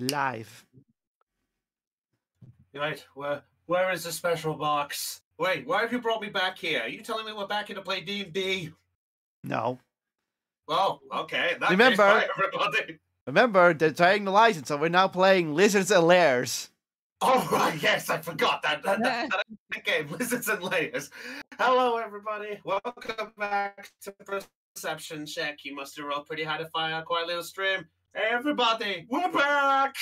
live. Right, where is the special box? Wait, why have you brought me back here? Are you telling me we're back here to play D&D? No. Oh, okay. That Remember- bye, everybody. Remember, they're trying the license, so we're now playing Lizards and Lairs. Oh, right, yes, I forgot that game, Lizards and Layers. Hello, everybody. Welcome back to Perception Check. You must have rolled pretty high to find a quiet little stream. Hey, everybody, we're back!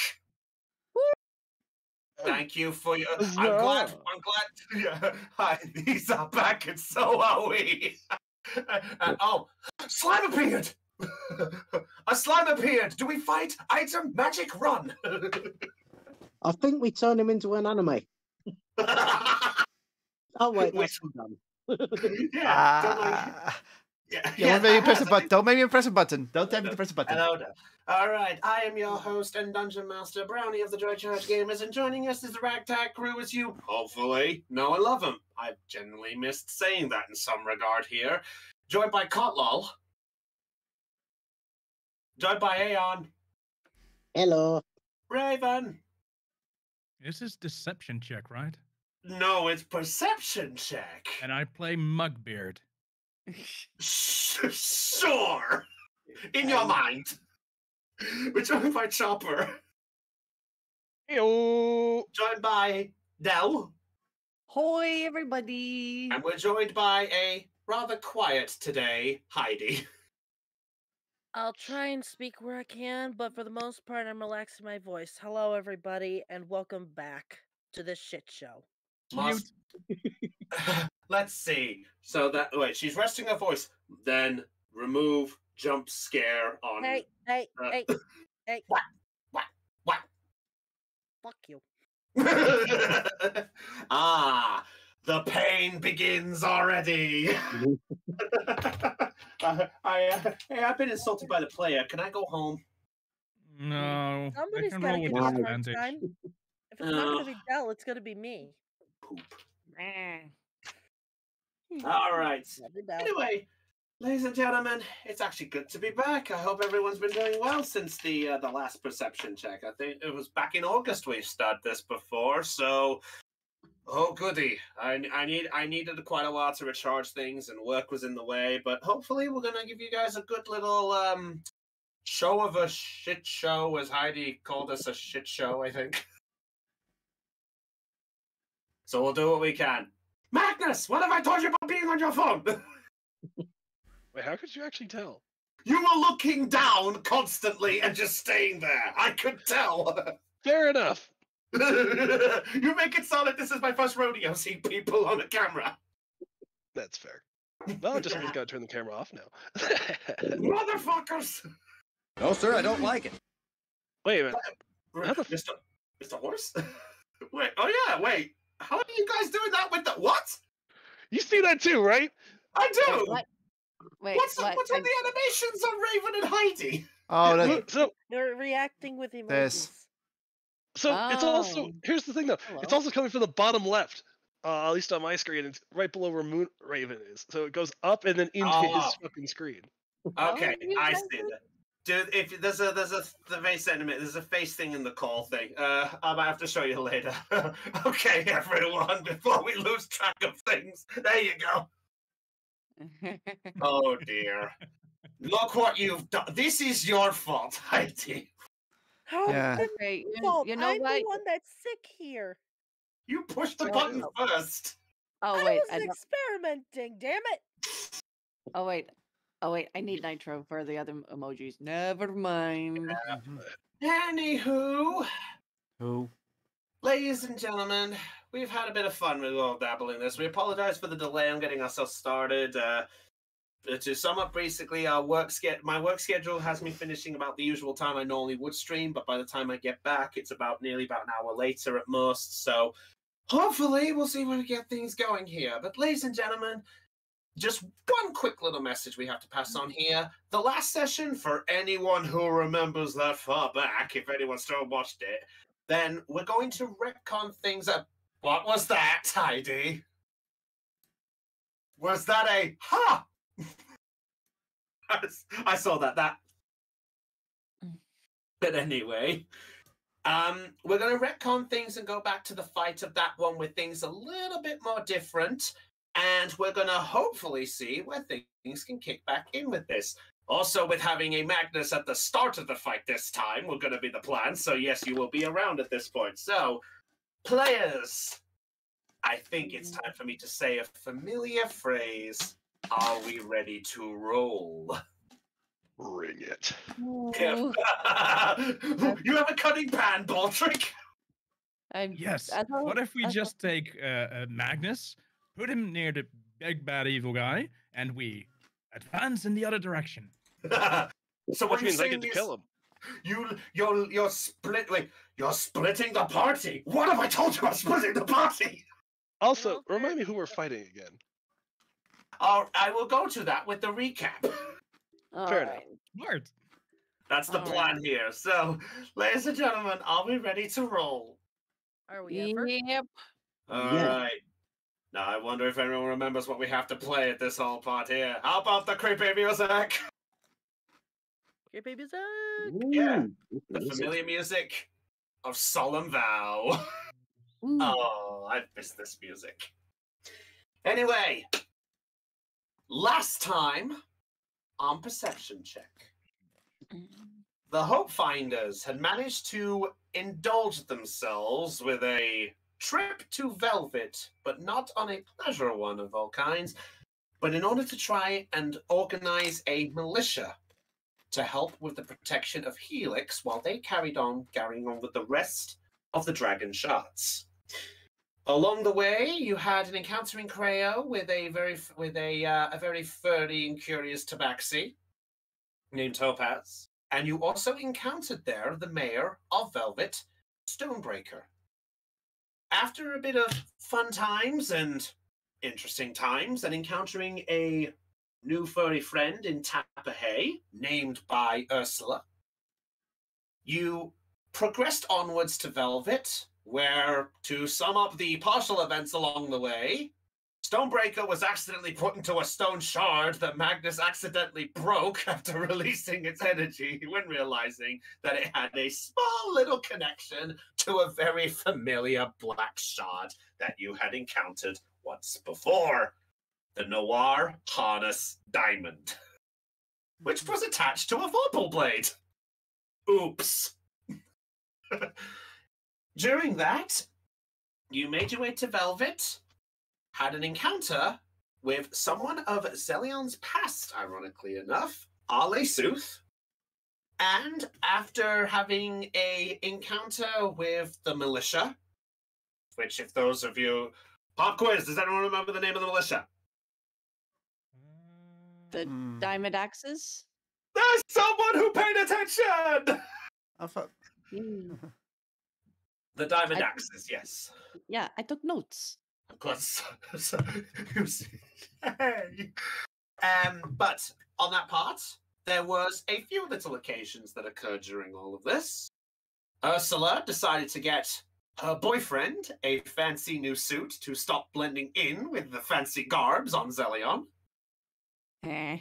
Thank you for your... I'm glad... Yeah, hi, these are back, and so are we. Oh, slime appeared! A slime appeared! Do we fight? Item magic run! I think we turned him into an anime. Oh wait, that's done. Yeah, Don't make me press a button. Don't make me press a button. Don't tell me to press a button. Hello. All right, I am your host and dungeon master, Brownie of the Joy Charge Gamers, and joining us is the ragtag crew as you hopefully know and love them. I've generally missed saying that in some regard here. Joined by Kotlol. Joined by Aeon. Hello. Raven. This is deception check, right? No, it's perception check. And I play Mugbeard. Sure. In your mind. We're joined by Chopper. Heyo. Joined by Dell. Hoi, everybody. And we're joined by a rather quiet today, Heidi. I'll try and speak where I can, but for the most part, I'm relaxing my voice. Hello, everybody, and welcome back to this shit show. Let's see. So that wait, she's resting her voice. Then remove jump scare on. Hey. What? Fuck you. Ah, the pain begins already. I've been insulted by the player. Can I go home? No. Somebody's I can gotta roll give with me a crunch advantage. time. If it's not gonna be Dell, it's gonna be me. Poop. Eh. All right. Love you, Dell. Anyway, ladies and gentlemen, it's actually good to be back. I hope everyone's been doing well since the last perception check. I think it was back in August we started this before, so oh goody. I needed quite a while to recharge things, and work was in the way. But hopefully, we're gonna give you guys a good little show of a shit show, as Heidi called us a shit show, I think. So we'll do what we can. Magnus, what have I told you about being on your phone? Wait, how could you actually tell? You were looking down constantly and just staying there. I could tell. Fair enough. You make it sound like this is my first rodeo seeing people on the camera. That's fair. Well, I just got to turn the camera off now. Motherfuckers! No, sir, I don't like it. Wait a minute. How the Mr. Horse? Wait, oh yeah, wait. How are you guys doing that with the what? You see that too, right? I do! What? Wait, What's with the animations on Raven and Heidi? Oh, that, So, They're reacting with emojis. This. it's also Oh. here's the thing though. Hello. It's also coming from the bottom left. At least on my screen, it's right below where Moon Raven is. So it goes up and then into his fucking screen. Okay, you I guys see that. Dude, if there's the face enemy, there's a face thing in the call thing. I might have to show you later. Okay, everyone, before we lose track of things. There you go. Oh dear. Look what you've done. This is your fault, Heidi. How Yeah. is it Okay, my fault? you know I'm what? the one that's sick here. You pushed the Right. button first. Oh I wait, was experimenting, damn it. oh wait, I need nitro for the other emojis. Never mind. Anywho, Who? ladies and gentlemen, we've had a bit of fun with all dabbling in this. We apologize for the delay on getting ourselves started. To sum up, basically, my work schedule has me finishing about the usual time I normally would stream, but by the time I get back, it's nearly about an hour later at most. So hopefully, we'll see where we get things going here. But ladies and gentlemen, just one quick little message we have to pass on here. The last session, for anyone who remembers that far back, if anyone still watched it, then we're going to retcon things up. What was that, Heidi? Was that a ha? I saw that. But anyway, We're going to retcon things and go back to the fight of that one with things a little bit more different. And we're going to hopefully see where things can kick back in with this. Also, with having a Magnus at the start of the fight this time, we're going to be the plan. So, yes, you will be around at this point. So, players, I think it's time for me to say a familiar phrase. Are we ready to roll? Bring it. Ooh, You have a cutting pan, Baldric? Yes. I thought- What if we I thought- just take Magnus, put him near the big bad evil guy, and we advance in the other direction? So Which means I get to kill him. You're splitting the party. What have I told you? I'm splitting the party. Also, Well, remind me who we're fighting again. I will go to that with the recap. All Fair enough. right. Smart. That's the All plan here. So, ladies and gentlemen, are we ready to roll? Are we ever? Yep. All Yeah. right. Now I wonder if anyone remembers what we have to play at this whole part here. How about the creepy music? Your baby's up. Yeah, Ooh, The music. familiar music of Solemn Vow. Ooh. Oh, I miss this music. Anyway, last time on Perception Check, the Hope Finders had managed to indulge themselves with a trip to Velvet, but not on a pleasure one of all kinds, but in order to try and organize a militia to help with the protection of Helix while they carrying on with the rest of the Dragon Shards. Along the way, you had an encounter in Creo with a very furry and curious tabaxi named Topaz, and you also encountered there the mayor of Velvet, Stonebreaker. After a bit of fun times and interesting times, and encountering a new furry friend in Tapahey, named by Ursula, you progressed onwards to Velvet, where, to sum up the partial events along the way, Stonebreaker was accidentally put into a stone shard that Magnus accidentally broke after releasing its energy when realizing that it had a small little connection to a very familiar black shard that you had encountered once before. The Noir Harness Diamond, which was attached to a Vorpal blade. Oops. During that, you made your way to Velvet, had an encounter with someone of Zelion's past, ironically enough, Arle Sooth, and after having a encounter with the militia, which if those of you... Pop quiz, does anyone remember the name of the militia? The diamond axes. There's someone who paid attention! I thought. Mm. The Diamond I- Axes, yes. Yeah, I took notes. Of course. Hey. But on that part, there was a few little occasions that occurred during all of this. Ursula decided to get her boyfriend a fancy new suit to stop blending in with the fancy garbs on Zelion. Eh.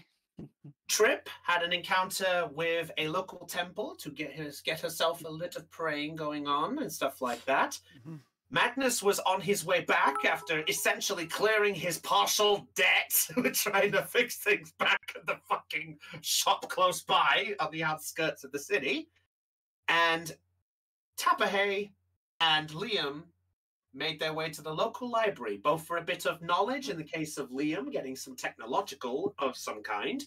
Trip had an encounter with a local temple to get herself a lit of praying going on and stuff like that. Mhm. Magnus was on his way back after essentially clearing his partial debt with trying to fix things back at the fucking shop close by on the outskirts of the city. And Tapahey and Liam made their way to the local library, both for a bit of knowledge in the case of Liam getting some technological of some kind,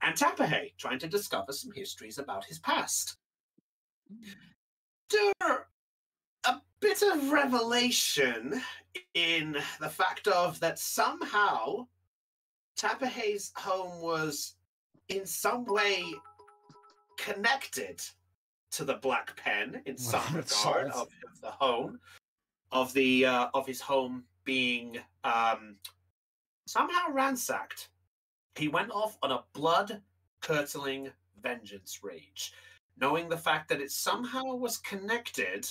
and Tapahey trying to discover some histories about his past. There a bit of revelation in the fact of that somehow Tapahey's home was in some way connected to the Black Pen in some Well, it's regard solved. of the home of his home being somehow ransacked. He went off on a blood-curdling vengeance rage, knowing the fact that it somehow was connected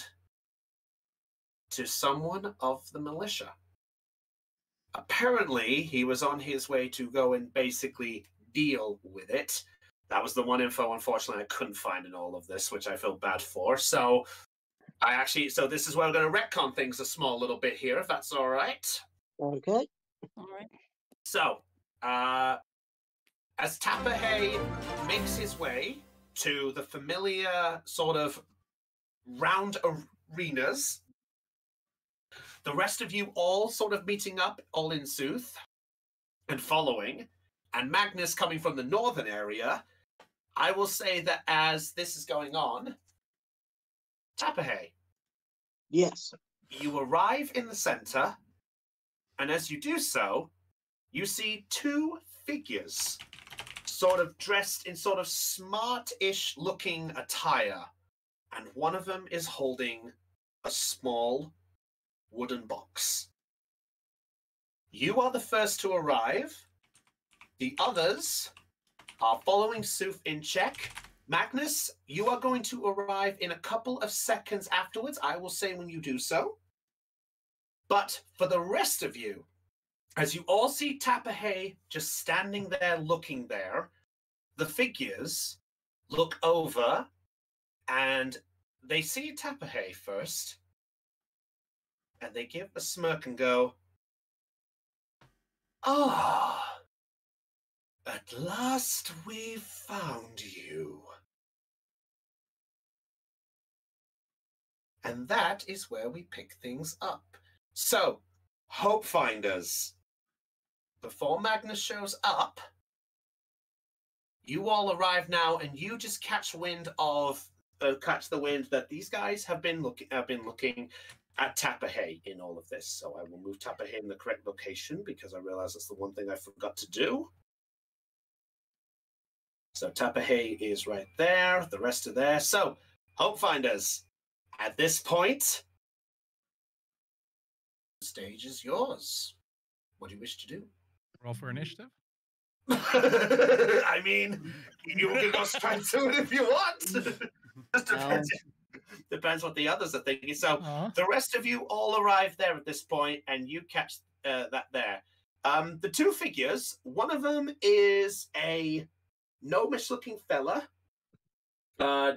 to someone of the militia. Apparently, he was on his way to go and basically deal with it. That was the one info, unfortunately, I couldn't find in all of this, which I feel bad for. So So this is where we're going to retcon things a small little bit here, if that's all right. Okay. All right. So, as Tapahey makes his way to the familiar sort of round arenas, the rest of you all sort of meeting up, all in Sooth and following, and Magnus coming from the northern area, I will say that as this is going on, Tapahey, Yes. you arrive in the center, and as you do so, you see two figures sort of dressed in sort of smart-ish looking attire, and one of them is holding a small wooden box. You are the first to arrive. The others are following suit in check. Magnus, you are going to arrive in a couple of seconds afterwards. I will say when you do so. But for the rest of you, as you all see Tapahey just standing there looking there, the figures look over and they see Tapahey first, and they give a smirk and go, "Ah, at last we've found you." And that is where we pick things up. So, Hope Finders, before Magnus shows up, you all arrive now, and you just catch the wind that these guys have been looking at Tapahey in all of this. So I will move Tapahey in the correct location because I realize that's the one thing I forgot to do. So Tapahey is right there. The rest are there. So, Hope Finders, at this point, the stage is yours. What do you wish to do? Roll for initiative. I mean, you can go straight to it if you want. Just depends what the others are thinking. So the rest of you all arrive there at this point, and you catch that there. The two figures, one of them is a gnomish-looking fella,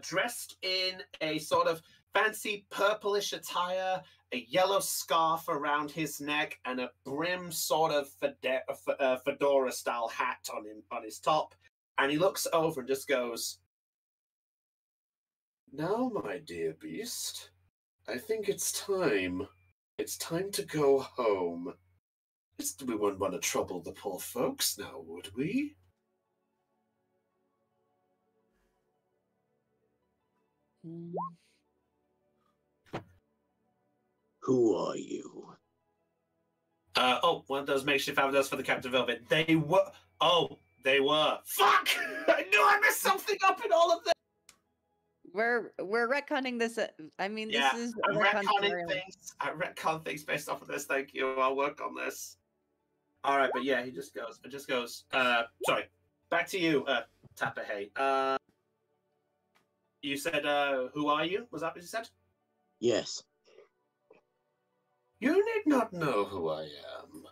dressed in a sort of fancy purplish attire, a yellow scarf around his neck, and a brim sort of fedora-style hat on his top. And he looks over and just goes, "Now, my dear beast, I think it's time. It's time to go home. We wouldn't want to trouble the poor folks now, would we?" Who are you? One of those makeshift avatars for the Captain Velvet. They were. Fuck! I knew I messed something up in all of this. We're retconning this. I mean, Yeah, this is I'm retcon retconning scenario. things. I retcon things based off of this. Thank you. I'll work on this. All right, but yeah, he just goes. It just goes. Sorry. Back to you, Tapahey. You said, "Who are you?" Was that what you said? Yes. You need not know who I am.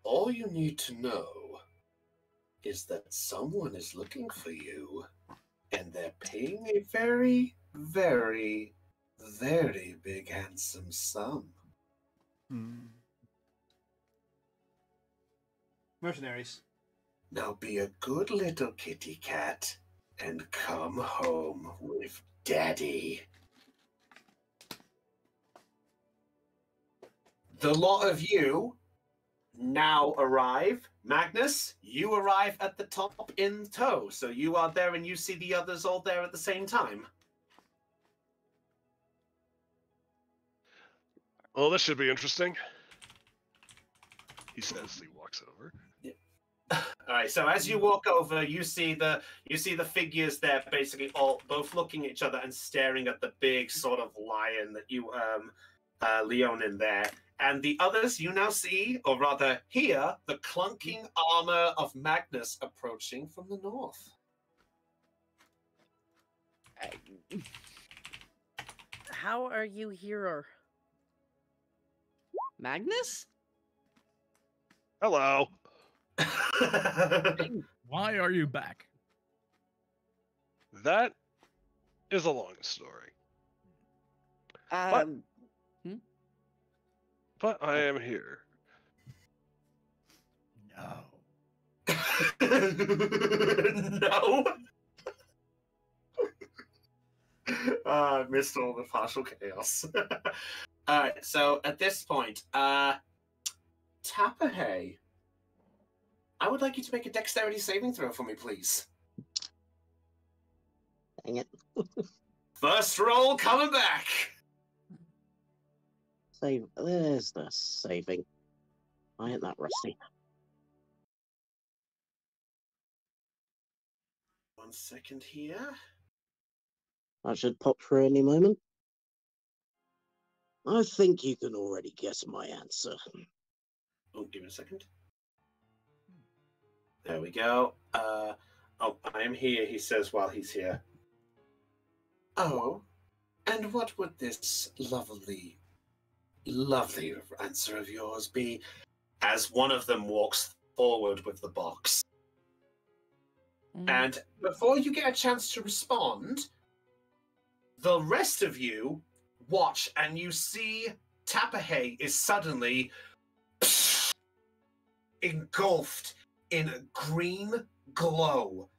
All you need to know is that someone is looking for you, and they're paying a very, very, very big, handsome sum. Mercenaries. Now be a good little kitty cat and come home with Daddy. The lot of you now arrive. Magnus, you arrive at the top in tow. So you are there and you see the others all there at the same time. Well, this should be interesting. He says as he walks over. All right. So as you walk over, you see the figures there, basically all both looking at each other and staring at the big sort of lion that you Leonin there. And the others you now see, or rather hear, the clunking armor of Magnus approaching from the north. How are you here? Magnus? Hello. Why are you back? That is a long story. Um, But I am here. No. No. I missed all the partial chaos. All right, so at this point, Tapahey, I would like you to make a dexterity saving throw for me, please. Dang it. First roll coming back. Save. There's the saving. I ain't that rusty. 1 second here. I should pop through any moment. I think you can already guess my answer. Oh, give me a second. There we go. Oh, I am here, he says while he's here. Oh, and what would this lovely answer of yours be? As one of them walks forward with the box. And before you get a chance to respond, the rest of you watch and you see Tapahey is suddenly engulfed in a green glow,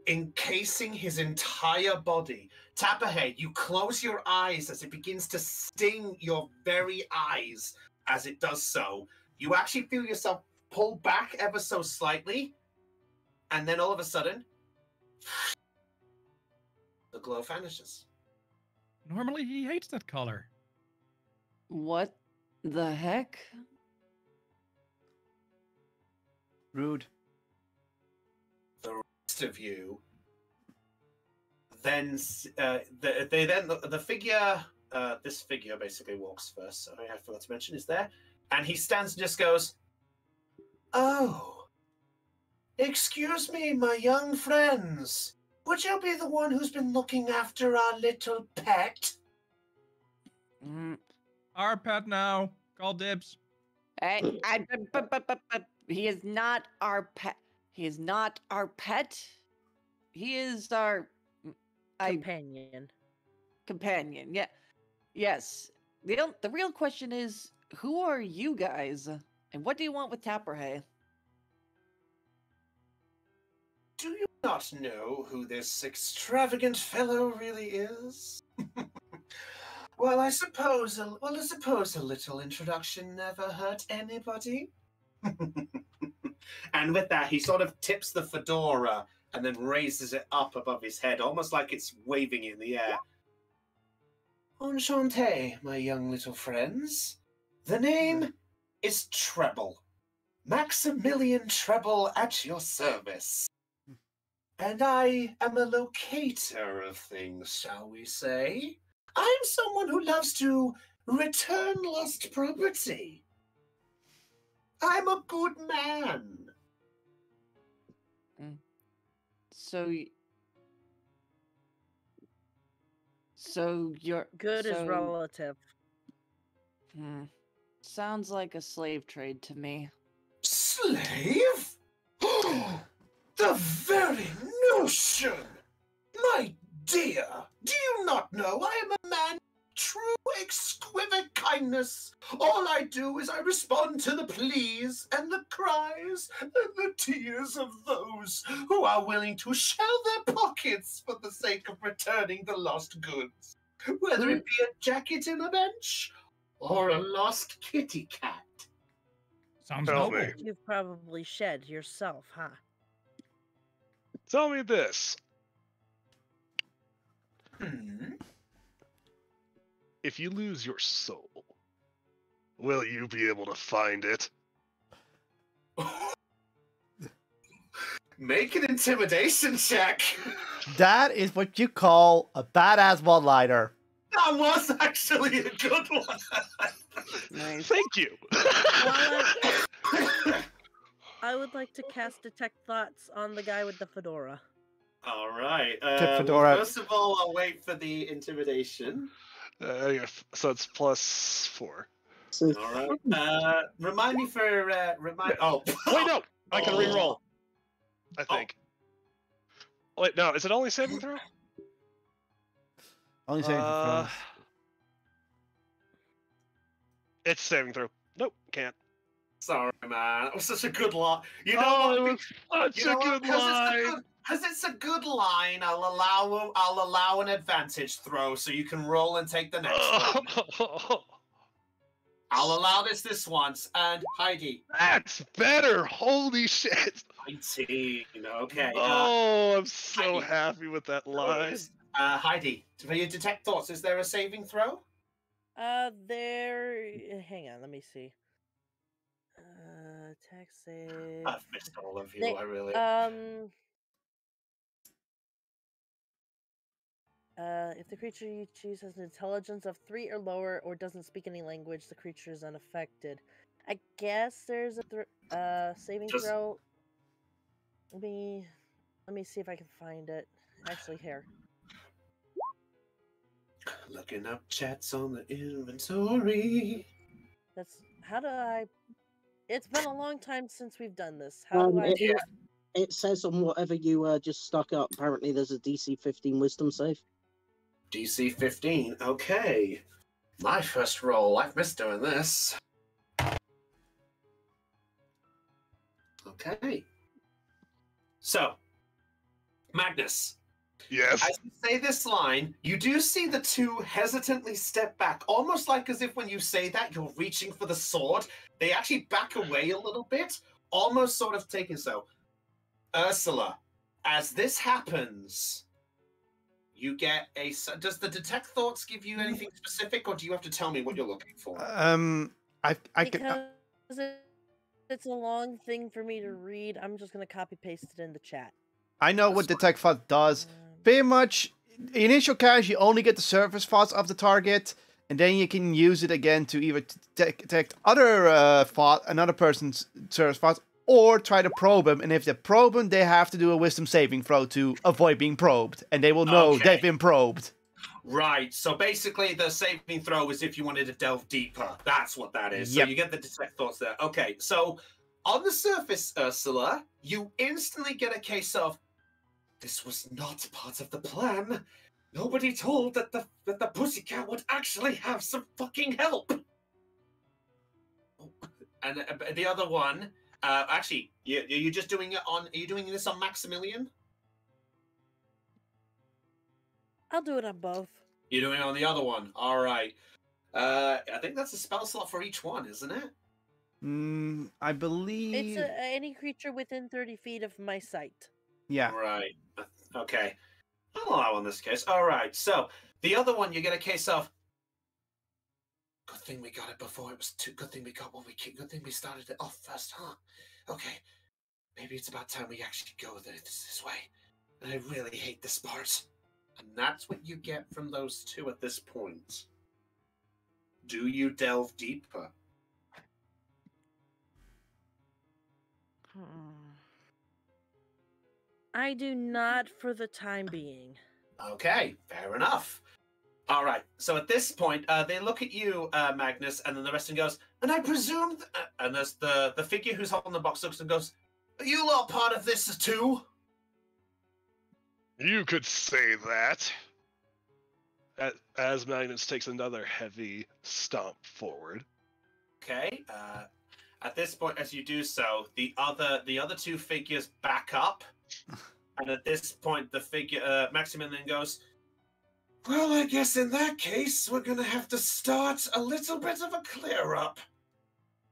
encasing his entire body. Tapahey, you close your eyes as it begins to sting your very eyes as it does so. You actually feel yourself pull back ever so slightly, and then all of a sudden, the glow vanishes. Normally he hates that color. what the heck? Rude. The rest of you then the figure this figure basically walks first, so I forgot to mention is there, and he stands and just goes, "Oh, excuse me, my young friends, would you be the one who's been looking after our little pet?" Mm, Our pet now. Call dibs. he is not our pet. He is not our pet. He is our Companion. companion. Yeah. Yes. The real question is, who are you guys? And what do you want with Tapperhay? Do you not know who this extravagant fellow really is? Well, I suppose a little introduction never hurt anybody. And with that, he sort of tips the fedora and then raises it up above his head, almost like it's waving in the air. Enchanté, my young little friends. The name is Treble. Maximilian Treble at your service. And I am a locator of things, shall we say? I'm someone who loves to return lost property. I'm a good man. So you're Good is so- relative. Sounds like a slave trade to me. Slave? The very notion! My dear, do you not know I am a man of true exquisite kindness? All I do is I respond to the pleas and the cries and the tears of those who are willing to shell their pockets for the sake of returning the lost goods, whether it be a jacket in a bench or a lost kitty cat. Sounds Tell noble. me. You've probably shed yourself, huh? Tell me this. If you lose your soul, will you be able to find it? Make an intimidation check. That is what you call a badass one-liner. That was actually a good one. Nice. Thank you. I would like to cast Detect Thoughts on the guy with the fedora. All right. Fedora. First of all, I'll wait for the intimidation. So it's +4. All right. Remind me for Oh, Wait, no, I can re-roll. I think. Wait, no, is it only saving throw? Only saving throws. It's saving throw. Nope, can't. Sorry, man. That was such a good line. You know Oh, what? it was such a good line. Because it's a good line, I'll allow an advantage throw so you can roll and take the next one. I'll allow this once. And Heidi. That's better. Holy shit. 19. Okay. Oh, I'm so Heidi. happy with that line. Heidi, for your detect thoughts, is there a saving throw? Hang on, let me see. Attack save. I've missed all of you. I really. If the creature you choose has an intelligence of 3 or lower or doesn't speak any language, the creature is unaffected. I guess there's a saving throw. Let me see if I can find it. Actually, here. Looking up chats on the inventory. How do I? It's been a long time since we've done this. How do I? It says on whatever you just stuck up. Apparently, there's a DC 15 Wisdom save. DC 15. Okay. My first roll. I've missed doing this. Okay. So, Magnus. Yes. As you say this line, you do see the two hesitantly step back, almost like as if when you say that, you're reaching for the sword. They actually back away a little bit, almost sort of taking so. Ursula, as this happens, you get a... Does the detect thoughts give you anything specific, or do you have to tell me what you're looking for? Because it's a long thing for me to read, I'm just going to copy-paste it in the chat. I know what detect thought does. Pretty much, initial cast, you only get the surface thoughts of the target, and then you can use it again to either detect other another person's surface thoughts, or try to probe them. And if they probe them, they have to do a wisdom saving throw to avoid being probed, and they will know they've been probed. Right. So basically, the saving throw is if you wanted to delve deeper. That's what that is. Yep. So you get the detect thoughts there. Okay. So on the surface, Ursula, you instantly get a case of, this was not part of the plan. Nobody told that the pussycat would actually have some fucking help. And the other one, actually, you're just doing it on. Are you doing this on Maximilian? I'll do it on both. You're doing it on the other one. All right. I think that's a spell slot for each one, isn't it? I believe It's any creature within 30 feet of my sight. Yeah. Right. Okay. I'll allow in this case. All right. So the other one, you get a case of. Good thing we got it before it was too. Good thing we got what we. Good thing we started it off first, huh? Okay. Maybe it's about time we actually go this way. And I really hate this part. And that's what you get from those two at this point. Do you delve deeper? I do not for the time being. Okay, fair enough. All right, so at this point, they look at you, Magnus, and then the rest of them goes, and I presume... and there's the figure who's holding the box looks and goes, are you lot part of this too? You could say that. As Magnus takes another heavy stomp forward. Okay, at this point, as you do so, the other two figures back up. And at this point, the figure, Maximilian goes, well, I guess in that case, we're going to have to start a little bit of a clear-up.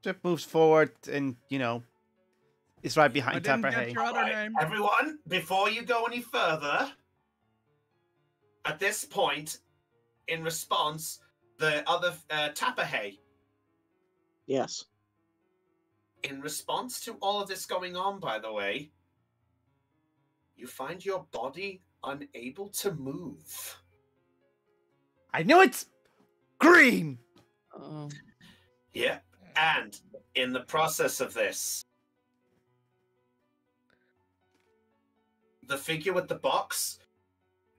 Just moves forward and, is right behind I didn't Tapper get your other name. Everyone, before you go any further, at this point, in response, the other Tapperhay. Yes. In response to all of this going on, by the way, you find your body unable to move. I knew it's green. Yeah, and in the process of this, the figure with the box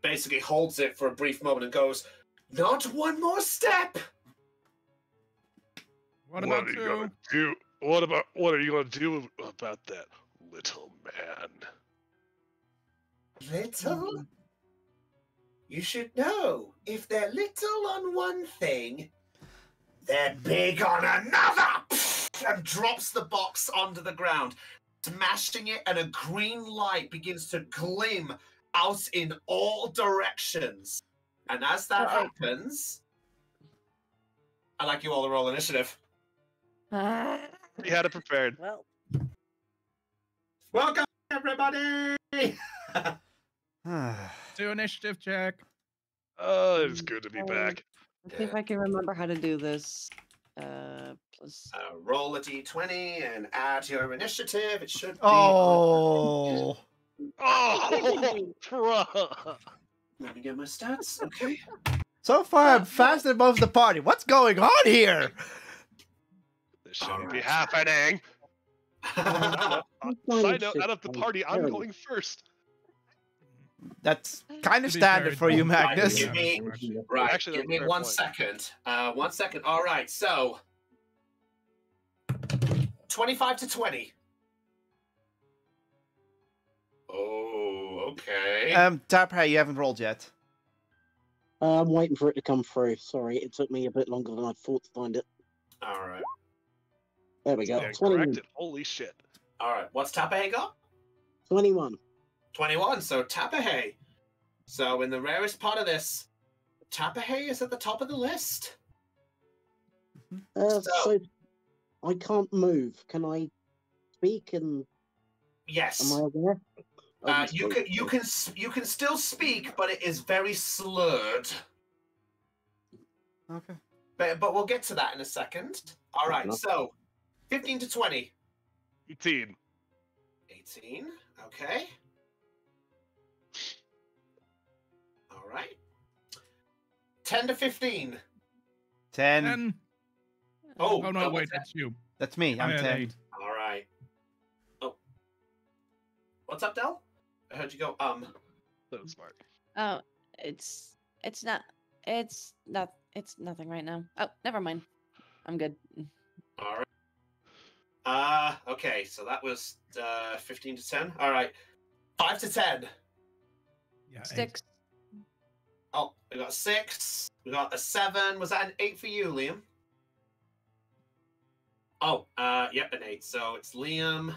basically holds it for a brief moment and goes, not one more step. What about are you two? gonna do? What are you gonna do about that, little man? Little? You should know, if they're little on one thing, They're big on another! And drops the box onto the ground, smashing it, and a green light begins to gleam out in all directions. And as that happens, I'd like you all to roll initiative. You had it prepared. Well, Welcome, everybody! Do initiative check. Oh, it's good to be back. Let's see if I can remember how to do this. Plus. Roll a d20 and add your initiative. It should be. Oh. Oh, bruh. Let me get my stats. Okay. So far, I'm faster than most of the party. What's going on here? This shouldn't be Alright. happening. Side note, out of the party, I'm Terrible. going first. That's kind of To be standard fair, for you, Right, Magnus. give me- Yeah. Right. Actually, Give that's me a fair 1 point. second. 1 second. All right. So 25 to 20. Oh, okay. Tapper, you haven't rolled yet. I'm waiting for it to come through. Sorry, it took me a bit longer than I thought to find it. All right. There we go. Yeah, 21. corrected. Holy shit. All right. What's Tapahe got? 21. 21. So Tapahe. So in the rarest part of this, Tapahe is at the top of the list. So I can't move. Can I speak? And Yes. am I aware? I You can still speak, but it is very slurred. Okay. But we'll get to that in a second. All right. enough. So 15 to 20. 18. 18. Okay. All right. 10 to 15. 10. 10. Oh, Oh no, what's wait, that? that's you. That's me. I I'm had 10. 8. All right. Oh. What's up, Del? I heard you go, So smart. Oh, it's nothing right now. Oh, never mind. I'm good. All right. Okay, so that was 15 to 10. All right. 5 to 10. Yeah, 8. 6. Oh, we got a 6. We got a 7. Was that an 8 for you, Liam? Oh, yep, an 8. So it's Liam,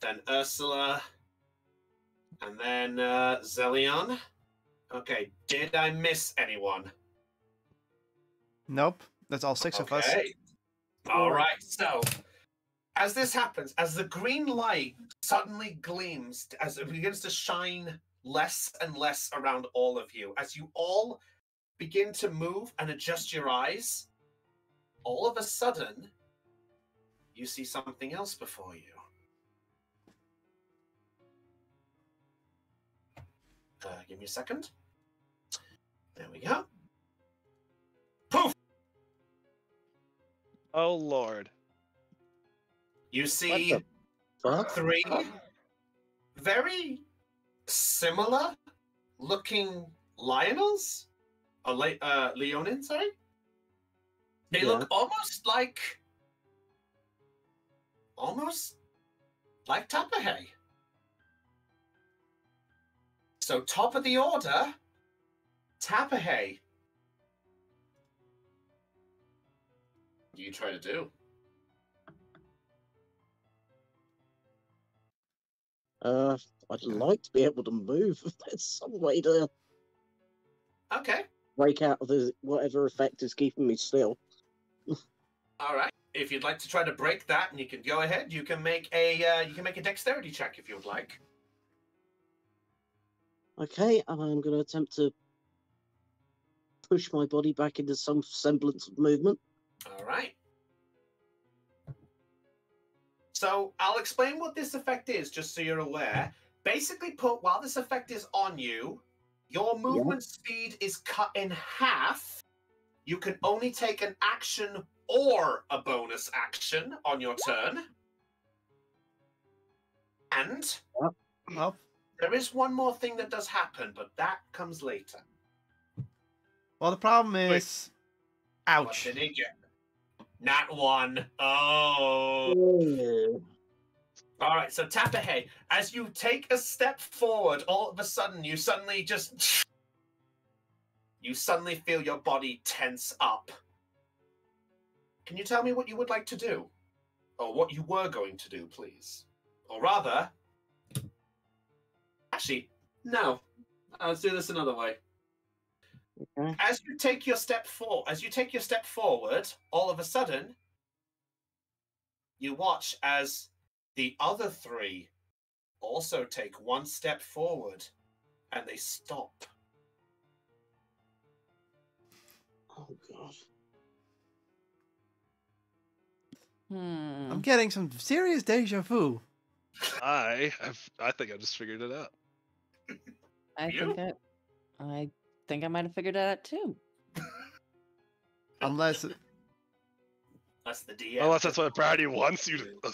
then Ursula, and then Zelion. Okay, did I miss anyone? Nope. That's all 6 of us. Okay. All right. So, as this happens, as the green light suddenly gleams, as it begins to shine less and less around all of you, as you all begin to move and adjust your eyes, all of a sudden, you see something else before you. Give me a second. There we go. Poof! Oh, Lord. You see Fuck. 3 very similar looking Lionels? Or Leonin, sorry? They Yeah. look almost like Tapahe. So top of the order, Tapahe. What do you try to do? I'd like to be able to move. If there's some way to Okay. break out of the whatever effect is keeping me still. All right. If you'd like to try to break that, and you can go ahead, you can make a dexterity check if you would like. Okay, I'm going to attempt to push my body back into some semblance of movement. All right. So I'll explain what this effect is, just so you're aware. Basically, while this effect is on you, your movement speed is cut in half. You can only take an action or a bonus action on your turn. And Well, there is one more thing that does happen, but that comes later. the problem is... What Ouch. did he get? Nat 1. Oh. Yeah. All right, so Tapahe, as you take a step forward, all of a sudden you suddenly feel your body tense up. can you tell me what you would like to do? Or what you were going to do, please? Or rather... Actually, no. Let's do this another way. Okay. As you take your step forward, all of a sudden, you watch as the other three also take one step forward, and they stop. Oh god. I'm getting some serious deja vu. I think I just figured it out. I think I might have figured it out too. Unless... That's the DM. Unless that's what Brady wants you to.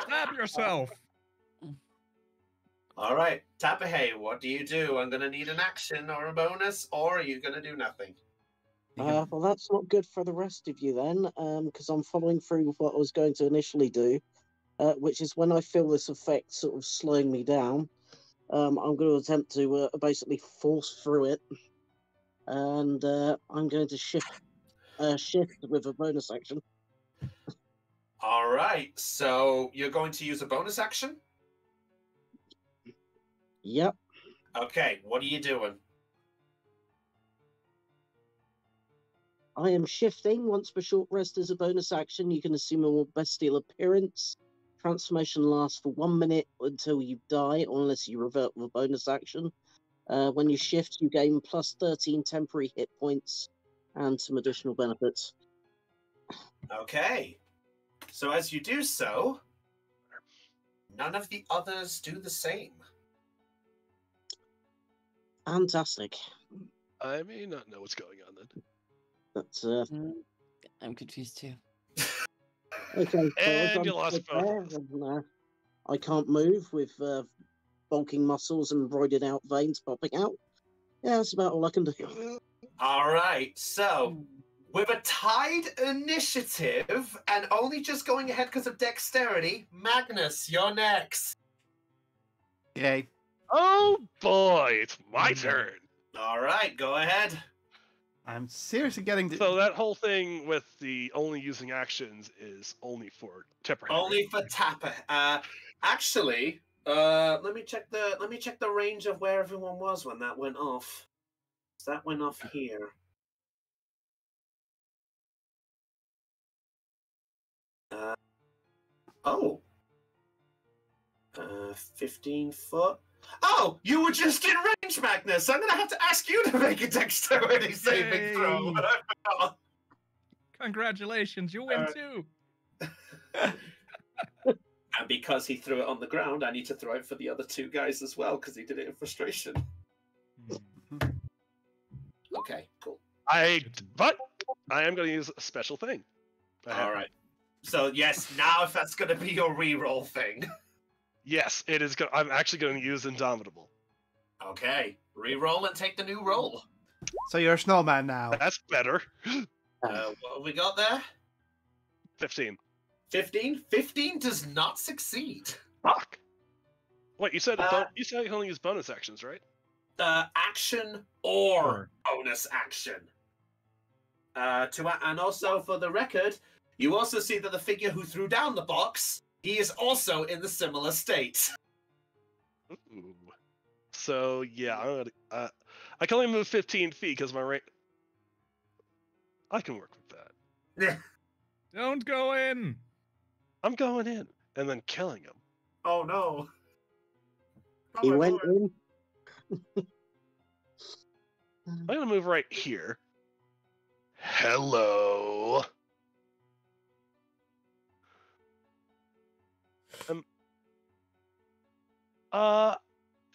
Stab yourself. All right, Tapahe, what do you do? I'm going to need an action or a bonus, or are you going to do nothing? Well, that's not good for the rest of you then, because I'm following through with what I was going to initially do, which is when I feel this effect sort of slowing me down, I'm going to attempt to basically force through it, and I'm going to shift with a bonus action. All right, so you're going to use a bonus action? Yep. Okay, what are you doing? I am shifting. Once per short rest as a bonus action, you can assume a more bestial appearance. Transformation lasts for 1 minute until you die, unless you revert with a bonus action. When you shift, you gain plus 13 temporary hit points and some additional benefits. Okay, so as you do so, none of the others do the same. Fantastic. I may not know what's going on then. That's I'm confused too. okay. So And you lost both of us. I can't move with bulking muscles and roided out veins popping out. Yeah, that's about all I can do. All right, so with a tied initiative and only just going ahead because of dexterity, Magnus, you're next. Okay. Oh boy, it's my turn. All right, go ahead. I'm seriously getting... So that whole thing with the only using actions is only for temporary. Only for Tapper. Actually, let me check the range of where everyone was when that went off. So that went off here. 15 foot. Oh, you were just in range, Magnus. I'm gonna have to ask you to make a dexterity saving throw. Yay. Congratulations, you win too. And because he threw it on the ground, I need to throw it for the other two guys as well, because he did it in frustration. Okay, cool. But I am going to use a special thing. All right. So yes, now if that's going to be your reroll thing. Yes, it is. I'm actually going to use Indomitable. Okay, reroll and take the new roll. So you're a snowman now. That's better. What have we got there? 15. 15? 15 does not succeed. Fuck. Wait, you said you said you can only use bonus actions, right? Action or bonus action. And also for the record, you also see that the figure who threw down the box, he is also in the similar state. Ooh. So yeah, I'm gonna, I can only move 15 feet because my rate. I can work with that. Don't go in. I'm going in and then killing him. Oh no. Oh, He my went Lord. in. I'm gonna move right here. Hello.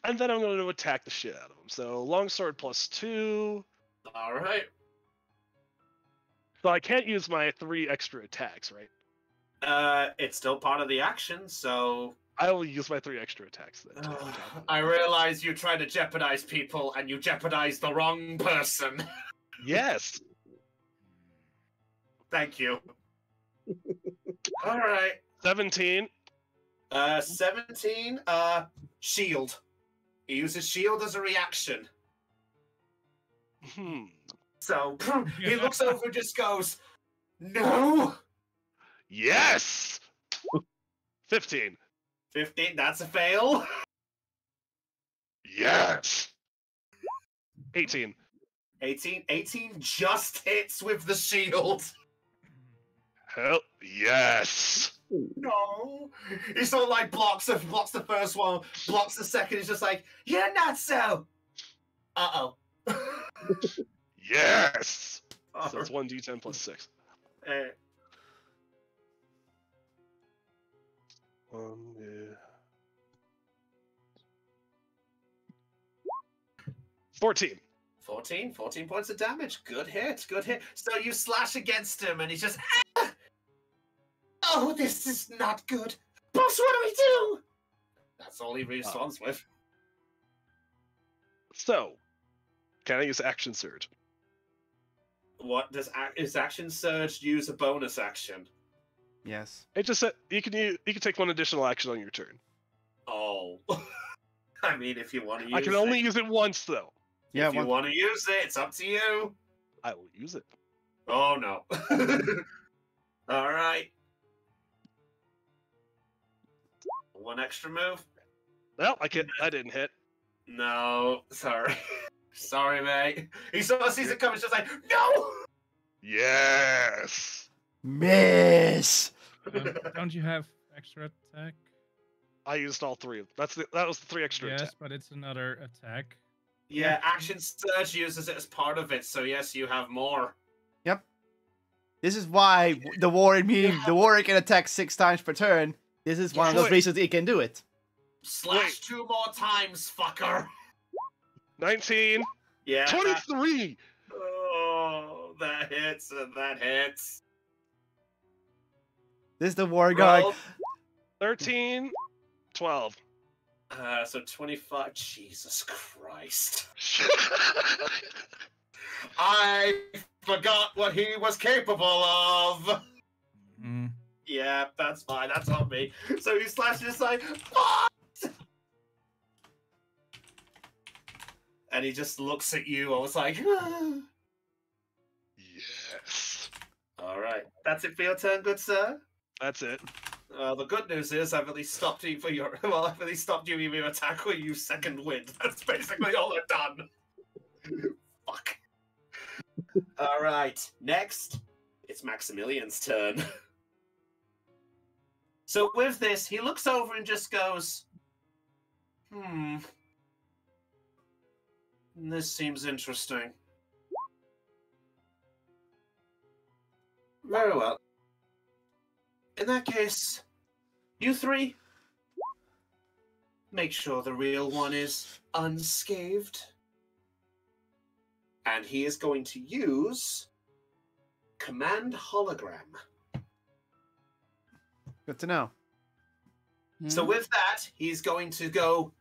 And then I'm going to attack the shit out of him. So longsword +2. All right. So I can't use my 3 extra attacks, right? It's still part of the action, so I will use my 3 extra attacks then. I realize you try to jeopardize people and you jeopardize the wrong person. Yes. Thank you. All right. 17. 17. Shield. He uses shield as a reaction. So he looks over and just goes, "No." Yes. 15. 15. That's a fail. Yes. 18. 18 just hits with the shield. Hell yes. No. He sort of like blocks the first one, blocks the second. He's just like, "You're not so." Uh-oh. Yes. So it's 1d10 plus 6. Uh, 14. 14 points of damage. Good hit. So you slash against him, and he's just, "Ah! Oh, this is not good. Boss, what do we do?" That's all he responds with. So, can I use action surge? What does is action surge use a bonus action? Yes. It just said you can take one additional action on your turn. Oh. I mean, if you want to use I can only use it once though. Yeah. if you want to use it, it's up to you. I will use it. Oh no. All right. One extra move? Well, I didn't hit. No, sorry. Sorry, mate. He sort of sees it coming, just like, "No!" Yes. Miss. Don't you have extra attack? I used all three of them. That was the 3 extra Yes, attack. but it's another attack. Yeah, action surge uses it as part of it, so yes, you have more. Yep. This is why the warrior can attack 6 times per turn. This is one of those Wait. reasons he can do it. Slash Wait. 2 more times, fucker. 19. Yeah. 23. Oh, that hits and that hits. This is the warrior guy. Roll. 13. 12. So 25. Jesus Christ. I forgot what he was capable of. Mm. Yeah, that's fine. That's on me. So he slashes like, "What?" And he just looks at you. I was like, "Ah." Yes. All right. That's it for your turn, good sir. That's it. The good news is I've at least stopped you for your. Well, I've at least stopped you in your attack where you second wind. That's basically all I've done. Fuck. All right. Next, it's Maximilian's turn. So with this, he looks over and just goes, This seems interesting. Very well. In that case, you three, make sure the real one is unscathed. And he is going to use Command Hologram. Good to know. So with that, he's going to go,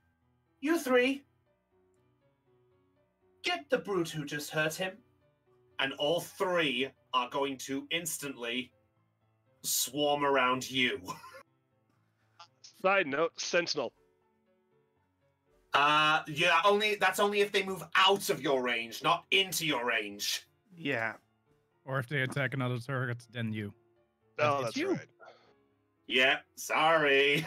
"You three, get the brute who just hurt him." And all 3 are going to instantly swarm around you. Side note: Sentinel. Yeah, that's only if they move out of your range, not into your range. Yeah. Or if they attack another target, then you. Oh, It's that's you. right. Yeah, sorry.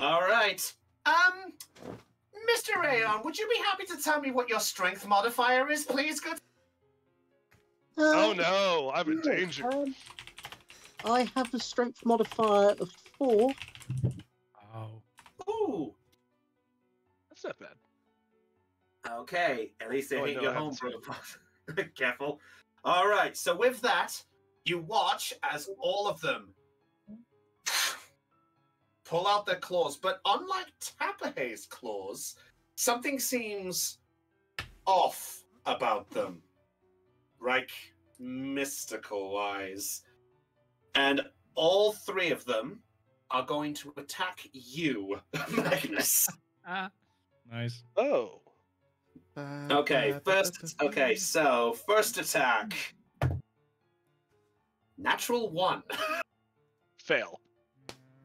All right. Mr. Aeon, would you be happy to tell me what your strength modifier is, please, good? Oh no, I'm in danger. I have a strength modifier of 4. Oh. Ooh. That's not bad. Okay, at least they Oh, hit no, your I home haven't profile. Careful. All right, so with that, you watch as all of them pull out their claws, but unlike Tapahe's claws, something seems off about them. Like, mystical-wise. And all 3 of them are going to attack you, Magnus. Nice. Oh. Okay, so first attack. Natural 1. Fail.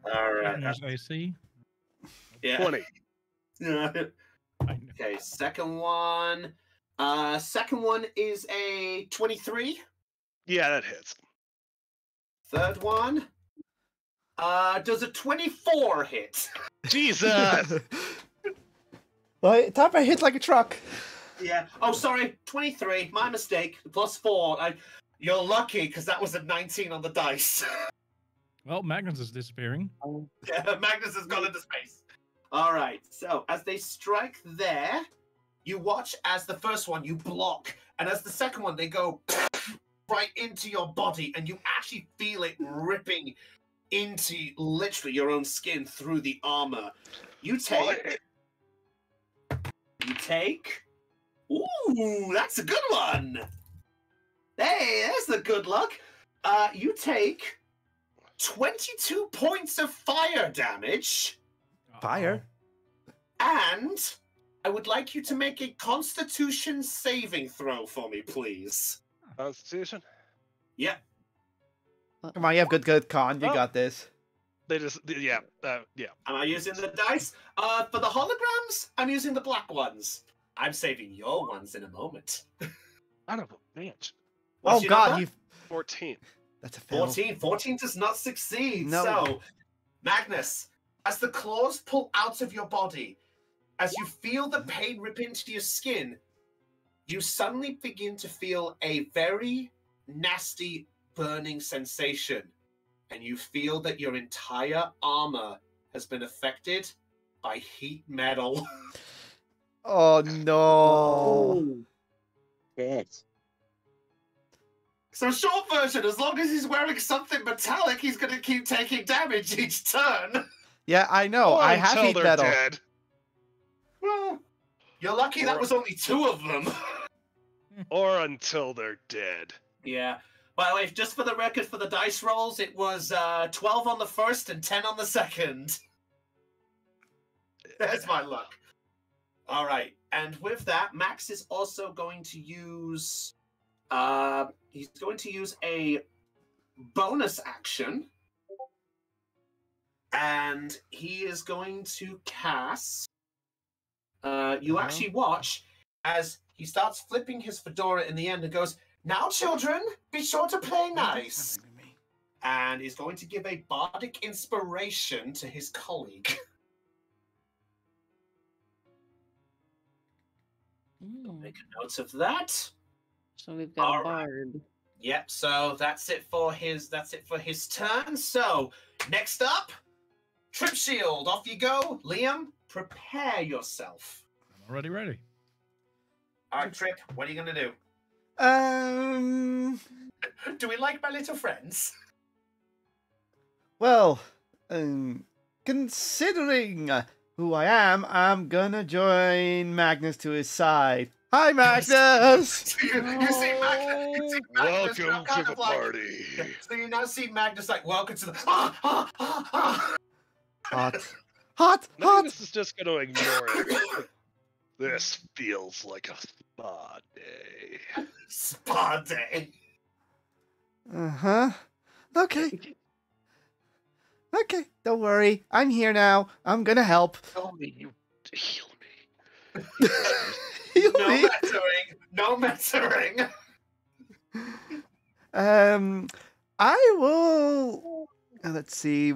All right. There's AC. Yeah. 20. I know. Okay, second one. Second one is a 23. Yeah, that hits. Third one. Does a 24 hit? Jesus! Well, Tapper hit like a truck. Yeah. Oh, sorry. 23. My mistake. Plus 4. You're lucky because that was a 19 on the dice. Well, Magnus is disappearing. Yeah, Magnus has gone into space. All right. So as they strike there, you watch as the first one you block, and as the second one they go right into your body, and you actually feel it ripping into literally your own skin through the armor. You take. Ooh, that's a good one. Hey, there's the good luck. You take 22 points of fire damage. Fire? And I would like you to make a Constitution saving throw for me, please. Constitution? Yeah. Come on, you have good con. You got this. They just, yeah. Am I using the dice? For the holograms, I'm using the black ones. I'm saving your ones in a moment. Out of a bitch. Oh God, you 14. That's a fail. 14. 14 does not succeed. No. So, Magnus, as the claws pull out of your body, as you feel the pain rip into your skin, you suddenly begin to feel a very nasty burning sensation. And you feel that your entire armor has been affected by heat metal. Oh no. Yes. So short version, as long as he's wearing something metallic, he's going to keep taking damage each turn. Yeah, I know. Or I have until heat they're metal. dead. Well, you're lucky that was only 2 of them. Or until they're dead. Yeah. By the way, just for the record, for the dice rolls, it was 12 on the first and 10 on the second. That's my luck. All right. And with that, Max is also going to use... he's going to use a bonus action. And he is going to cast... you actually watch as he starts flipping his fedora in the end and goes, "Now, children, be sure to play nice." And he's going to give a bardic inspiration to his colleague. Make a note of that. So we've got All a bard. Yep, so that's it for his turn. So next up, Trip Shield. Off you go. Liam, prepare yourself. I'm already ready. All right, Trip, what are you gonna do? Do we like My Little Friends? Well, considering who I am, I'm gonna join Magnus to his side. Hi, Magnus! You see Magnus Welcome now kind to of the like- party. So you now see Magnus like, welcome to the... Hot! Magnus is just going to ignore it. This feels like a spa day. Spa day. Uh-huh. Okay, don't worry. I'm here now. I'm gonna help. Tell me you heal me. Heal No me? mentoring. No mentoring. I will... Let's see.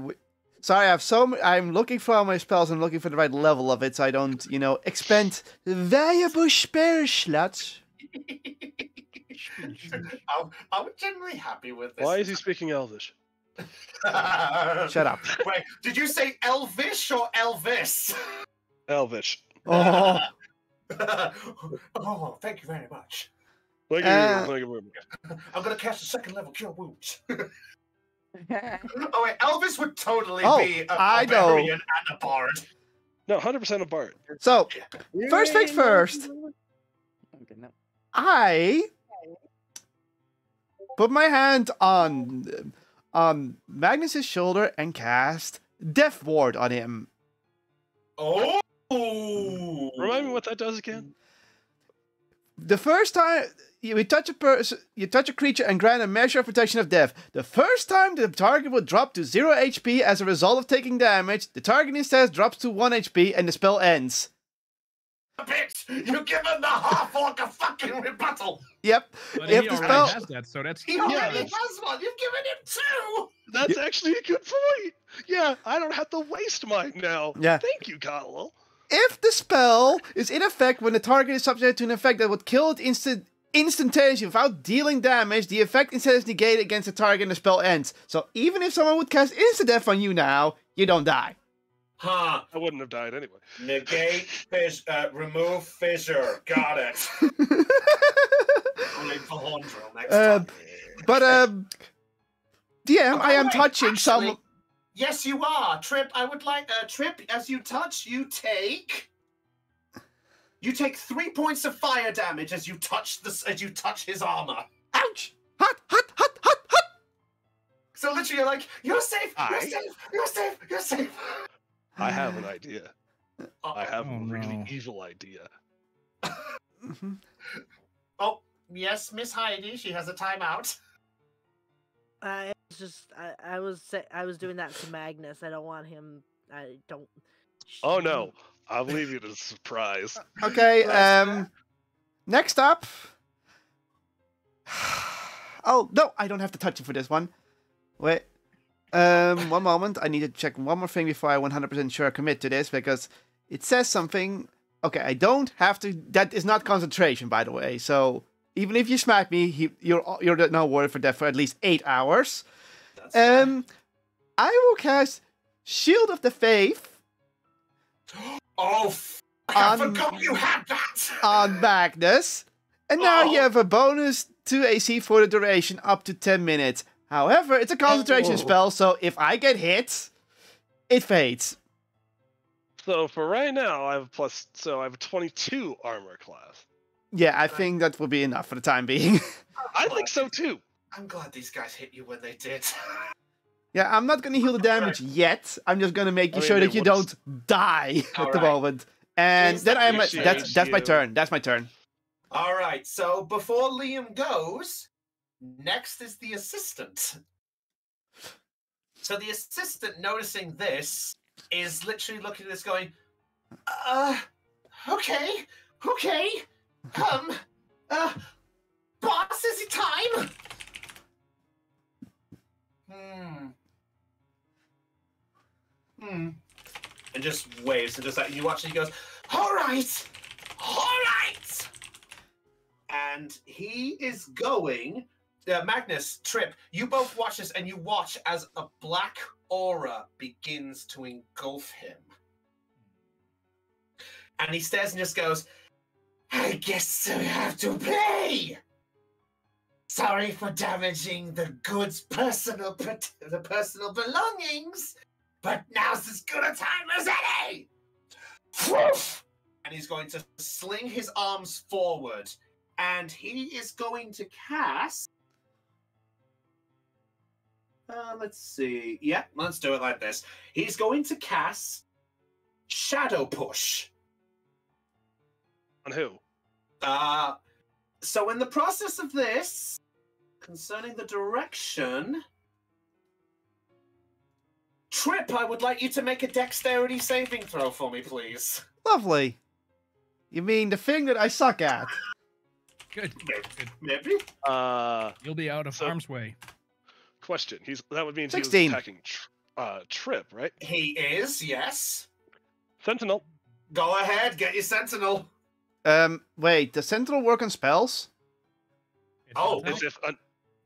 Sorry, I have I'm looking for all my spells. I'm looking for the right level of it, so I don't, expend valuable spell slots. I'm generally happy with this. Why is he speaking Elvish? Shut up. Wait, did you say Elvish or Elvis? Elvish. Oh, Oh, thank you very much. Thank you very much. I'm gonna cast a second level Cure Wounds. Oh wait, Elvis would totally be a I know. barbarian and a bard. No, 100% a Bart. So, first things first. Okay, no. I put my hand on Magnus's shoulder and cast Death Ward on him. Oh! Remind me what that does again? The first time you touch a person, you touch a creature and grant a measure of protection of death. The first time the target will drop to 0 HP as a result of taking damage. The target instead drops to 1 HP and the spell ends. Bitch, you give him the half-orc a fucking rebuttal. Yep. But If he the already spell, has that, so that's He already Yeah. has one. You've given him two. That's actually a good point. Yeah, I don't have to waste mine now. Yeah. Thank you, Kyle. if the spell is in effect when the target is subject to an effect that would kill it instantaneously without dealing damage, the effect instead is negated against the target and the spell ends. So even if someone would cast instant death on you now, you don't die. Huh. I wouldn't have died anyway. Negate, remove fissure. Got it. Only for Hondril next time. But DM, I am Wait, touching some. actually, Yes, you are. Trip, I would like... Trip, as you touch, you take 3 points of fire damage as you touch his armor. Ouch! Hot, hot, hot, hot, hot! So literally you're like, you're safe, you're Aye. safe, you're safe, you're safe. I have an idea. I have Oh, a really no. evil idea. Mhm. Oh, yes, Miss Heidi, she has a timeout. I was just I was doing that to Magnus. I don't want him. I don't. Oh no, I'll leave you to the surprise. Okay, Let's- next up. Oh, no, I don't have to touch it for this one. Wait. One moment. I need to check one more thing before I 100% sure commit to this, because it says something. Okay, I don't have to. That is not concentration, by the way. So even if you smack me, you're not worried for that for at least 8 hours. That's I will cast Shield of the Faith Oh, I On- forgot you had that. on Magnus, and now you Oh. have a bonus to AC for the duration up to 10 minutes. However, it's a concentration Oh. spell, so if I get hit, it fades. So for right now, I have I have a 22 armor class. Yeah, I think that will be enough for the time being. I think so too. I'm glad these guys hit you when they did. Yeah, I'm not gonna heal the damage yet. I'm just gonna make I mean, sure they that you would've- don't die at the Alright. moment. And Please then I am appreciate that's my you. turn. That's my turn. All right, so before Liam goes, next is the assistant. So the assistant, noticing this, is literally looking at this going, okay, boss, is it time? And just waves, and just like, you watch, and he goes, all right, and he is going. Magnus, Trip, you both watch this, and you watch as a black aura begins to engulf him. And he stares and just goes, I guess I have to pay. Sorry for damaging the goods' personal belongings, but now's as good a time as any. Woof! And he's going to sling his arms forward, and he is going to cast. Let's see. Yeah, let's do it like this. He's going to cast Shadow Push. On who? So in the process of this, concerning the direction, Trip, I would like you to make a dexterity saving throw for me, please. Lovely. You mean the thing that I suck at? Good. Good. Maybe? You'll be out of So- harm's way. Question. That would mean 16. he was attacking Trip, right? He is, yes. Sentinel. Go ahead, get your sentinel. Wait, does Sentinel work on spells? It's Oh, attack. As if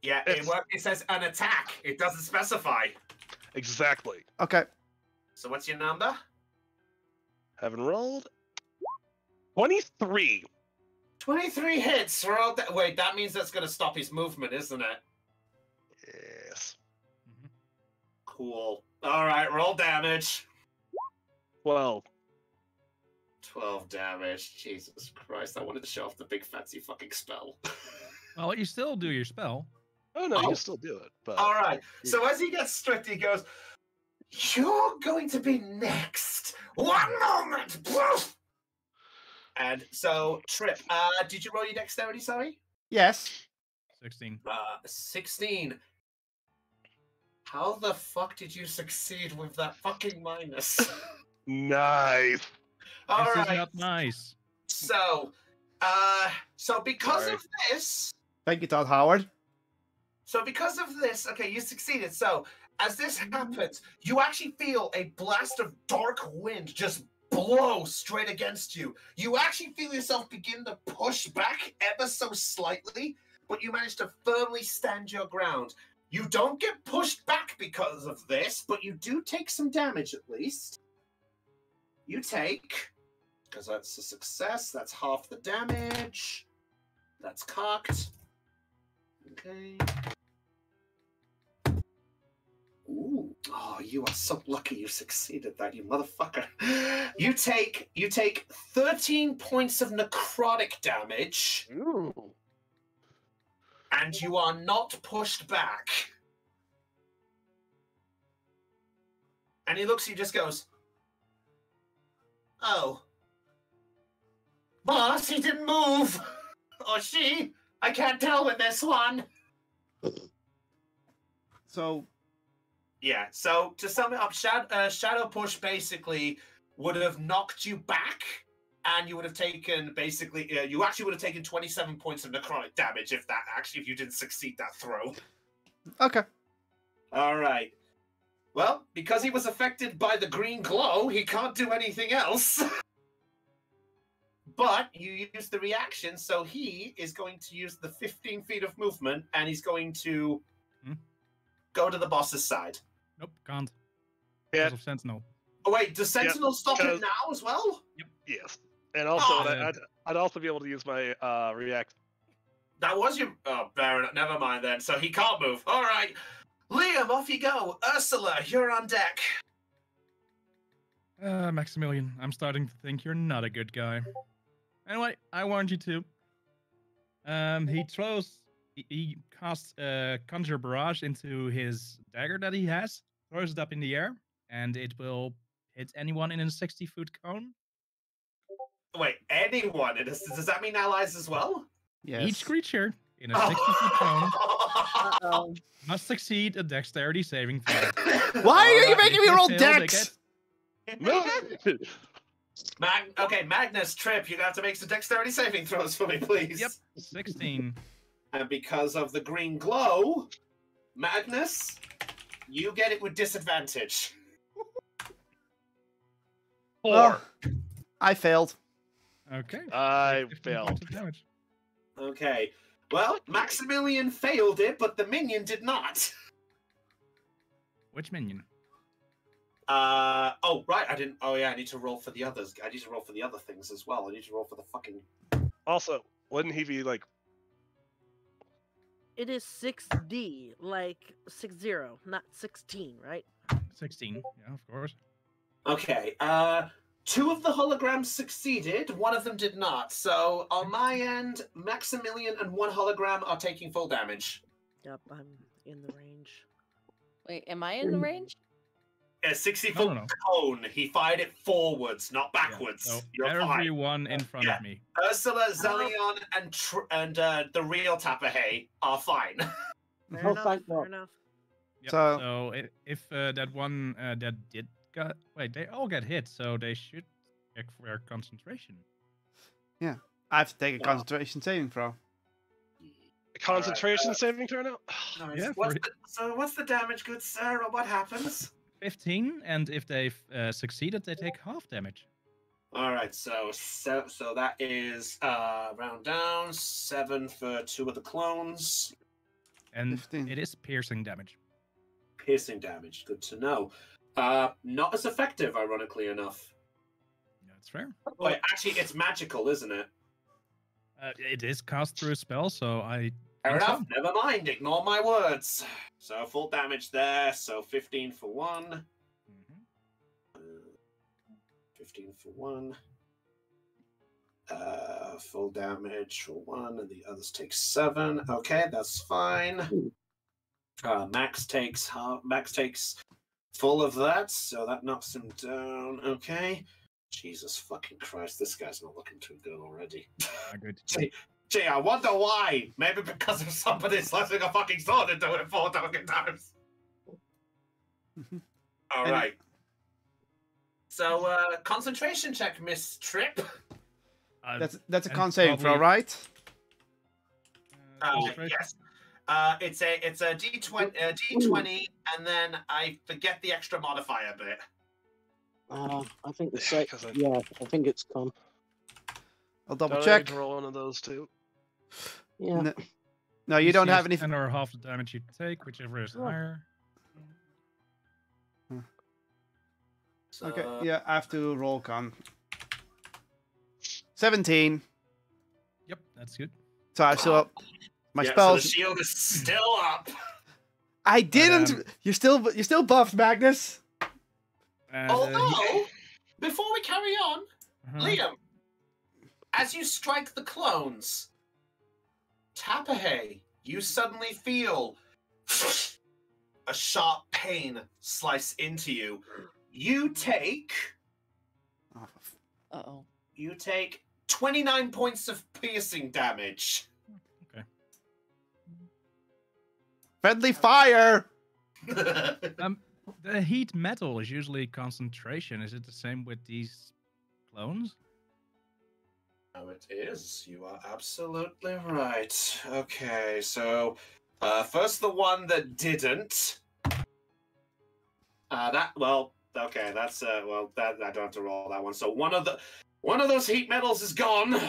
Yeah, it says an attack. It doesn't specify. exactly. Okay. So what's your number? Haven't rolled. 23. 23 hits. Wait, that means that's going to stop his movement, isn't it? Yes. Cool. All right, roll damage. Well, 12 damage. Jesus Christ, I wanted to show off the big fancy fucking spell. Well, you still do your spell. oh no, you Oh. can still do it. But All right, so as he gets stripped, he goes, you're going to be next. One moment. Poof! And so, Trip, did you roll your dexterity, sorry? Yes. 16. 16. How the fuck did you succeed with that fucking minus? nice. All This is right. not nice. So, because Sorry. of this, Thank you, Todd Howard. okay, you succeeded. So, as this happens, you actually feel a blast of dark wind just blow straight against you. You actually feel yourself begin to push back ever so slightly, but you manage to firmly stand your ground. You don't get pushed back because of this, but you do take some damage at least. You take, because that's a success, that's half the damage. That's cocked. Okay. Ooh. Oh, you are so lucky you succeeded that, you motherfucker. You take 13 points of necrotic damage. Ooh. And you are not pushed back. And he looks at you, just goes, oh. Boss, he didn't move. Or she. I can't tell with this one. So, yeah, so to sum it up, Shadow Push basically would have knocked you back, and you would have taken, basically, you actually would have taken 27 points of necrotic damage if you didn't succeed that throw. okay. Alright. Well, because he was affected by the green glow, he can't do anything else. But you use the reaction, so he is going to use the 15 feet of movement, and he's going to go to the boss's side. Nope, can't. Yeah. Because of Sentinel. Oh wait, does Sentinel stop it because- now as well? Yes. And also, Oh. I'd also be able to use my react. That was your... Oh, fair enough. Never mind then. So he can't move. All right. Liam, off you go. Ursula, you're on deck. Maximilian, I'm starting to think you're not a good guy. Anyway, I warned you to. He casts Conjure Barrage into his dagger that he has, throws it up in the air, and it will hit anyone in a 60-foot cone. Wait, anyone? Does that mean allies as well? Yes. Each creature in a 60-foot cone Uh-oh. must succeed a dexterity saving throw. Why are you If making me they roll fail, they dex? Okay, Magnus, Trip, you're going to have to make some dexterity saving throws for me, please. Yep, 16. And because of the green glow, Magnus, you get it with disadvantage. 4. Well, I failed. Okay. I 15 failed. points of damage. Okay. Well, Maximilian failed it, but the minion did not. Which minion? Oh, right, I didn't... Oh, yeah, I need to roll for the others. I need to roll for the other things as well. I need to roll for the fucking... Also, wouldn't he be like... It is 6D, like 60, not 16, right? 16. Yeah, of course. Okay, 2 of the holograms succeeded, 1 of them did not. So, on my end, Maximilian and 1 hologram are taking full damage. Yep, I'm in the range. Wait, am I in the range? A 60-foot No. cone. He fired it forwards, not Yeah, backwards. so You're fine. everyone in front Yeah. of me. Ursula, Zelion, and the real Tapahay are fine. Fair Oh, enough, thank fair God. enough. Yep, So- so if that one that did got... Wait, they all get hit, so they should check for their concentration. I have to take a concentration saving throw. Concentration saving throw now? Nice. Yeah, What's the damage, good sir, or what happens? 15, and if they've succeeded, they take half damage. All right, so that is round down 7 for 2 of the clones. And 15. it is piercing damage. Piercing damage, good to know. Not as effective, ironically enough. That's fair. Wait, actually, it's magical, isn't it? It is cast through a spell, so I... Fair think so. enough. Never mind. Ignore my words. So full damage there. So 15 for 1. Mhm. 15 for 1. Full damage for 1, and the others take 7. Okay, that's fine. Max takes full of that, so that knocks him down. Okay. Jesus fucking Christ, this guy's not looking too good already. Good. Gee, I wonder why. Maybe because of somebody slashing a fucking sword into it 4 fucking times. All And- right. So, concentration check, Miss Trip. That's a and con saving throw, probably- right? concentration? Yes. It's a D20, and then I forget the extra modifier bit. I think the Yeah, same. 'cause I- Yeah, I think it's con. I'll double Don't I check. need to roll one of those too? Yeah. No, you don't DC have is any. 10 or half the damage you take, whichever is Oh. higher. So, Okay, yeah, I have to roll con. 17. Yep, that's good. So I still my yeah, spells. So the shield is still up. I didn't. um, You're still buffed, Magnus. And, Although, before we carry on, uh-huh. Liam, as you strike the clones, Tapahe, you suddenly feel a sharp pain slice into you. You take Uh-oh. 29 points of piercing damage. Friendly fire. The heat metal is usually concentration. Is it the same with these clones? Oh, it is. You are absolutely right. Okay, so first the one that didn't. That I don't have to roll that one. So one of those heat metals is gone.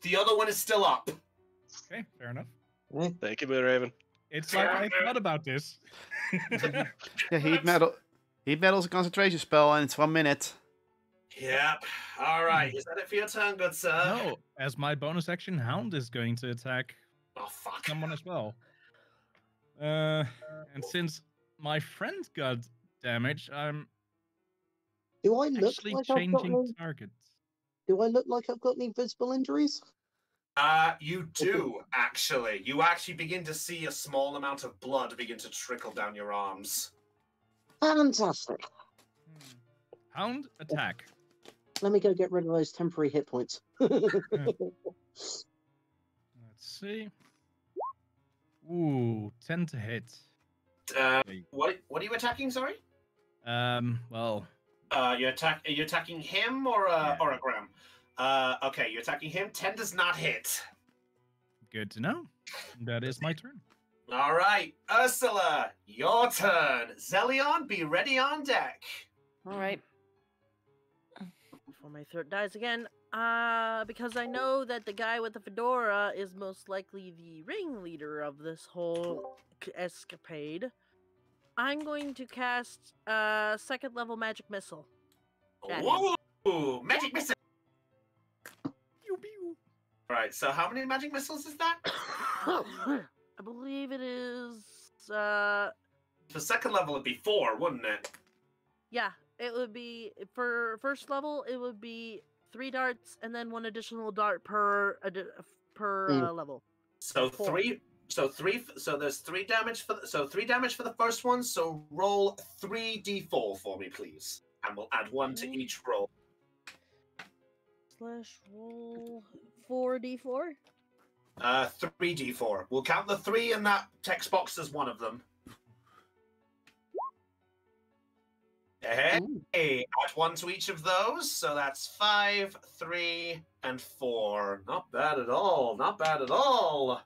The other one is still up. Okay, fair enough. Thank you, Moonraven. It's like I thought about this. Yeah, heat metal. Heat metal's a concentration spell, and it's 1 minute. Yep. All right. Is that it for your turn, good sir? No, as my bonus action, Hound is going to attack Oh fuck. someone as well. And since my friend got damaged, I'm Do I look actually like I've got changing any? targets. Do I look like I've got any visible injuries? You do actually. You actually begin to see a small amount of blood begin to trickle down your arms. Fantastic. Hound, attack. Let me go get rid of those temporary hit points. Let's see. Ooh, 10 to hit. What are you attacking? Sorry. Well, Are you attacking him or a Graham? Okay, you're attacking him. 10 does not hit. good to know. That is my turn. All right, Ursula, your turn. Zelion, be ready on deck. All right. Before my throat dies again, because I know that the guy with the fedora is most likely the ringleader of this whole escapade, I'm going to cast second level magic missile. At him. Whoa! Magic missile. Pew, pew. All right, so how many magic missiles is that? I believe it is. For second level, it'd be 4, wouldn't it? Yeah, it would be for first level. It would be 3 darts and then 1 additional dart per level. So 4. 3. So there's 3 damage for 3 damage for the first one. So roll 3d4 for me, please, and we'll add 1 to each roll. /roll 4d4. 3d4. We'll count the 3 in that text box as one of them. Hey, add 1 to each of those, so that's 5, 3, and 4. Not bad at all. Not bad at all.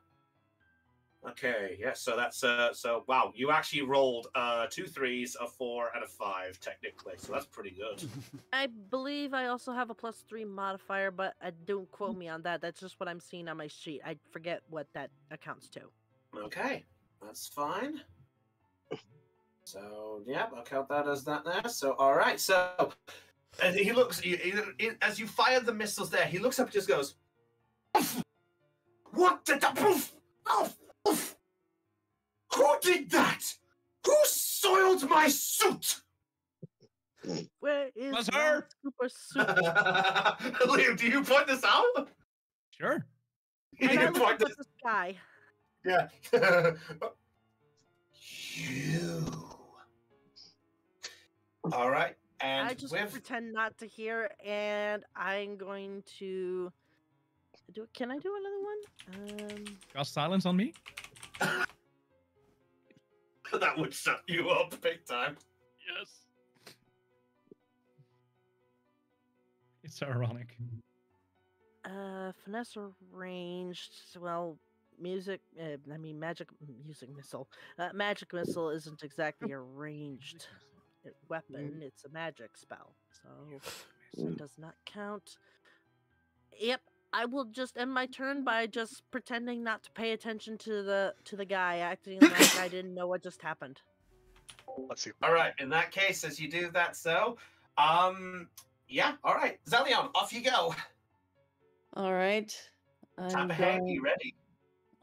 Okay, yeah. So that's so wow. You actually rolled 2 3s, a 4, and a 5 technically. So that's pretty good. I believe I also have a +3 modifier, but don't quote me on that. That's just what I'm seeing on my sheet. I forget what that accounts to. Okay, that's fine. So yeah, I'll count that as that there. So all right. So and he looks as you fire the missiles there. He looks up and just goes, "Oof! What did the poof? Oh, oof! Who did that? Who soiled my suit?" Where is Was my her. super suit? Liam, do you point this out? Sure. And I You look point up at this. the sky. Yeah. You. All right, and I just with pretend not to hear, and I'm going to do. Can I do another one? Cast silence on me. that would shut you up big time. Yes. It's so ironic. Finesse or ranged. Well, music. Magic music missile. Magic missile isn't exactly a ranged weapon. It's a magic spell, so it does not count. Yep. I will just end my turn by just pretending not to pay attention to the guy, acting like I didn't know what just happened. Let's see. All right. In that case, as you do that, yeah. All right, Zelion, off you go. All right. Tap ahead. You ready?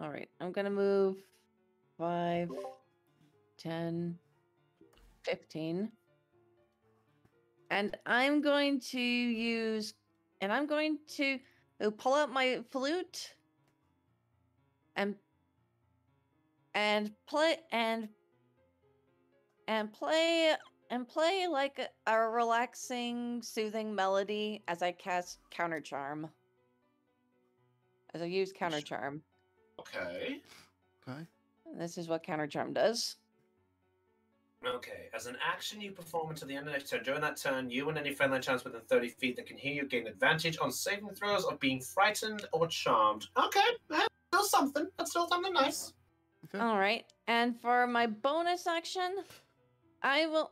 All right. I'm going to move 5, 10, 15. And I'm going to pull out my flute and play like a relaxing, soothing melody as I cast Counter Charm. As I use Counter Charm. Okay. Okay. This is what Counter Charm does. Okay. As an action you perform until the end of next turn. During that turn, you and any friendly chance within 30 feet that can hear you gain advantage on saving throws of being frightened or charmed. Okay. That's still something. That's still something nice. Okay. All right. And for my bonus action, I will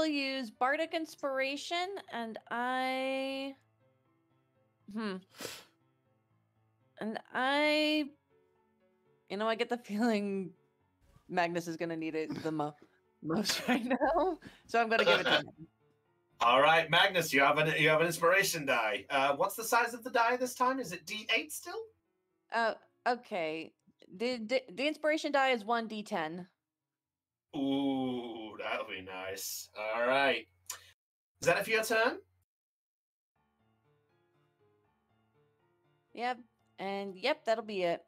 use Bardic Inspiration, and I get the feeling Magnus is gonna need it the most right now, so I'm gonna give it to him. All right, Magnus, you have an inspiration die. What's the size of the die this time? Is it D8 still? Okay. The inspiration die is 1d10. Ooh, that'll be nice. All right. Is that it for your turn? Yep. And yep, that'll be it.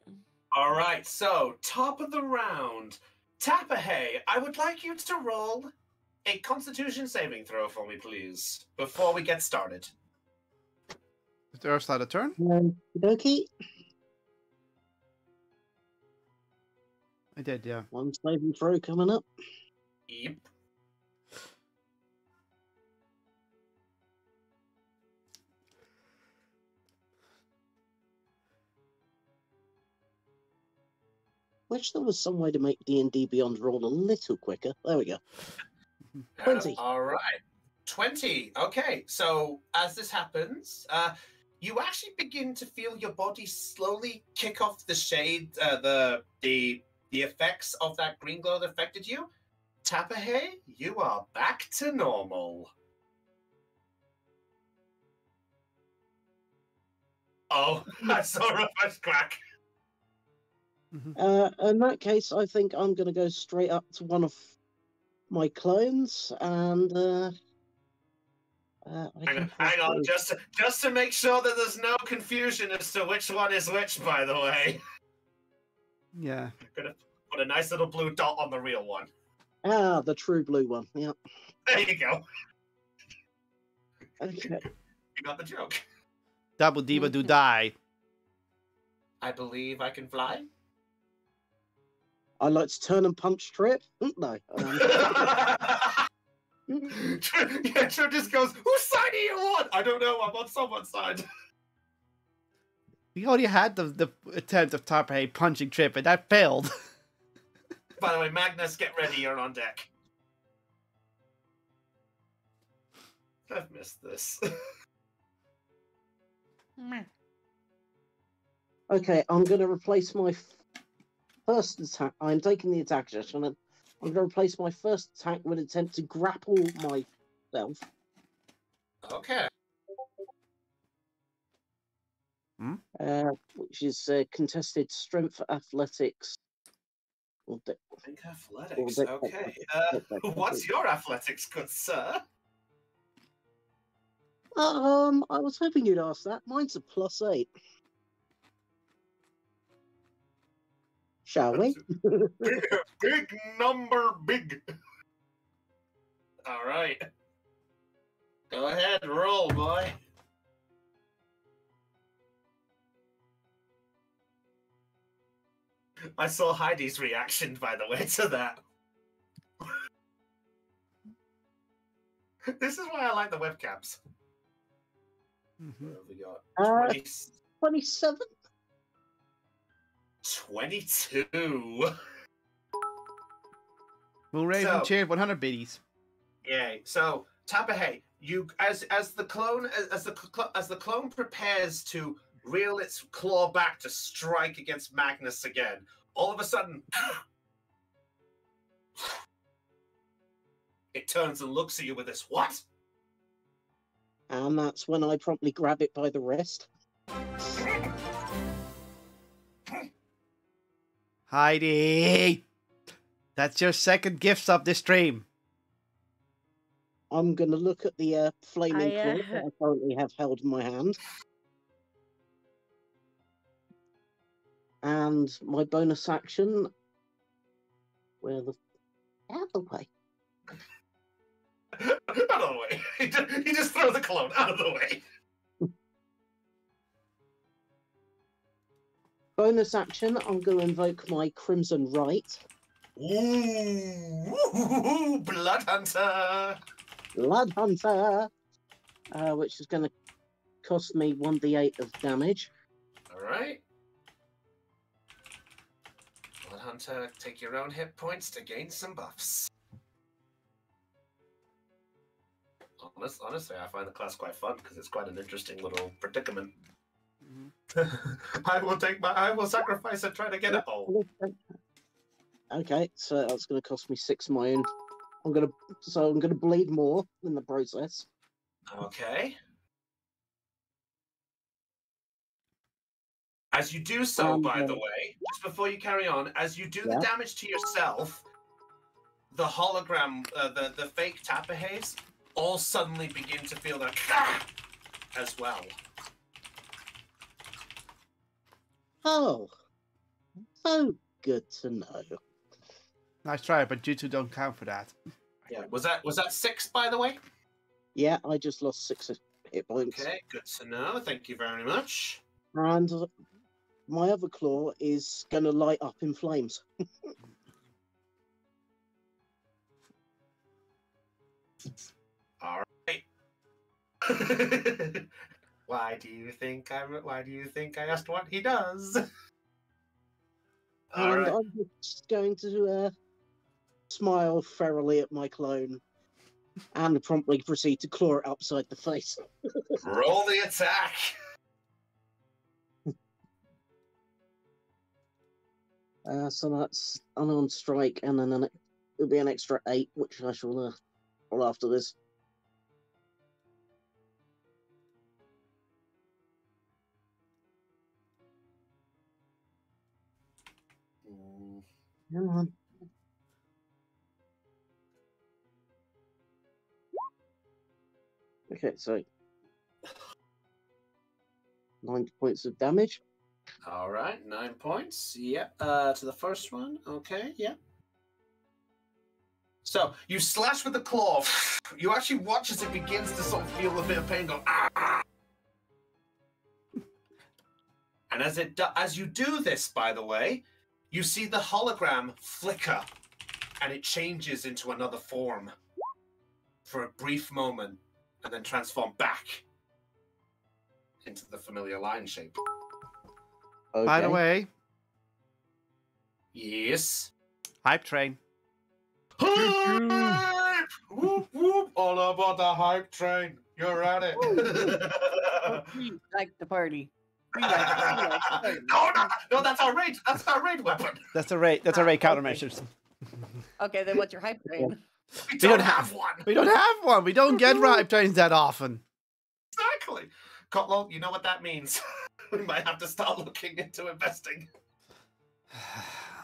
All right, so top of the round. Tapahay, I would like you to roll a Constitution saving throw for me, please, before we get started. Is there a slide a turn? Okey. I did, yeah. One saving throw coming up. Yep. Wish there was some way to make D&D Beyond roll a little quicker. There we go. 20. All right. 20. Okay, so as this happens, you actually begin to feel your body slowly kick off the shade, the effects of that green glow that affected you. Tapahay, you are back to normal. Oh, I saw a first crack. In that case, I think I'm going to go straight up to one of my clones and hang on, just to make sure that there's no confusion as to which one is which, by the way. Yeah. I'm gonna put a nice little blue dot on the real one. Ah, the true blue one. Yep. There you go. Okay. You got the joke. Double diva do die. I believe I can fly. I like to turn and punch Trip. No. Yeah, Trip just goes, whose side are you on? I don't know, I'm on someone's side. We already had the attempt of Tapahay punching Trip, and that failed. By the way, Magnus, get ready, you're on deck. I've missed this. Okay, I'm going to replace my first attack. I'm taking the attack action, and I'm going to replace my first attack with an attempt to grapple myself. Okay. Which is contested strength athletics. Athletics, okay. What's your athletics, good sir? I was hoping you'd ask that. Mine's a +8. Shall we? Big number, big. All right. Go ahead, roll, boy. I saw Heidi's reaction, by the way, to that. This is why I like the webcams. What have we got? 27. 22. Moon Raven So- cheered 100 biddies. Yay. So, Tapahe, you as the clone prepares to reel its claw back to strike against Magnus again, all of a sudden it turns and looks at you with this what? And that's when I promptly grab it by the wrist. Heidi! That's your second gift of this stream. I'm going to look at the flaming I, claw that I currently have held in my hand. And my bonus action... Where the... Out of the way. Out of the way. He just throws the clone out of the way. Bonus action, I'm going to invoke my Crimson Right. Ooh, Blood Hunter. Blood Hunter! Which is going to cost me 1d8 of damage. Alright. Blood Hunter, take your own hit points to gain some buffs. Honestly, I find the class quite fun because it's quite an interesting little predicament. I will sacrifice and try to get a hole. Okay, so that's going to cost me 6 of my own. I'm going to bleed more in the process. Okay. As you do so, by the way, just before you carry on, as you do the damage to yourself, the hologram, the fake Tapahes, all suddenly begin to feel that as well. Oh, good to know. Nice try, but you two don't count for that. Yeah, was that 6, by the way? Yeah, I just lost 6 hit points. Okay, good to know. Thank you very much. And my other claw is going to light up in flames. All right. Why do you think I asked what he does? All And right. I'm just going to smile ferally at my clone and promptly proceed to claw it upside the face. Roll the attack. So that's unarmed strike, and then it'll be an extra 8, which I shall roll after this. Come on. Okay, so 9 points of damage. All right, 9 points. Yep. To the first one. Okay. Yep. So you slash with the claw. You actually watch as it begins to sort of feel a bit of pain. Go ah. And as you do this, by the way, you see the hologram flicker, and it changes into another form for a brief moment, and then transform back into the familiar lion shape. Okay. By the way, Yes. hype train. Hype! Whoop whoop! All about the hype train. You're at it. Like the party. No, that's our raid. That's our raid weapon. That's a raid. That's a raid okay. countermeasures. Okay, then what's your hype train? We don't don't have one. We don't have one. We don't get hype trains that often. Exactly. Kotlo, you know what that means. We might have to start looking into investing.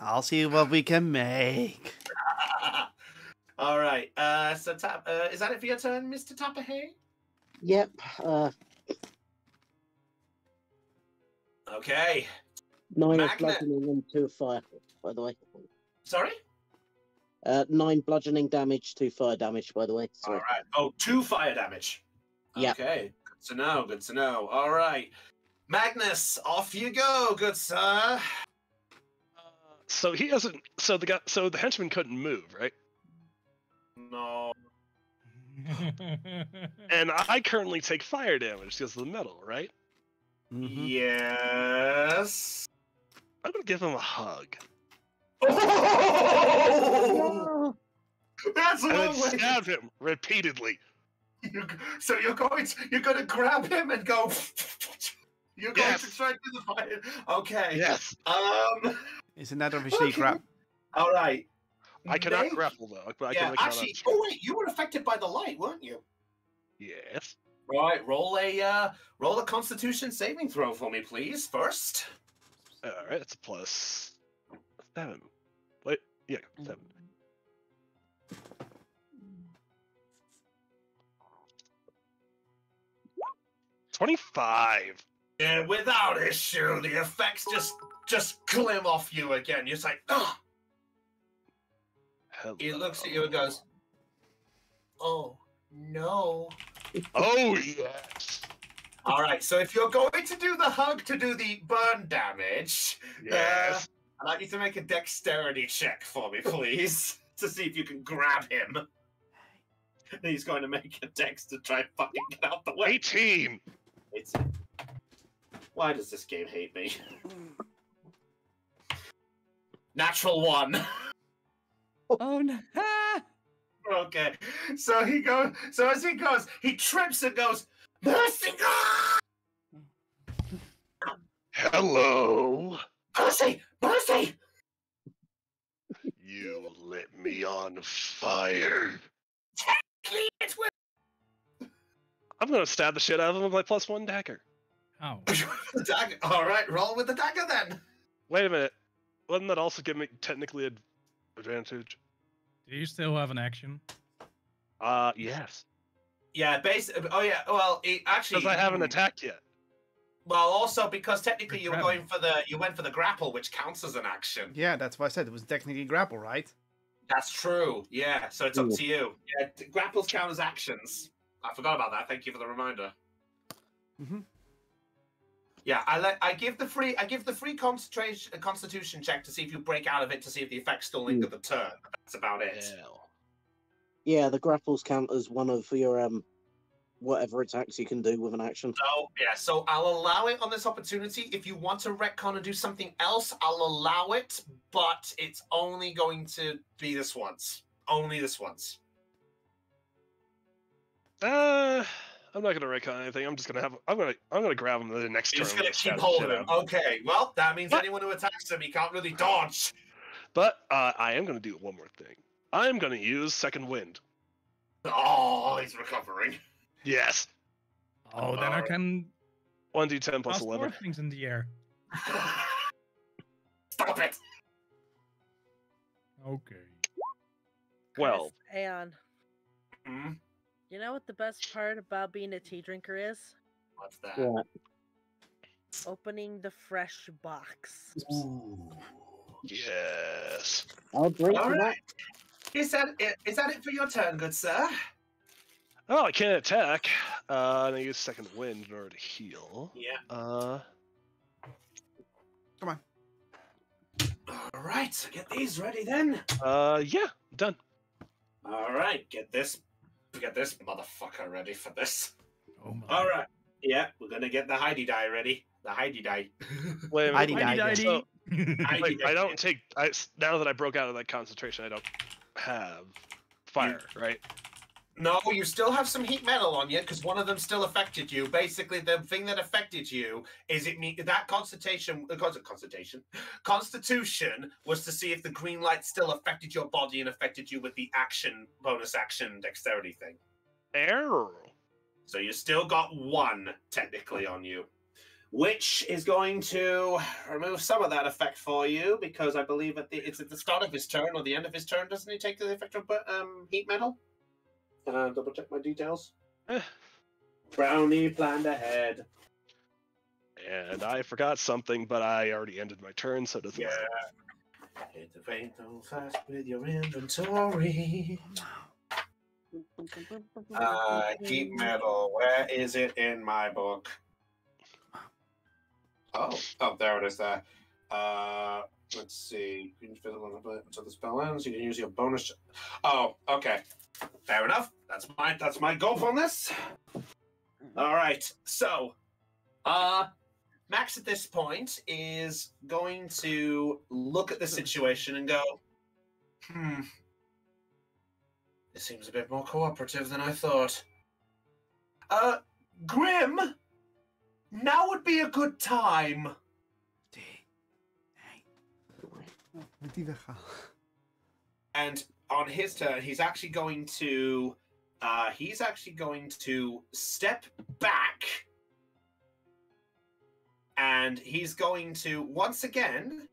I'll see what we can make. All right. So is that it for your turn, Mr. Tapahe? Yep. Okay. 9 of Magnet. bludgeoning and 2 of fire, by the way. Sorry? 9 bludgeoning damage, 2 fire damage, by the way. All Sorry. right. Oh, 2 fire damage. Yeah. Okay. Good to know. Good to know. All right. Magnus, off you go, good sir. So he hasn't. So the henchman couldn't move, right? No. And I currently take fire damage because of the metal, right? Mhm. Yes. I'm gonna give him a hug. Oh! That's a And then long way. stab him repeatedly. So you're going to grab him and go. You're going to Yes. try to do the fire. Okay. Yes. Isn't that officially Okay. crap? All right. I cannot Make- grapple though, but I Yeah, can make actually. Oh wait, you were affected by the light, weren't you? Yes. Right. Roll a Constitution saving throw for me, please. First. All right, it's a +7. Wait, yeah, 7. $25. Yeah, without issue, the effects just glim off you again. You're just like, ah. Hello. He looks at you and goes, "Oh no." Oh yes. All right, so if you're going to do the hug to do the burn damage, Yes. I'd like you to make a dexterity check for me, please, to see if you can grab him. He's going to make a dex to try and fucking get out the way. 18. Why does this game hate me? Natural 1. Oh no! Ah! Okay, so he goes. So as he goes, he trips and goes, "Mercy, God! Hello. Mercy, mercy!" You lit me on fire. It's with I'm gonna stab the shit out of him with my +1 dagger. Oh. the dagger. All right, roll with the dagger then. Wait a minute. Wouldn't that also give me technically advantage? Do you still have an action? Yes. Yeah, oh yeah. Well, actually, Because I haven't attacked yet. Well, also because technically you were Grapple. you went for the grapple, which counts as an action. Yeah, that's why I said it was technically grapple, right? That's true. Yeah, so it's up to you. Yeah, grapples count as actions. I forgot about that. Thank you for the reminder. Mhm. Yeah, I give the free constitution check to see if you break out of it to see if the effects still linger the turn. That's about it. Yeah, the grapples count as one of your whatever attacks you can do with an action. So I'll allow it on this opportunity. If you want to retcon and do something else, I'll allow it, but it's only going to be this once. Only this once. I'm not gonna retcon anything. I'm just gonna I'm gonna grab him the next turn. You're just gonna and keep stab the hold shit of out him. of Okay, well, that means What? anyone who attacks him, he can't really dodge. But I am gonna do one more thing. I'm gonna use second wind. Oh, he's recovering. Yes. Oh, then I can 1d10 plus toss 11. more things in the air. Stop it! Okay. 12. Aeon, Hmm? you know what the best part about being a tea drinker is? What's that? Yeah. Opening the fresh box. Ooh. Yes. I'll drink All to right. Is that it for your turn, good sir? Oh, I can't attack. And I use second wind in order to heal. Yeah. Come on. All right, so get these ready then. Yeah, done. All right, get this motherfucker ready for this. Oh my. All right. Yeah, we're gonna get the Heidi die ready. The Heidi die. Wait a Heidi minute. died, So, Heidi wait, die. I don't take. Now that I broke out of that concentration, I don't have fire, right? No, you still have some heat metal on you because one of them still affected you. Basically, the thing that affected you is that constitution was to see if the green light still affected your body and affected you with the bonus action dexterity thing. Error. So you still got one technically on you, which is going to remove some of that effect for you because I believe it's at the start of his turn or the end of his turn. Doesn't he take the effect of heat metal? Double check my details. Brownie planned ahead. And I forgot something, but I already ended my turn, so it doesn't matter. Hit the paint so fast with your inventory. Heat metal. Where is it in my book? Oh, there it is there. Let's see. You can fill it until the spell ends. You can use your bonus. Oh, okay. Fair enough. That's my goal on this. All right. So, Max at this point is going to look at the situation and go, this seems a bit more cooperative than I thought. Grim, now would be a good time. And on his turn, he's actually going to step back, and he's going to once again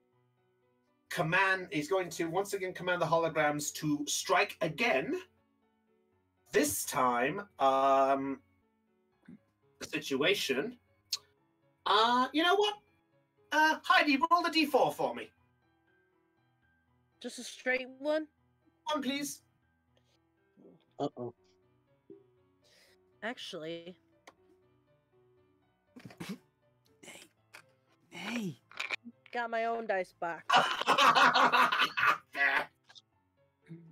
command the holograms to strike again. This time, the situation. You know what? Heidi, roll the d4 for me. Just a straight one? One, please. Uh-oh. Actually. Hey. Got my own dice back.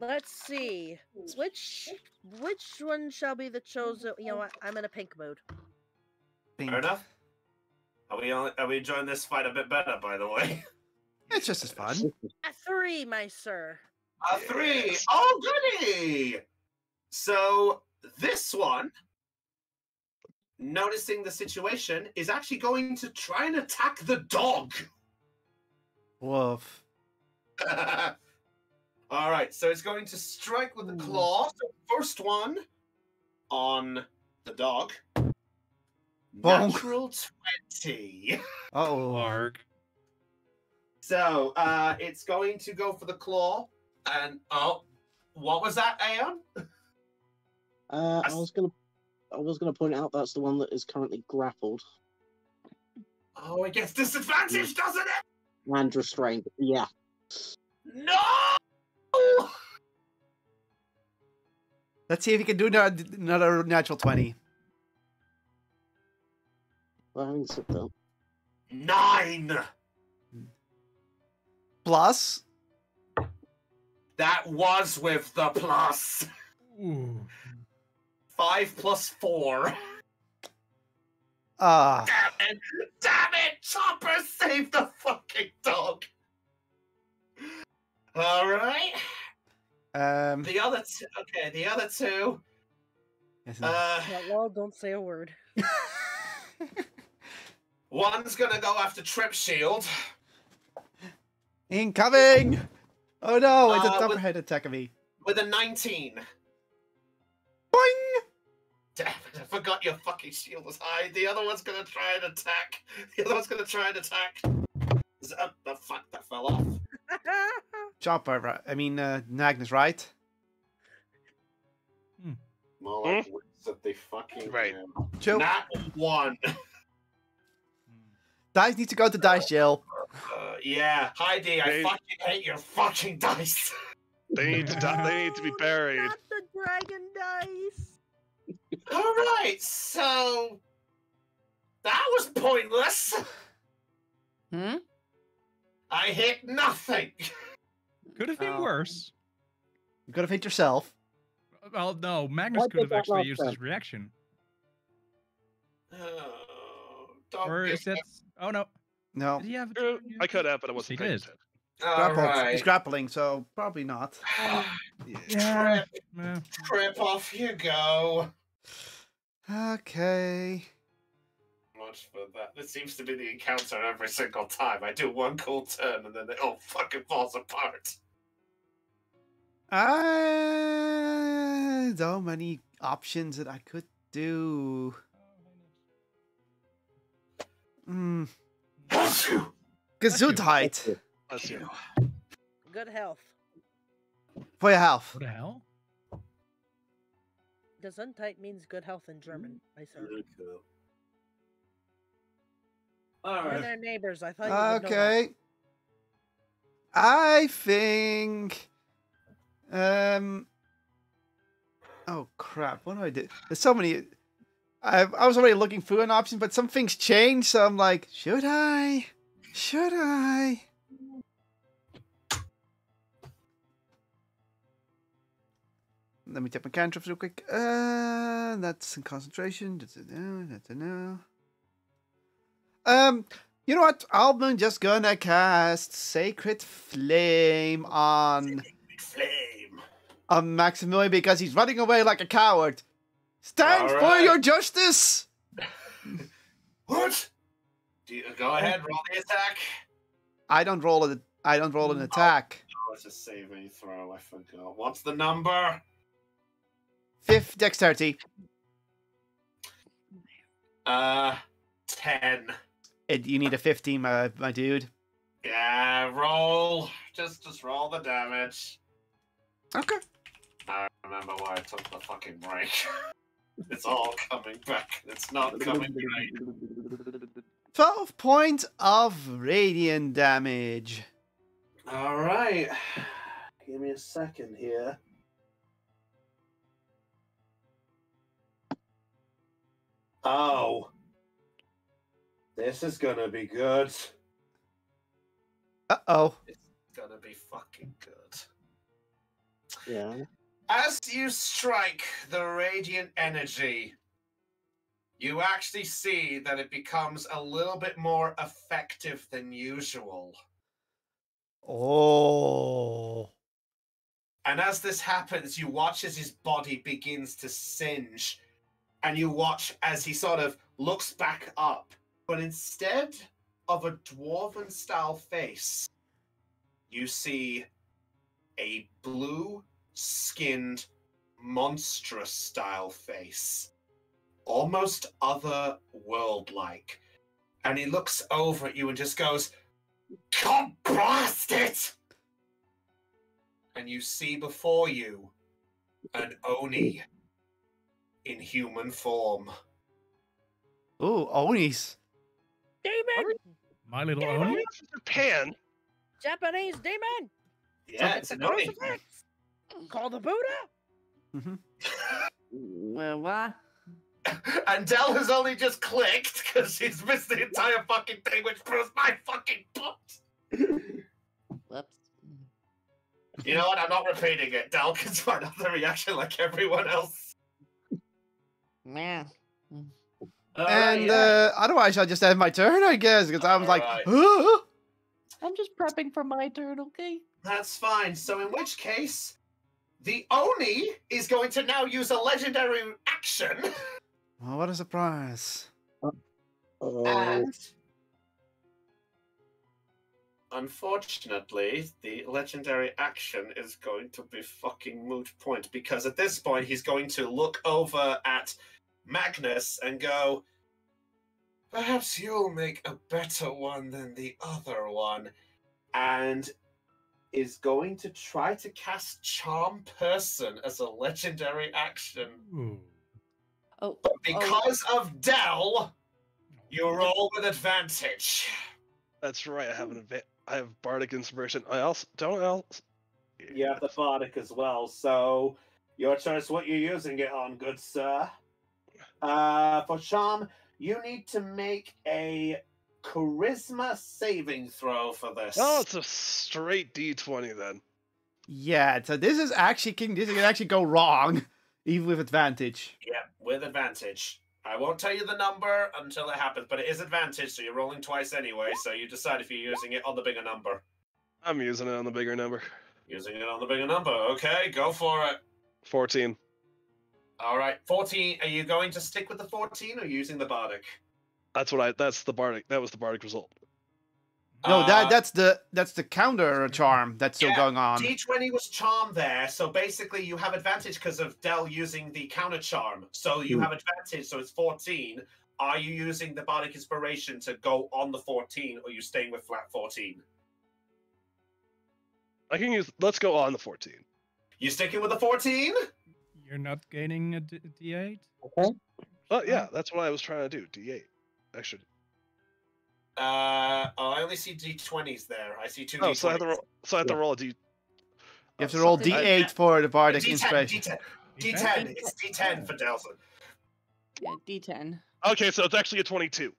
Let's see. Which one shall be the chosen? You know what? I'm in a pink mood. Fair enough. Are we enjoying this fight a bit better, by the way? It's just as fun. A 3, my sir. A 3. Oh, goody! So this one, noticing the situation, is actually going to try and attack the dog. Woof. All right, so it's going to strike with the claw. So first one on the dog. Bonk. Natural 20. Uh-oh. Mark. So it's going to go for the claw. And what was that, Aeon? I was gonna point out that's the one that is currently grappled Oh, it gets disadvantage, doesn't it? and restrained. Yeah. No! Let's see if you can do another natural 20. Well, having said that, 9. Plus. That was with the plus. Ooh. 5 plus 4. Ah. Damn it! Chopper saved the fucking dog. All right. The other two. Okay, the other two. Yes, Well, don't say a word. One's gonna go after Trip Shield. Incoming! Oh no, it's a with- Tupperhead attacking me. With a 19. Boing! Damn it, I forgot your fucking shield was high. The other one's gonna try and attack. The fuck, that fell off. Chopper, Magnus, right? More like wits at the fucking Right. Joe. Nat 1. Dice need to go to dice jail. Yeah, Heidi, I They- fucking hate your fucking dice. They need to they need to be No, buried. Not the dragon dice. All right, so that was pointless. I hit nothing. Could have been Oh. worse. You could have hit yourself. Well, no, Magnus Why could did have that actually last used time? his reaction. Oh, don't Or get is that... Oh, no. No. Did he have a True, turn I yet? could have, but I wasn't He paying did. attention. All Grappled. right. He's grappling, so probably not. Yeah. Trip, off you go. Okay. Much for that. This seems to be the encounter every single time. I do one cool turn and then it all fucking falls apart. So many options that I could do. Gesundheit. Bless you. Good health. For your health. What the hell? Gesundheit means good health in German, my sir. All We're right. their neighbors. I thought you would know that. Okay. I think. Oh crap! What do I do? There's so many. I was already looking through an option, but some things changed, so I'm like, should I? Should I? Let me take my cantrips real quick. That's in concentration. That's a no. That's a no. You know what? I'm just gonna cast Sacred Flame on Flame. Maximilian because he's running away like a coward. Stand All for right. your justice. What? Go ahead, roll the attack. I don't roll an attack. Oh, it's a saving throw. I forgot. What's the number? 5th dexterity. 10. You need a 15, my dude. Yeah, roll. Just roll the damage. Okay. I remember why I took the fucking break. It's all coming back. It's not coming right. 12 points of radiant damage. All right. Give me a second here. Oh. This is gonna be good. Uh-oh. It's gonna be fucking good. Yeah. As you strike the radiant energy, you actually see that it becomes a little bit more effective than usual. Oh. And as this happens, you watch as his body begins to singe, and you watch as he sort of looks back up, but instead of a dwarven-style face, you see a blue-skinned, monstrous-style face, almost other-world-like. And he looks over at you and just goes, "God blast it!" And you see before you an Oni in human form. Ooh, Onis. Demon! My little Demon! Oni? Japan. Japanese demon! Yeah, it's an Oni. Crucifix! Call the Buddha! Mm-hmm. What? And Dell has only just clicked because he's missed the entire fucking thing, which proves my fucking point. Whoops. You know what? I'm not repeating it. Dell can find out the reaction like everyone else. Yeah. And otherwise, I'll just end my turn, I guess, because I was like, Alright. "Ah!" I'm just prepping for my turn, okay? That's fine. So in which case, the Oni is going to now use a legendary action. Well, what a surprise. Oh, And unfortunately, the legendary action is going to be fucking moot point, because at this point he's going to look over at Magnus and go, "Perhaps you'll make a better one than the other one," and is going to try to cast Charm Person as a legendary action. Ooh. Oh, But because of Dell, you roll with advantage. That's right. I have bardic inspiration. I also don't. You have the Bardic as well, so your choice what you're using it on, good sir. For Charm, you need to make a Charisma saving throw for this. Oh, it's a straight D20 then. Yeah, so this can actually go wrong, even with advantage. Yeah, with advantage. I won't tell you the number until it happens, but it is advantage, so you're rolling twice anyway, so you decide if you're using it on the bigger number. I'm using it on the bigger number. Using it on the bigger number. Okay, go for it. 14. All right, 14. Are you going to stick with the 14 or using the Bardic? That's the bardic. That was the bardic result. No, that's the counter charm that's still going on. D20 was charm there, so basically you have advantage because of Dell using the counter charm. So you have advantage, so it's 14. Are you using the Bardic Inspiration to go on the 14, or are you staying with flat 14? I can use. Let's go on the 14. You sticking with the 14? You're not gaining a D8? Oh yeah, that's what I was trying to do. D8. Actually. I only see D20s there. I see two Oh, D20s. so I have to roll a D. You have to roll D8 for the Bardic Inspiration. D10. It's D10 for Delson. yeah, D10. Okay, so it's actually a 22.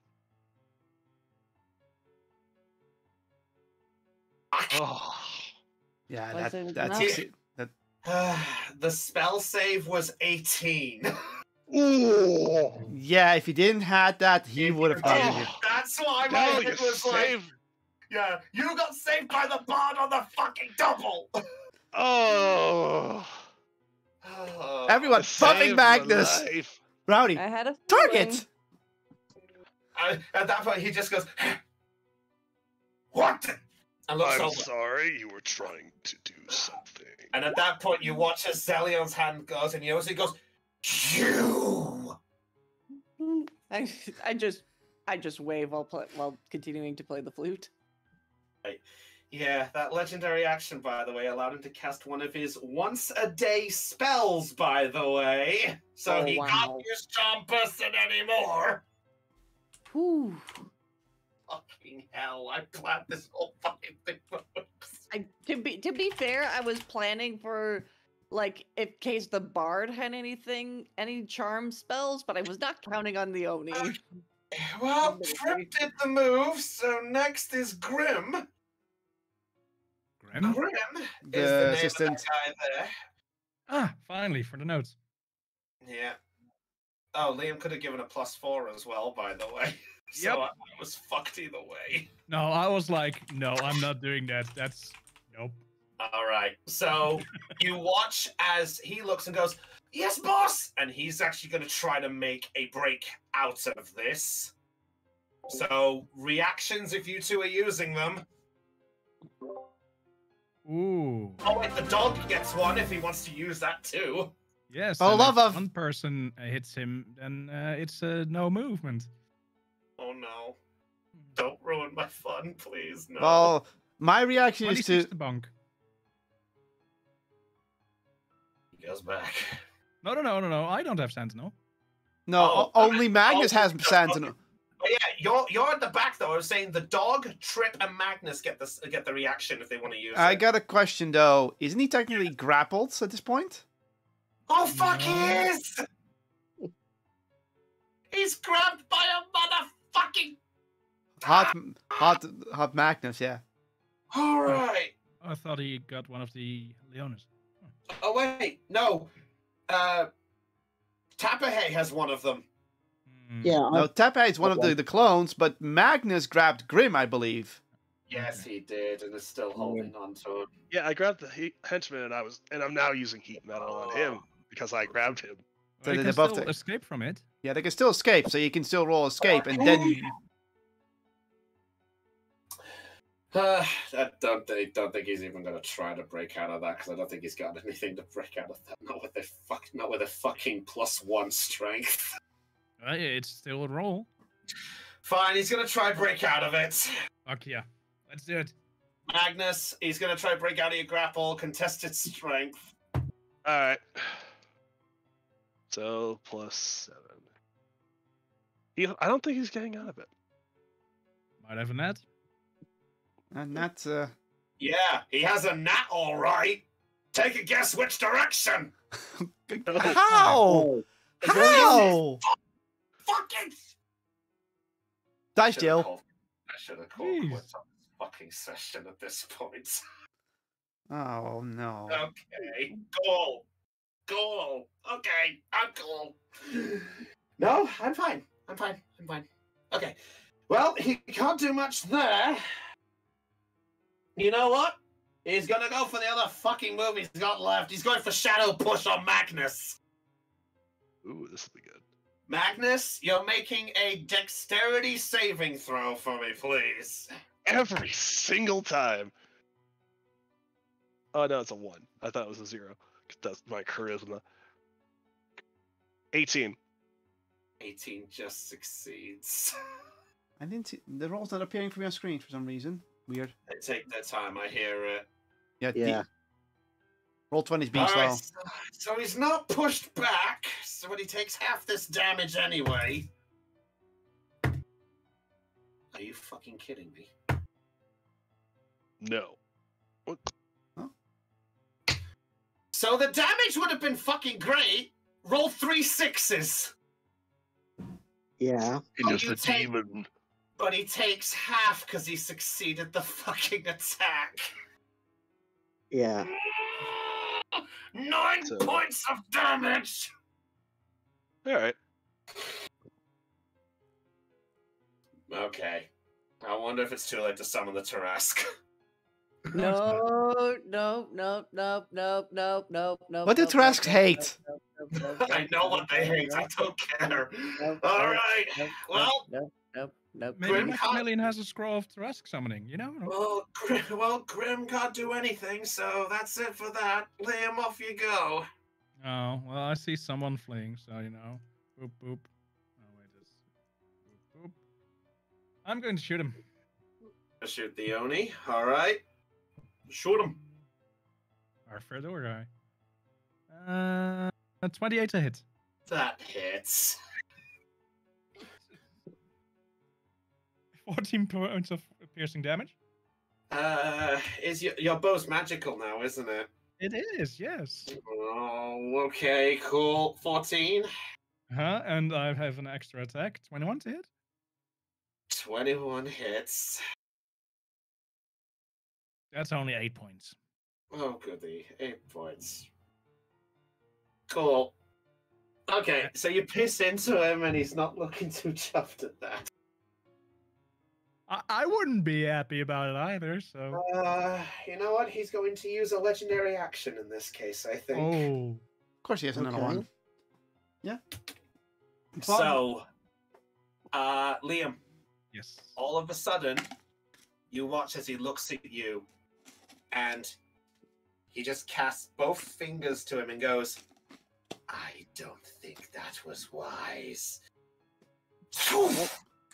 Oh. Yeah, Why say it was that's enough? that. The spell save was 18. Ooh. Yeah, if he didn't have that, he would have gotten you. That's why my No, head you was like, saved. yeah, you got saved by the bard on the fucking double. Oh. Everyone, Saved buffing my Magnus. life. Rowdy, I had a target. At that point, he just goes, "What?" And looks I'm over. sorry, you were trying to do something. And at that point, you watch as Zelion's hand goes, and he goes, "You." I just wave while continuing to play the flute. Yeah, that legendary action, by the way, allowed him to cast one of his once-a-day spells, by the way. So Oh, he wow. can't use Charm Person anymore. Whew. Fucking hell, I planned this whole fucking thing for weeks. To be fair, I was planning for like in case the bard had any charm spells, but I was not counting on the Oni. Well, Trip did the move, so next is Grim. Grim? Grim The is the name assistant. of that guy there. Ah, finally, for the notes. Yeah. Oh, Liam could have given a +4 as well, by the way. So Yep. I was fucked either way. No, I was like, no, I'm not doing that. That's nope. All right. So you watch as he looks and goes, "Yes, boss!" And he's actually going to try to make a break out of this. So reactions if you two are using them. Ooh. Oh, wait, the dog gets one if he wants to use that too. Yes. Oh, and love if of- one person hits him, then it's no movement. Oh no. Don't ruin my fun, please. No. Well, my reaction is 26 to. to bunk. He goes back. No. I don't have Sentinel. No, Oh, only Magnus oh, has okay. Sentinel. Oh, yeah, you're at the back though. I was saying the dog, Trip, and Magnus get the reaction if they want to use I it. got a question though. Isn't he technically grappled at this point? Oh fuck, he No. is! He's grabbed by a motherfucking. Hot Magnus, yeah. All right. I thought he got one of the Leonis. Oh wait, no. Tapahe has one of them. Hmm. Yeah, No, Tepe is one of the clones, but Magnus grabbed Grim, I believe. Yes, he did, and is still holding on to him. Yeah, I grabbed the henchman, and I'm now using heat metal on him because I grabbed him. So you they can both still take- escape from it. Yeah, they can still escape, so you can still roll escape, and then I don't think he's even going to try to break out of that because I don't think he's got anything to break out of that. Not with a fucking +1 strength. It's still a roll. Fine, he's going to try break out of it. Fuck yeah. Let's do it. Magnus, he's going to try break out of your grapple, contested strength. All right. So +7. I don't think he's getting out of it. Might have a net. and that's Yeah, he has a gnat, all right. Take a guess which direction. how? How? Fucking. Dice Jill. I should have called Jeez. quits on this fucking session at this point. Oh no. Okay, cool. Cool. Okay, I'm cool. No, I'm fine. I'm fine. I'm fine. Okay. Well, he can't do much there. You know what? He's gonna go for the other fucking move he's got left. He's going for Shadow Push on Magnus. Ooh, this will be good. Magnus, you're making a dexterity saving throw for me, please. Every single time. Oh no, it's a 1. I thought it was a 0. 'Cause that's my charisma. 18. 18 just succeeds. I didn't see the roll's not appearing for me on screen for some reason. Weird. They take their time, I hear it. Yeah. Yeah. Roll 20's being slow. Alright, so he's not pushed back, so when he takes half this damage anyway. Are you fucking kidding me? No. So the damage would have been fucking great. Roll 3 6s. Yeah. He is you the take- demon. But he takes half because he succeeded the fucking attack. Yeah. 9 So- points of damage. All right. Okay. I wonder if it's too late to summon the Tarask. No, no, no, no, no, no, no, no. What do Tarasks hate? I know what they hate. I don't care. All right. Well, Nope. Maybe Grim Maximilian has a scroll of Tarask summoning, you know? Grim can't do anything, so that's it for that. Liam, off you go. Oh, well, I see someone fleeing, so, you know. Boop, boop. Oh, wait, it's... Boop, boop. I'm going to shoot him. Shoot the Oni. All right. Shoot him. Our Fedor guy. 28 to hit. That hits. 14 points of piercing damage. Is your bow's magical now, isn't it? It is, yes. Oh, okay, cool. 14. And I have an extra attack. 21 to hit. 21 hits. That's only 8 points. Oh, goody. 8 points. Cool. Okay, so you piss into him and he's not looking too chuffed at that. I wouldn't be happy about it either, so... You know what? He's going to use a legendary action in this case, I think. Oh. Of course he has another Okay. one. Yeah. So, Liam, Yes. all of a sudden, you watch as he looks at you, and he just casts both fingers to him and goes, I don't think that was wise.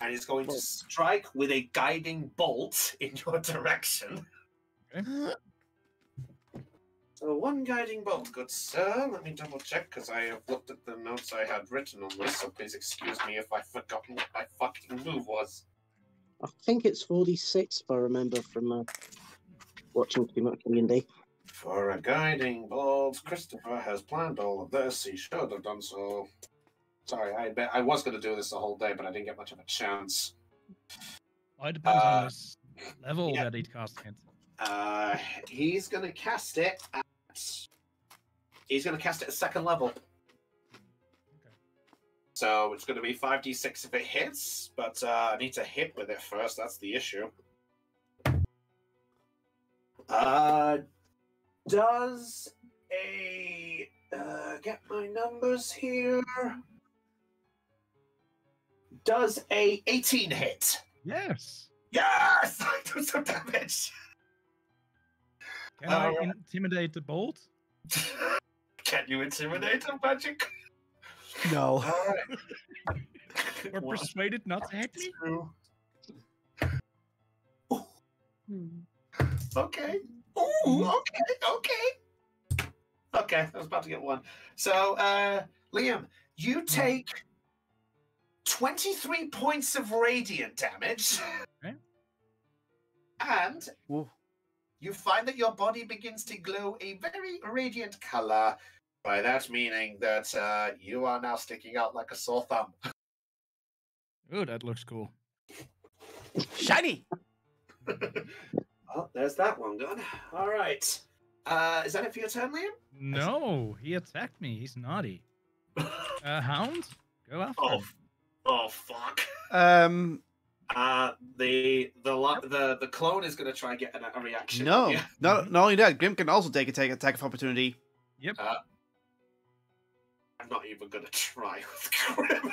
And he's going to strike with a guiding bolt in your direction. Okay. So one guiding bolt, good sir. Let me double check because I have looked at the notes I had written on this, so please excuse me if I've forgotten what my fucking move was. I think it's 46 if I remember from watching too much D&D. For a guiding bolt, Christopher has planned all of this. He should have done so. Sorry, I was going to do this the whole day, but I didn't get much of a chance. Well, it depends on this level yeah. that he's casting it. He's going to cast it at... He's going to cast it at 2nd level. Okay. So it's going to be 5d6 if it hits, but I need to hit with it first. That's the issue. Does a... get my numbers here. Does a 18 hit? Yes! Yes! I do some damage! Can I intimidate the bolt? Can you intimidate a magic? No. Alright. Or persuade it not to hit me? Okay. Ooh, okay. Okay, I was about to get one. So, Liam, you take 23 points of radiant damage. Okay. And Ooh. you find that your body begins to glow a very radiant color. By that meaning that you are now sticking out like a sore thumb. Ooh, that looks cool. Shiny! Well, there's that one done. All right. Is that it for your turn, Liam? No, he attacked me. He's naughty. Hound? Go after him. Oh, fuck. Um, The clone is going to try and get a reaction. no. Yeah. Not only that, Grim can also take attack of opportunity. Yep. I'm not even going to try with Grim.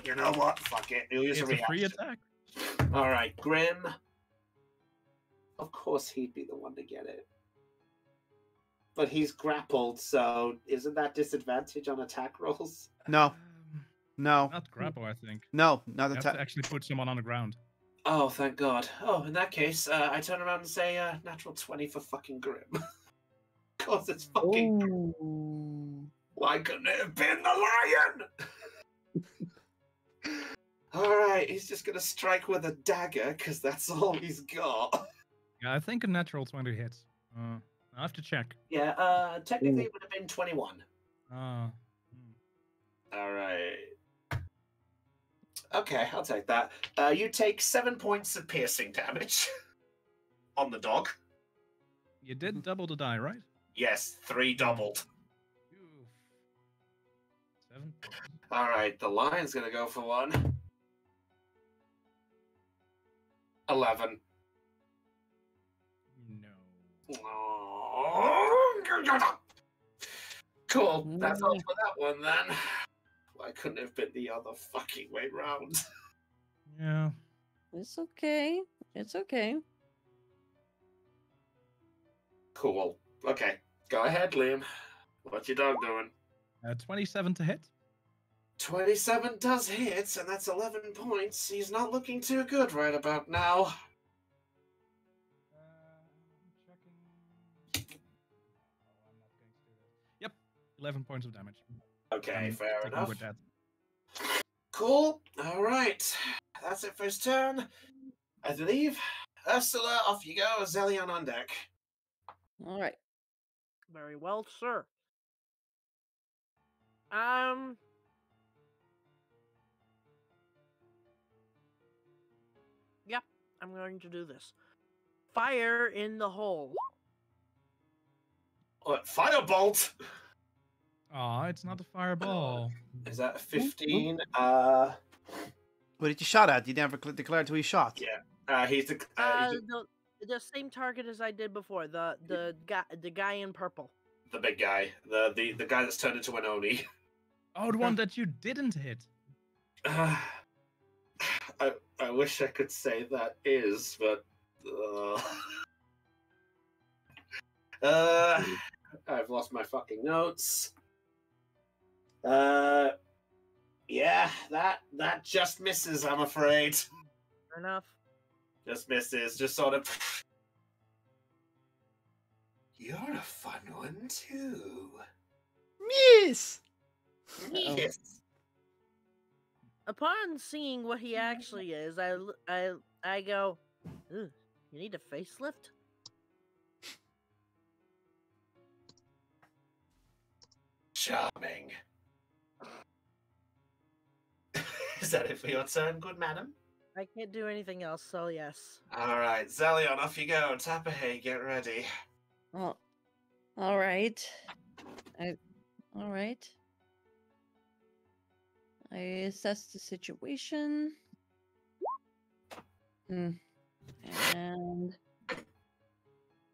You know what? Fuck it. He'll use It's a a reaction. free attack. All right, Grim. Of course, he'd be the one to get it. But he's grappled, so isn't that disadvantage on attack rolls? No. No. Not grapple, I think. No, not You have to attack. actually put someone on the ground. Oh, thank God. Oh, in that case, I turn around and say, natural 20 for fucking Grim. Because it's fucking Grim. Why couldn't it have been the lion? Alright, he's just going to strike with a dagger, because that's all he's got. Yeah, I think a natural 20 hits. I have to check. Yeah, technically it would have been 21. Alright. Okay, I'll take that. You take 7 points of piercing damage on the dog. You did double the die, right? Yes, 3 doubled. Oof. 7 points. All right, the lion's gonna go for 1. 11. No. Cool. That's all for that one then. Why couldn't it have been the other fucking way round? Yeah. It's okay. It's okay. Cool. Okay, go ahead, Liam. What's your dog doing? 27 to hit. 27 does hit, and that's 11 points. He's not looking too good right about now. I'm checking. Oh, I'm not going to do that. Yep, 11 points of damage. Okay, I'm fair sticking enough. with that. Cool. All right. That's it for his turn. I believe. Ursula, off you go. Zelion on deck. All right. Very well, sir. Yep, I'm going to do this. Fire in the hole. What? Firebolt? Aw, it's not a fireball. Is that a 15? What did you shot at? You never declared who you shot. Yeah. He's the. The same target as I did before. The guy in purple. The big guy. The guy that's turned into an Oni. Oh, the one that you didn't hit. I wish I could say that is, but I've lost my fucking notes. Yeah, that just misses, I'm afraid. Fair enough. Just misses, just sort of. You're a fun one too. Yes. Yes. Upon seeing what he actually is, I go, "Ugh, you need a facelift?" Charming. Is that it for your turn, good madam? I can't do anything else, so yes. Alright, Zelion, off you go. Tapahay, get ready. Well, all right. All right. I assess the situation. And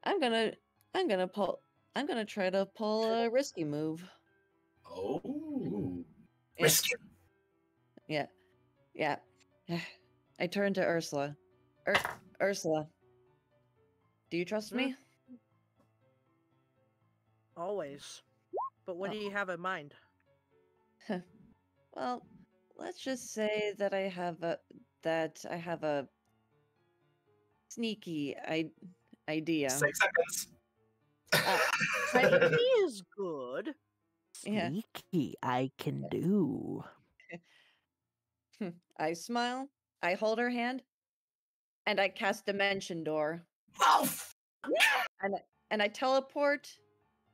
I'm gonna try to pull a risky move. Oh. Yeah. Risky. Yeah. I turn to Ursula. Ursula, do you trust me? Always. But what do you have in mind? Well, let's just say that I have a sneaky idea. 6 seconds. Sneaky is good. Yeah. Sneaky, I can do. I smile, I hold her hand, and I cast Dimension Door. Oh, And I teleport,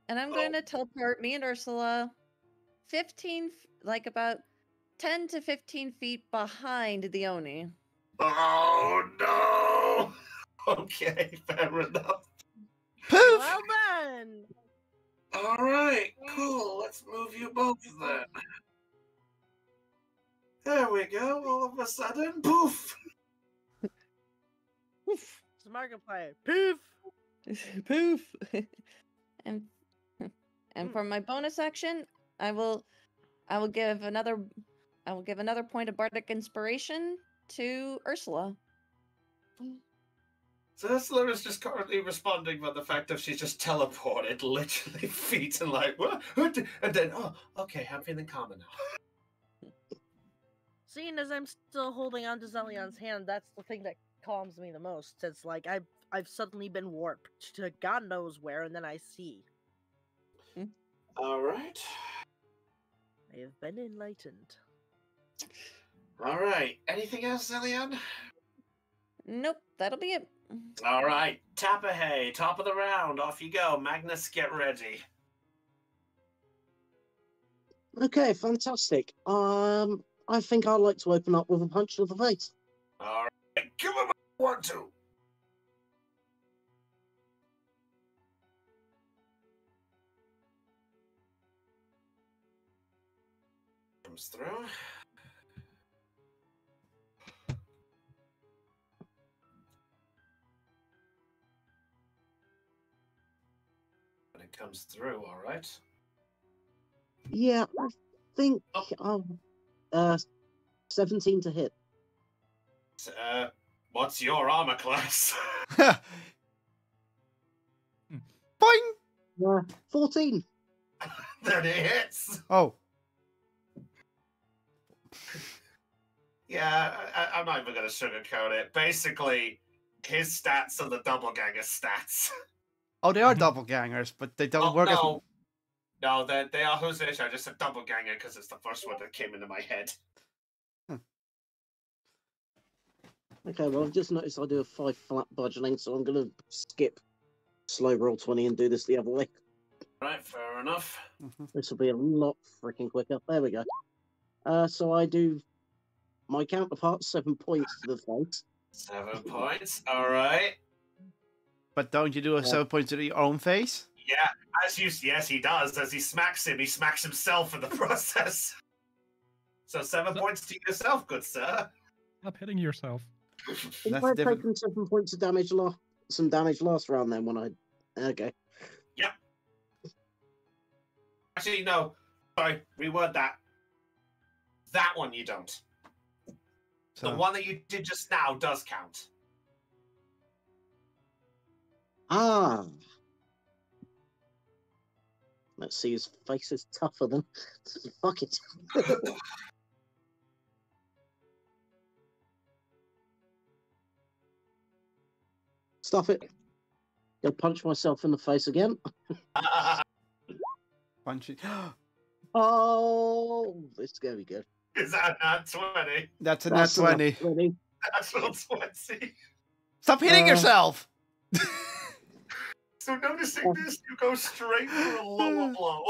and I'm going to teleport me and Ursula 15, like about 10 to 15 feet behind the Oni. oh no. Okay, fair enough. Poof! Well done. Alright, cool. Let's move you both then. There we go. All of a sudden, poof! Poof. It's a Markiplier. Poof. Poof. and for my bonus action, I will give another point of bardic inspiration to Ursula. So Ursula is just currently responding by the fact that she's just teleported literally feet and like, what? And then, oh, okay, I'm feeling calmer now. Seeing as I'm still holding on to Zelion's hand, that's the thing that calms me the most. It's like I've suddenly been warped to God knows where, and then I see. Alright. I have been enlightened. Alright. Anything else, Zelion? Nope, that'll be it. Alright. Tapahay, top of the round. Off you go. Magnus, get ready. Okay, fantastic. I think I'd like to open up with a punch to the face. Alright. Give him a 1-2. comes through. When it comes through, all right. Yeah, I think I'll 17 to hit. What's your armor class? Boing! 14. Then it hits. Oh. Yeah, I'm not even going to sugarcoat it. Basically, his stats are the doppelganger stats. Oh, they are doppelgangers, but they don't work as... No, they are Jose. I just said doppelganger because it's the first one that came into my head. Okay, well, I've just noticed I do a 5 flat budgeting, so I'm going to skip slow roll 20 and do this the other way. Right, fair enough. This will be a lot freaking quicker. There we go. So I do my counterpart 7 points to the face. 7 points. All right. But don't you do a 7 points to your own face? Yeah, yes, he does. As he smacks himself in the process. So 7 points to yourself, good sir. Stop hitting yourself. If I've taken 7 points of damage, some damage last round, then when I... Okay. Yep. Actually, no. Sorry, reword that. That one you don't. So... The one that you did just now does count. Ah. Let's see, his face is tougher than... Fuck it. Stop it. Gonna punch myself in the face again. Punch it. Oh, this is gonna be good. Is that not 20? That's a nat 20. Natural 20. Stop hitting yourself! So noticing this, you go straight for a lower blow.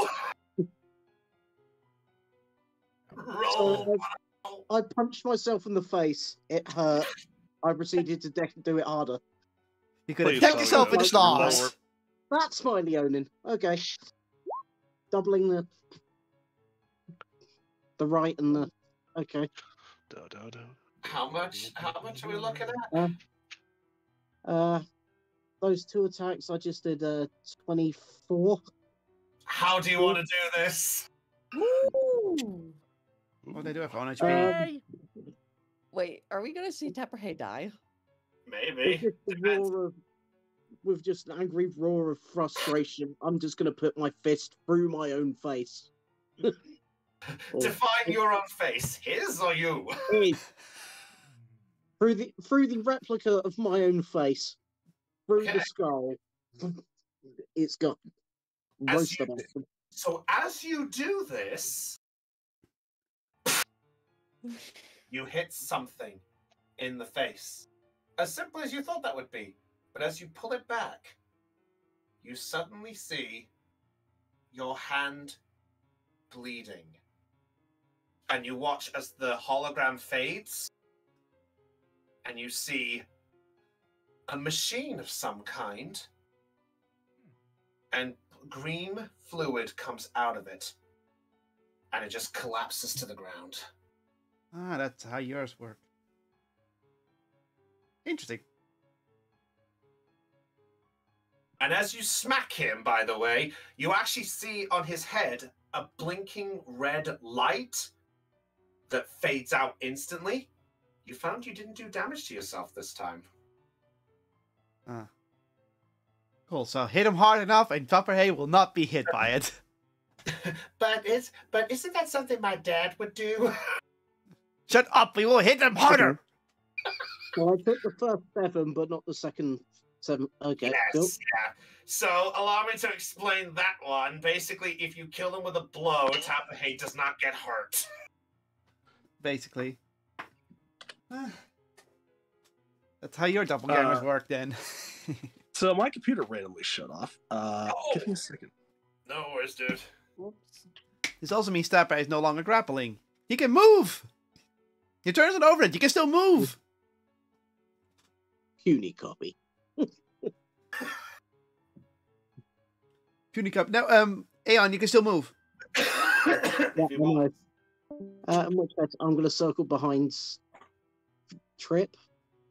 Roll. So I punched myself in the face. It hurt. I proceeded to do it harder. You could have kicked yourself in the stars. That's my Leonin. Okay. Doubling the right and the... Okay. How much are we looking at? Those 2 attacks, I just did 24. How do you want to do this? Woo! What do they do if on HP? Wait, are we gonna see Tepperhay die? Maybe. With just an angry roar of frustration, I'm just gonna put my fist through my own face. Define your own face, his or you? Through the replica of my own face, through the skull. It's got most of it. So as you do this, you hit something in the face. As simple as you thought that would be. But as you pull it back, you suddenly see your hand bleeding. And you watch as the hologram fades, and you see a machine of some kind, and green fluid comes out of it, and it just collapses to the ground. Ah, that's how yours work. Interesting. And as you smack him, by the way, you actually see on his head a blinking red light that fades out instantly. You found you didn't do damage to yourself this time. Ah. Cool, so hit him hard enough and Tupperhay will not be hit by it. But isn't that something my dad would do? Shut up, we will hit them harder! Well, I took the first 7, but not the second 7. Okay, yes, cool. yeah. So allow me to explain that one. Basically, if you kill him with a blow, Tupperhay does not get hurt. Basically. That's how your doppelgangers work then. So my computer randomly shut off. Give me a second. No worries, dude. Whoops. This also means Tupperhay is no longer grappling. He can move! He turns it over and you can still move! Puny copy. Puny cup. Now, Aeon, you can still move. Yeah, If you want. In which case, I'm going to circle behind Trip.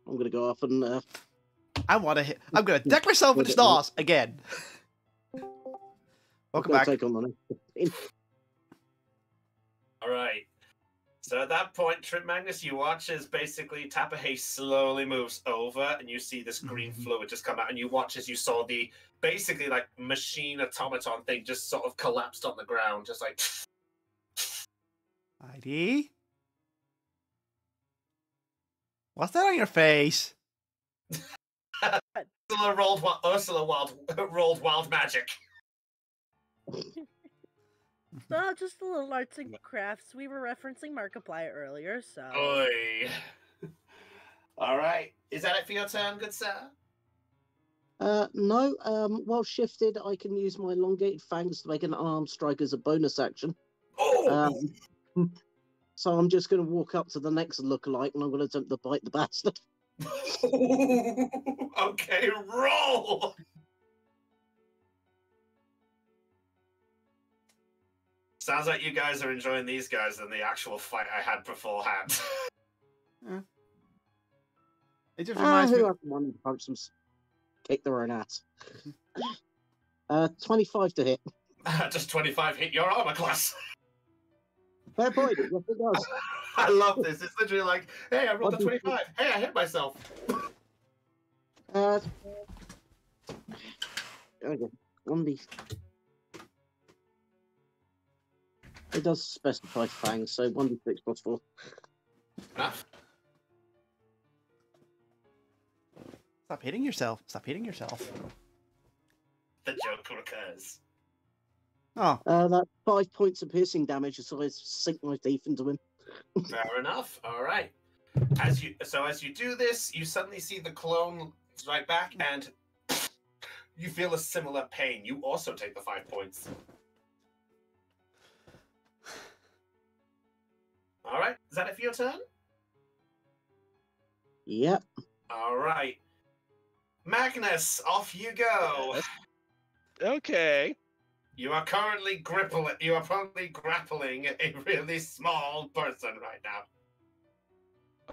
I'm going to go up and... I want to hit. I'm going to deck myself with the stars again. Welcome back. Take on the next. All right. So at that point, Trip Magnus, you watch as basically Tapahay slowly moves over, and you see this green fluid just come out, and you watch as you saw the basically like machine automaton thing just sort of collapsed on the ground, just like. ID? What's that on your face? Ursula rolled wild magic. No, just a little arts and crafts. We were referencing Markiplier earlier, so. Oi. All right. Is that it for your turn, good sir? No. While shifted, I can use my elongated fangs to make an arm strike as a bonus action. Oh! So I'm just going to walk up to the next lookalike, and I'm going to attempt to bite the bastard. Okay, roll! Sounds like you guys are enjoying these guys than the actual fight I had beforehand. It just reminds me. Who hasn't wanted to punch them, kick their own ass? 25 to hit. Just 25 hit your armor class. Fair point. Yes, it does. I love this. It's literally like, hey, I rolled a 25. Hey, I hit myself. Okay. 1d. It does specify fangs, so 1d6 plus 4. Enough. Stop hitting yourself. Stop hitting yourself. The joke recurs. Oh. That's 5 points of piercing damage, so I sink my teeth into him. Fair enough. All right. As you do this, you suddenly see the clone right back, and you feel a similar pain. You also take the 5 points. All right. Is that it for your turn? Yep. All right. Magnus, off you go. Okay. You are currently grappling a really small person right now.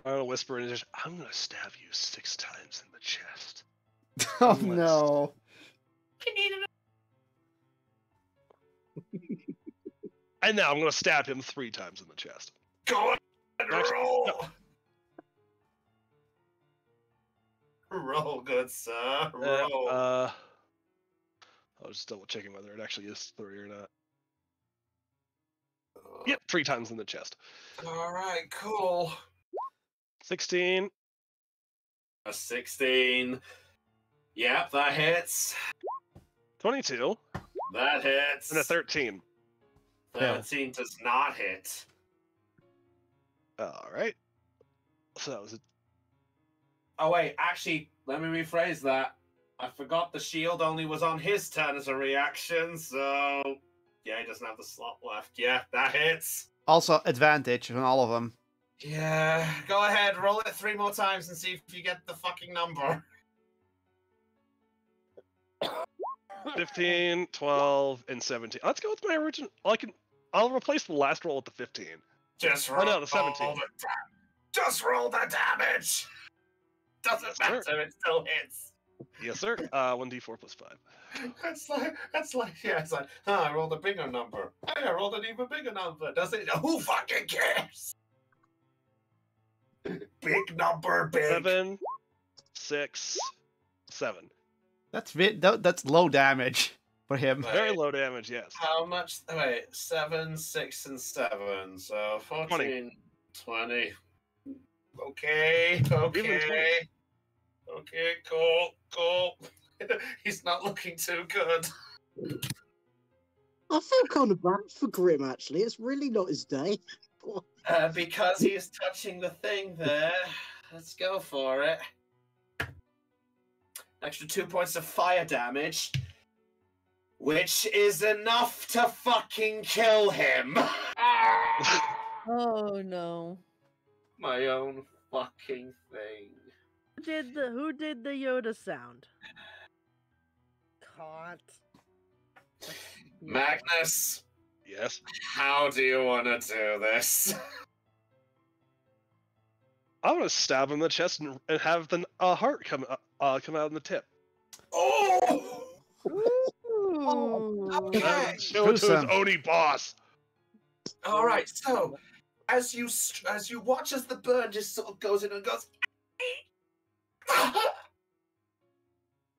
I'm gonna whisper in his. I'm gonna stab you 6 times in the chest. Oh no. And now I'm gonna stab him 3 times in the chest. Go and Actually, roll. no. Roll, good sir. Roll. I was just double checking whether it actually is 3 or not. Yep, 3 times in the chest. All right, cool. 16. A 16. Yep, that hits. 22. That hits. And a 13. 13 does not hit. All right. So that was it. Oh, wait, actually, let me rephrase that. I forgot the shield only was on his turn as a reaction, so... Yeah, he doesn't have the slot left. Yeah, that hits. Also, advantage on all of them. Yeah, go ahead, roll it 3 more times and see if you get the fucking number. 15, 12, and 17. Let's go with my original. I'll replace the last roll with the 15. Just roll, no, the 17. Just roll the damage. Doesn't matter, it still hits. Yes, sir. 1d4 plus 5. That's like, yeah, it's like, I rolled a bigger number. Hey, I rolled an even bigger number. Does it? Who fucking cares? Big number, big. 7, 6, 7. That's low damage for him. Very low damage, yes. How much? Wait, 7, 6, and 7. So 14, 20. Okay. Okay, cool. He's not looking too good. I feel kind of bad for Grim, actually. It's really not his day. Because he's touching the thing there. Let's go for it. Extra 2 points of fire damage. Which is enough to fucking kill him. Oh no. My own fucking thing. Who did the Yoda sound? Caught. Magnus. Yes. How do you want to do this? I want to stab him in the chest and have the heart come out in the tip. Oh! Ooh. Okay. Show it to his Gruesome. Oni boss. All right. So, as you watch as the burn just sort of goes in and goes,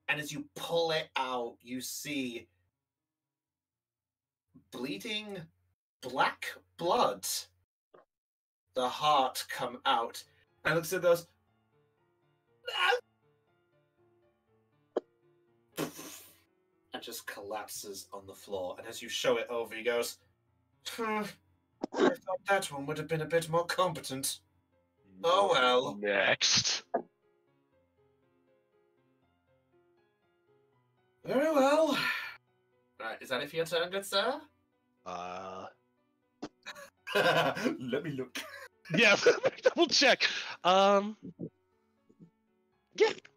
and as you pull it out, you see bleeding black blood. The heart come out, and looks and goes. And just collapses on the floor. And as you show it over, he goes, I thought that one would have been a bit more competent. Oh well. Next. Very well. Right, is that it for your turn, good sir? Let me look. Yeah, double check. Yeah,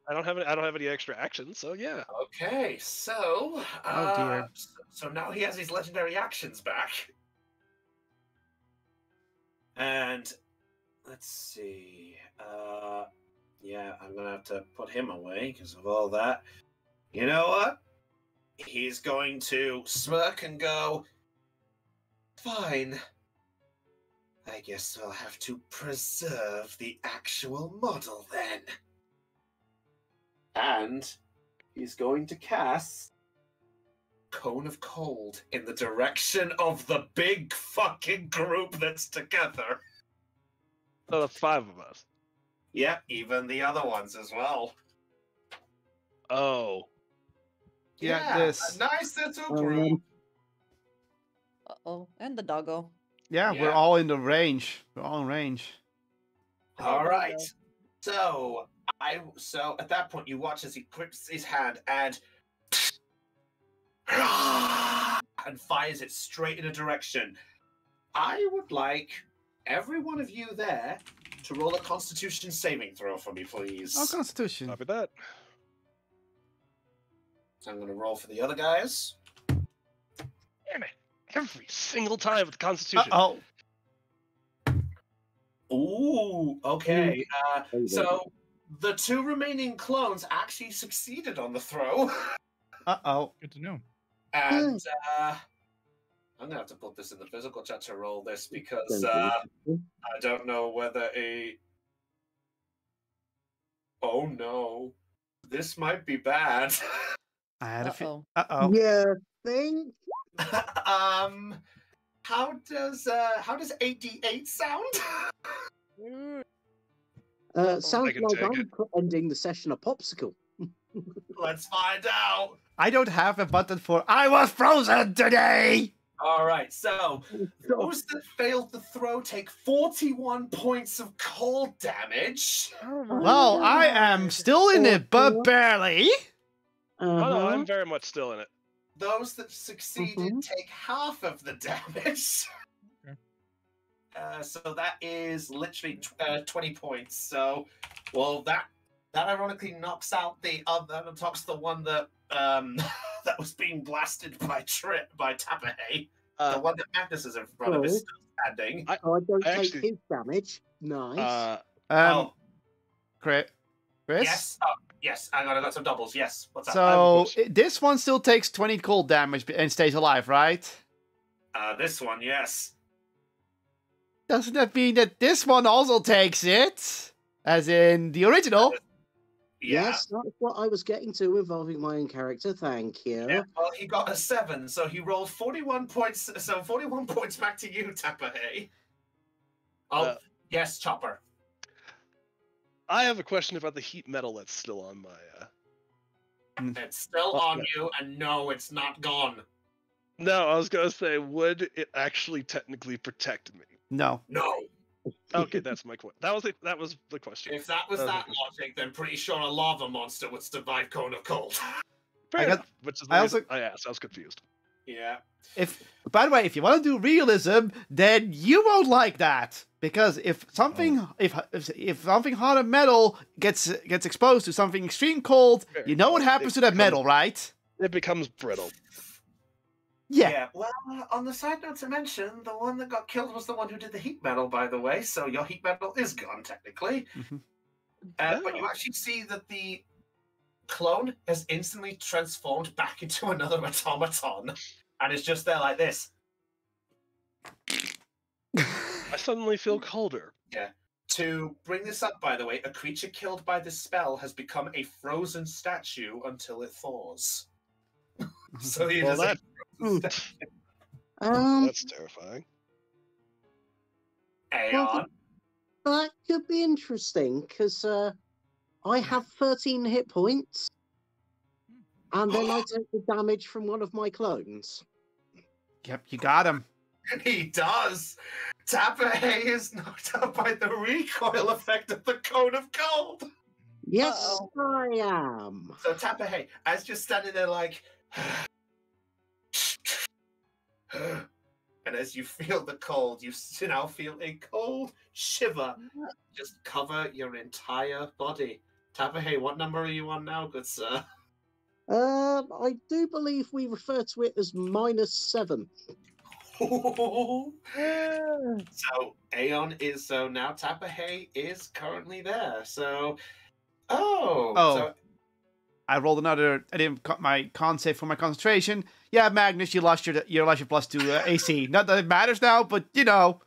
I don't have any extra actions, so yeah. Okay, so Oh, dear. So now he has his legendary actions back. And let's see. Yeah, I'm gonna have to put him away because of all that. You know what? He's going to smirk and go, fine. I guess I'll have to preserve the actual model then. And he's going to cast Cone of Cold in the direction of the big fucking group that's together. So that's 5 of us. Yep, even the other ones as well. Oh. Yeah, this. A nice little group. Uh-oh. And the doggo. Yeah, we're Yeah. all in the range. We're all in range. All right. So at that point, you watch as he grips his hand and fires it straight in a direction. I would like every one of you there to roll a Constitution saving throw for me, please. Oh, Constitution. Copy that. I'm going to roll for the other guys. Damn it. Every single time with the Constitution. Uh-oh. Ooh, okay. So the 2 remaining clones actually succeeded on the throw. Uh-oh. Good to know. And I'm going to have to put this in the physical chat to roll this because I don't know whether a... Oh no. This might be bad. I had a Uh-oh. Uh-oh. Yeah, thing. How does 8d8 sound? Sounds can like take I'm it. ending the session a popsicle. Let's find out. I don't have a button for I was frozen today! All right, so those that failed the throw take 41 points of cold damage. Oh my Well, I am God. still in it, but barely. Oh, no, Uh-huh. I'm very much still in it. Those that succeeded take half of the damage. Okay. So that is literally 20 points. So, well, that ironically knocks out the other, knocks the one that that was being blasted by Tapahay. The one that Magnus is in front of is still standing. So I don't I take actually- his damage. Nice. Chris? Yes. Oh, yes. I got some doubles. Yes. What's up? So, this one still takes 20 cold damage and stays alive, right? This one, yes. Doesn't that mean that this one also takes it? As in the original? Yeah. Yes, that's what I was getting to involving my own character. Thank you. Yeah, well, he got a 7, so he rolled 41 points. So 41 points back to you, Tapahay. Oh, yes, Chopper. I have a question about the heat metal that's still on my... It's still on you, and no, it's not gone. No, I was going to say, would it actually technically protect me? No. No. Okay, that's my question. That was the question. If that was that logic, then pretty sure a lava monster would survive Cone of Cold. Fair enough, which is the I reason also- I asked. I was confused. Yeah. By the way, if you want to do realism, then you won't like that. Because if something if something hot and metal gets exposed to something extreme cold, you know what happens to that metal, right? It becomes brittle. Yeah. Well, on the side note to mention, the one that got killed was the one who did the heat metal, by the way. So your heat metal is gone technically. Mhm. But you actually see that the clone has instantly transformed back into another automaton, and is just there like this. I suddenly feel colder. Yeah. To bring this up, by the way, a creature killed by this spell has become a frozen statue until it thaws. So he Well, is a frozen statue. That's terrifying. Aeon. That could be interesting because I have 13 hit points, and then I take the damage from one of my clones. Yep, you got him. He does. Tapahe is knocked out by the recoil effect of the cone of gold. Yes, I am. So Tapahe, as you're standing there like, and as you feel the cold, you now feel a cold shiver just cover your entire body. Tapahe, what number are you on now, good sir? I do believe we refer to it as -7. So Aeon is now Tapahe is currently there. So so I rolled another. I didn't cut my con save for my concentration. Yeah, Magnus, you lost your +2 AC. Not that it matters now, but you know.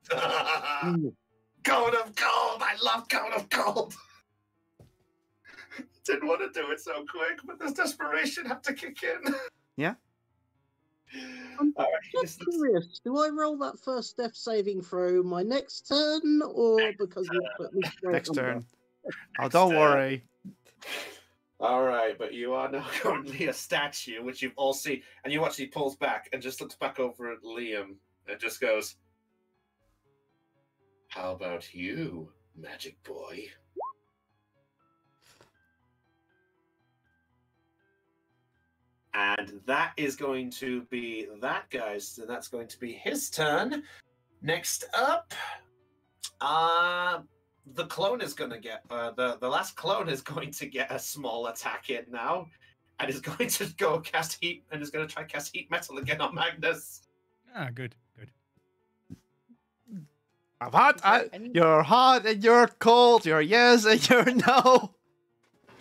Cone of Gold. I love Cone of Gold. Didn't want to do it so quick, but this desperation had to kick in. Yeah. I'm just curious. Do I roll that first death saving throw my next turn, or because you put me straight Next under? turn. Oh, don't worry. All right, but you are now currently a statue, which you've all seen, and you watch he pulls back and just looks back over at Liam and just goes, "How about you, magic boy?" And that is going to be that, guys. So that's going to be his turn. Next up, the clone is going to get the last clone is going to get a small attack in now, and is going to go cast heat and is going to try cast heat metal again on Magnus. Ah, good. I'm hot. You're hot and you're cold. You're yes and you're no.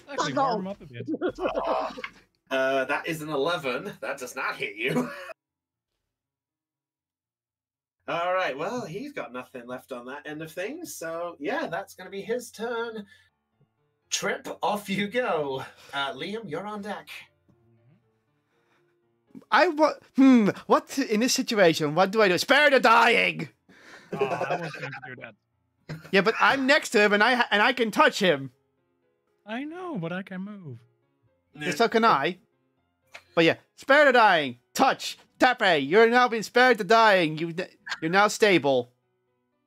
Actually, warm him up a bit. That is an 11. That does not hit you. All right. Well, he's got nothing left on that end of things. So, yeah, that's going to be his turn. Trip, off you go. Liam, you're on deck. What in this situation? What do I do? Spare the dying. Oh, I was going to do that. Yeah, but I'm next to him and I can touch him. I know, but I can move. So can I. But yeah, spare the dying. Touch. Tape. You're now being spared the dying. You're now stable.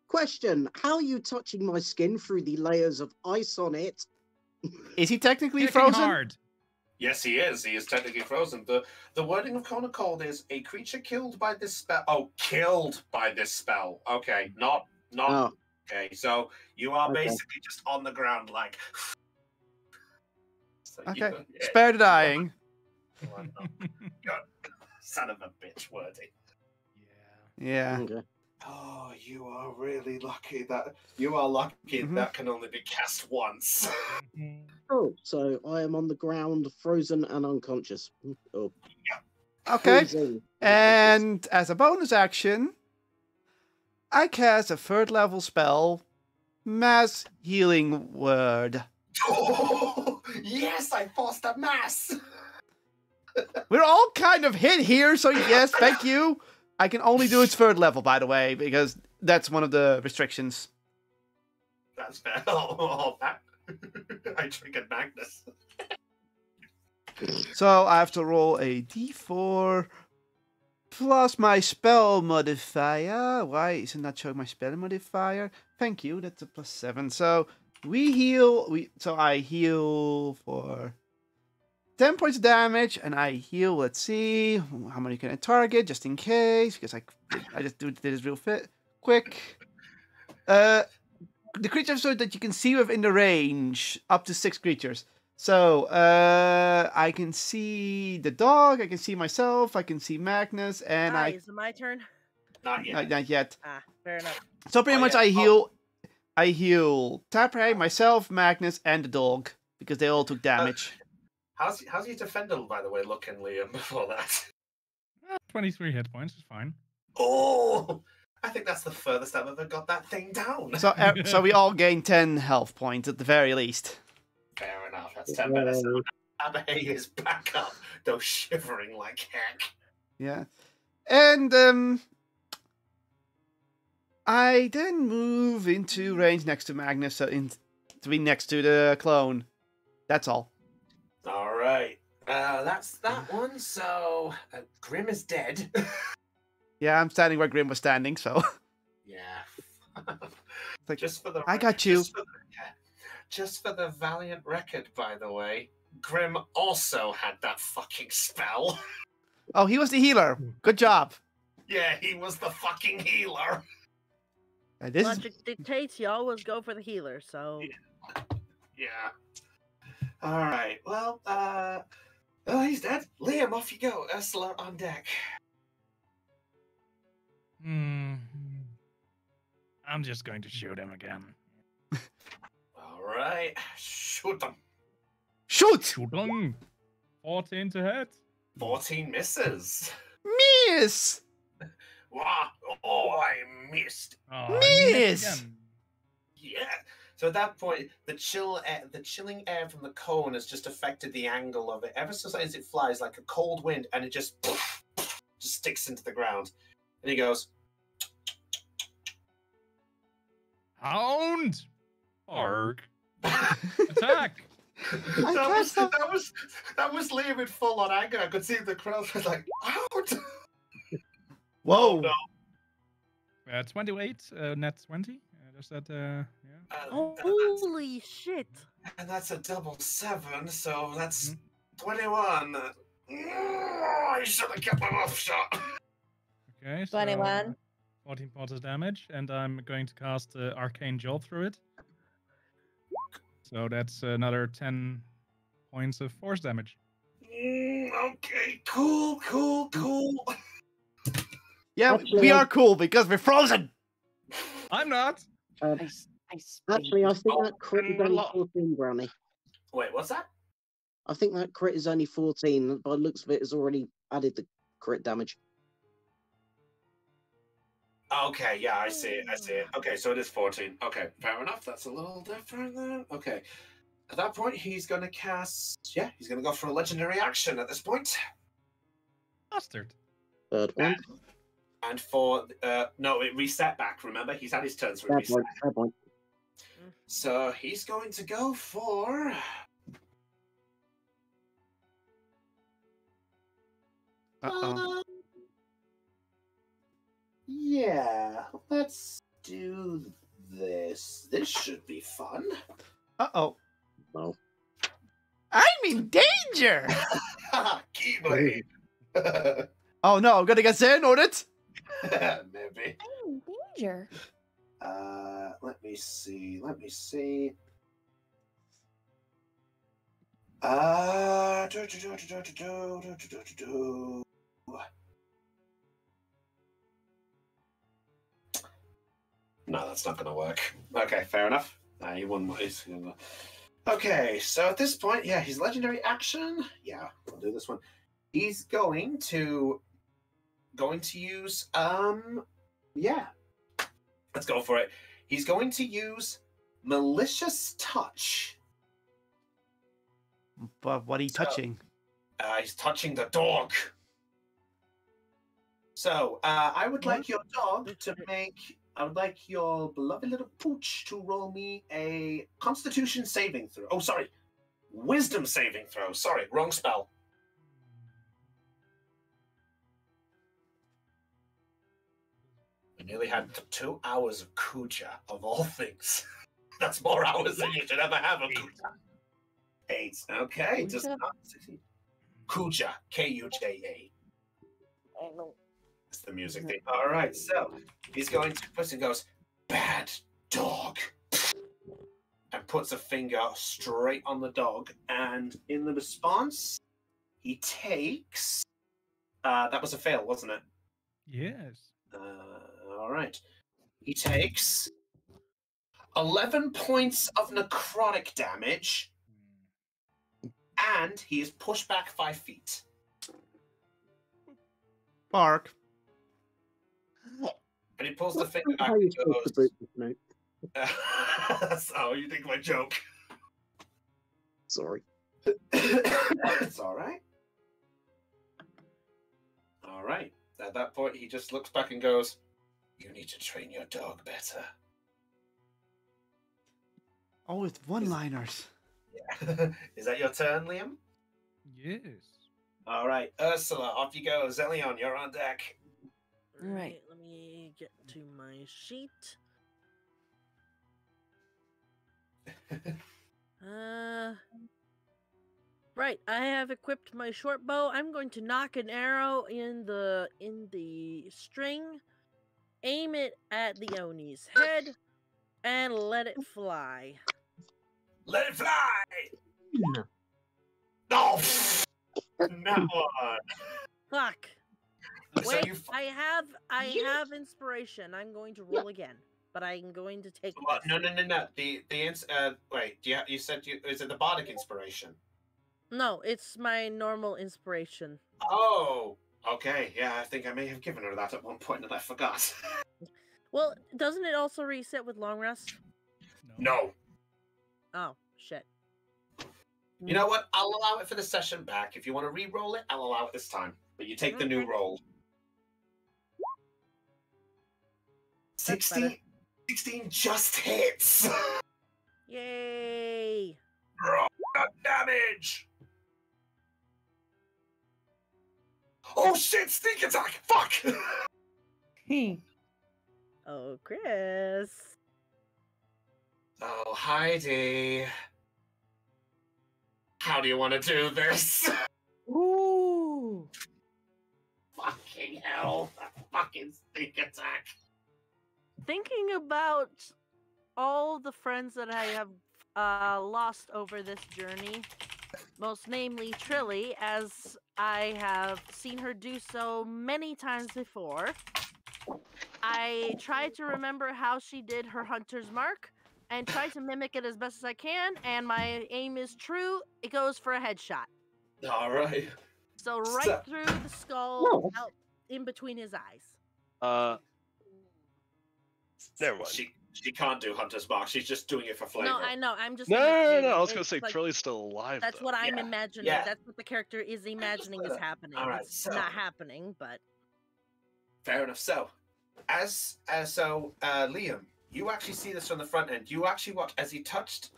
Question: how are you touching my skin through the layers of ice on it? Is he technically Kicking frozen? hard. Yes, he is. He is technically frozen. The wording of Cone of Cold is a creature killed by this spell. Oh, killed by this spell. Okay, not. Oh. Okay, so you are basically just on the ground, like. So Okay, spare the dying. Son of a bitch, wordy. Yeah. Okay. Oh, you are really lucky that that can only be cast once. Oh, so I am on the ground, frozen and unconscious. Oh. Okay. Freezing. And as a bonus action, I cast a 3rd level spell, Mass Healing Word. Oh, yes, I forced a mass. We're all kind of hit here, so yes, thank you. I can only do its 3rd level, by the way, because that's one of the restrictions. That's fair. Oh, that. I triggered Magnus. So I have to roll a d4 plus my spell modifier. Why is it not showing my spell modifier? Thank you, that's a +7. So we heal. So I heal for 10 points of damage, and I heal, let's see, how many can I target, just in case, because I just did this real quick. The creatures so that you can see within the range, up to 6 creatures. So, I can see the dog, I can see myself, I can see Magnus, and Is it my turn? Not yet. not yet. Ah, fair enough. So pretty Oh, much yeah. I heal Tapray, myself, Magnus, and the dog, because they all took damage. How's your defender, by the way, looking, Liam, before that? 23 hit points is fine. Oh! I think that's the furthest I've ever got that thing down. So we all gain 10 health points at the very least. Fair enough. That's 10 better. So Abe is back up, though shivering like heck. Yeah. And I then move into range next to Magnus, so to be next to the clone. That's all. All right. That's that one. So Grim is dead. Yeah, I'm standing where Grim was standing, so. Yeah. Like, Just for the I got you. Just for the valiant record, by the way, Grim also had that fucking spell. Oh, he was the healer. Good job. Yeah, he was the fucking healer. Logic dictates you always go for the healer, so... Yeah. All right. Well, oh, he's dead. Liam, off you go. Ursula on deck. I'm just going to shoot him again. All right. Shoot them. Shoot! Shoot him! 14 to hit. 14 misses. Miss! Wow. Oh, I missed. Oh, I missed Miss! again. Yeah. So at that point, the chilling air from the cone has just affected the angle of it. Ever so slightly as it flies, like a cold wind, and it just sticks into the ground. And he goes, Hound! Arg. Attack! that was Liam in full on anger. I could see the crowd was like, out. Whoa! Oh, no. 28, net 20. Does that, yeah? Holy shit! And that's a double 7, so that's 21. I should have kept my mouth shut. Okay, so 21. 14 points of damage, and I'm going to cast Arcane Jolt through it. So that's another 10 points of force damage. Okay, cool. Yeah, Actually, we are cool because we're frozen! I'm not! Actually, I think that crit is only 14, Brownie. Wait, what's that? I think that crit is only 14. By the looks of it, has already added the crit damage. Okay, yeah, I see it. Okay, so it is 14. Okay, fair enough. That's a little different then. Okay. At that point, he's going to cast... Yeah, he's going to go for a legendary action at this point. Bastard. Third one. And for... no, it reset back, remember? He's had his turn, so it Fair reset. point, fair point. So he's going to go for... Uh-oh. Yeah, let's do this. This should be fun. Uh-oh. No. I'm in danger! Keyblade. Oh no, I'm gonna get Xehanort! Maybe. I'm in danger. Let me see. No, that's not going to work. Okay, fair enough. He won. Okay, so at this point, yeah, his legendary action. Yeah, we'll do this one. He's going to use yeah. Let's go for it. He's going to use malicious touch. But what are you touching? He's touching the dog. So, I would like your dog to make... I would like your beloved little pooch to roll me a Constitution saving throw. Oh, sorry. Wisdom saving throw. Sorry, wrong spell. We nearly had 2 hours of Kuja, of all things. That's more hours than you should ever have of Kuja. 8. Okay, Kuja? does not succeed. Kuja, K-U-J-A. I know. It's the music thing. All right, so he's going to push and goes, bad dog. and puts a finger straight on the dog. And in the response, he takes. That was a fail, wasn't it? Yes. All right. He takes 11 points of necrotic damage, and he is pushed back 5 feet. Bark. And he pulls the finger back How and you supposed to goes. boot this note? So you think my joke? Sorry. It's all right. All right. At that point, he just looks back and goes, "You need to train your dog better." Always one-liners. Yeah. Is that your turn, Liam? Yes. All right, Ursula, off you go. Zelion, you're on deck. Right. Let me get to my sheet. Right, I have equipped my short bow. I'm going to knock an arrow in the string, aim it at the Oni's head, and let it fly. Let it fly! No. No! Not one. Fuck. So Wait, you I have inspiration. I'm going to roll again, but I'm going to take Well, this. no. Wait. You said is it the bardic inspiration? No, it's my normal inspiration. Oh, okay. Yeah, I think I may have given her that at one point and I forgot. Well, doesn't it also reset with long rest? No. Oh, shit. You know what? I'll allow it for the session back. If you want to re-roll it, I'll allow it this time. But you take the new Okay. roll. That's 16 just hits. Yay! Roll that damage. Oh shit! Sneak attack! Fuck! Oh, Chris. Oh, Heidi. How do you want to do this? Ooh. Fucking hell. That fucking sneak attack. Thinking about all the friends that I have lost over this journey, most namely Trilly, as I have seen her do so many times before, I try to remember how she did her hunter's mark and try to mimic it as best as I can, and my aim is true. It goes for a headshot. All right. So right So- through the skull, out in between his eyes. Never mind. She can't do Hunter's Mark. She's just doing it for flavor. No, I know. I'm just No. imitating. I was gonna It's say like, Trilly's still alive. that's though. what I'm Yeah, imagining. yeah. That's what the character is imagining is happening. All right, It's so- not happening, but Fair enough. So, Liam, you actually see this from the front end. You actually watch as he touched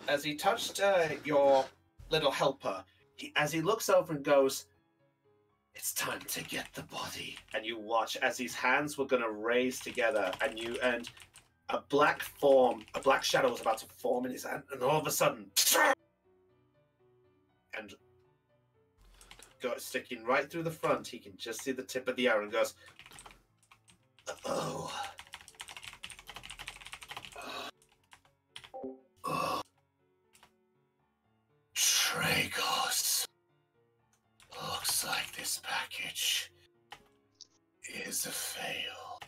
your little helper. As he looks over and goes, "It's time to get the body." And you watch as his hands were going to raise together, and a black shadow was about to form in his hand, and all of a sudden, and sticking right through the front, he can just see the tip of the arrow and goes, "Oh. Oh. Tragos. Looks like this package is a fail."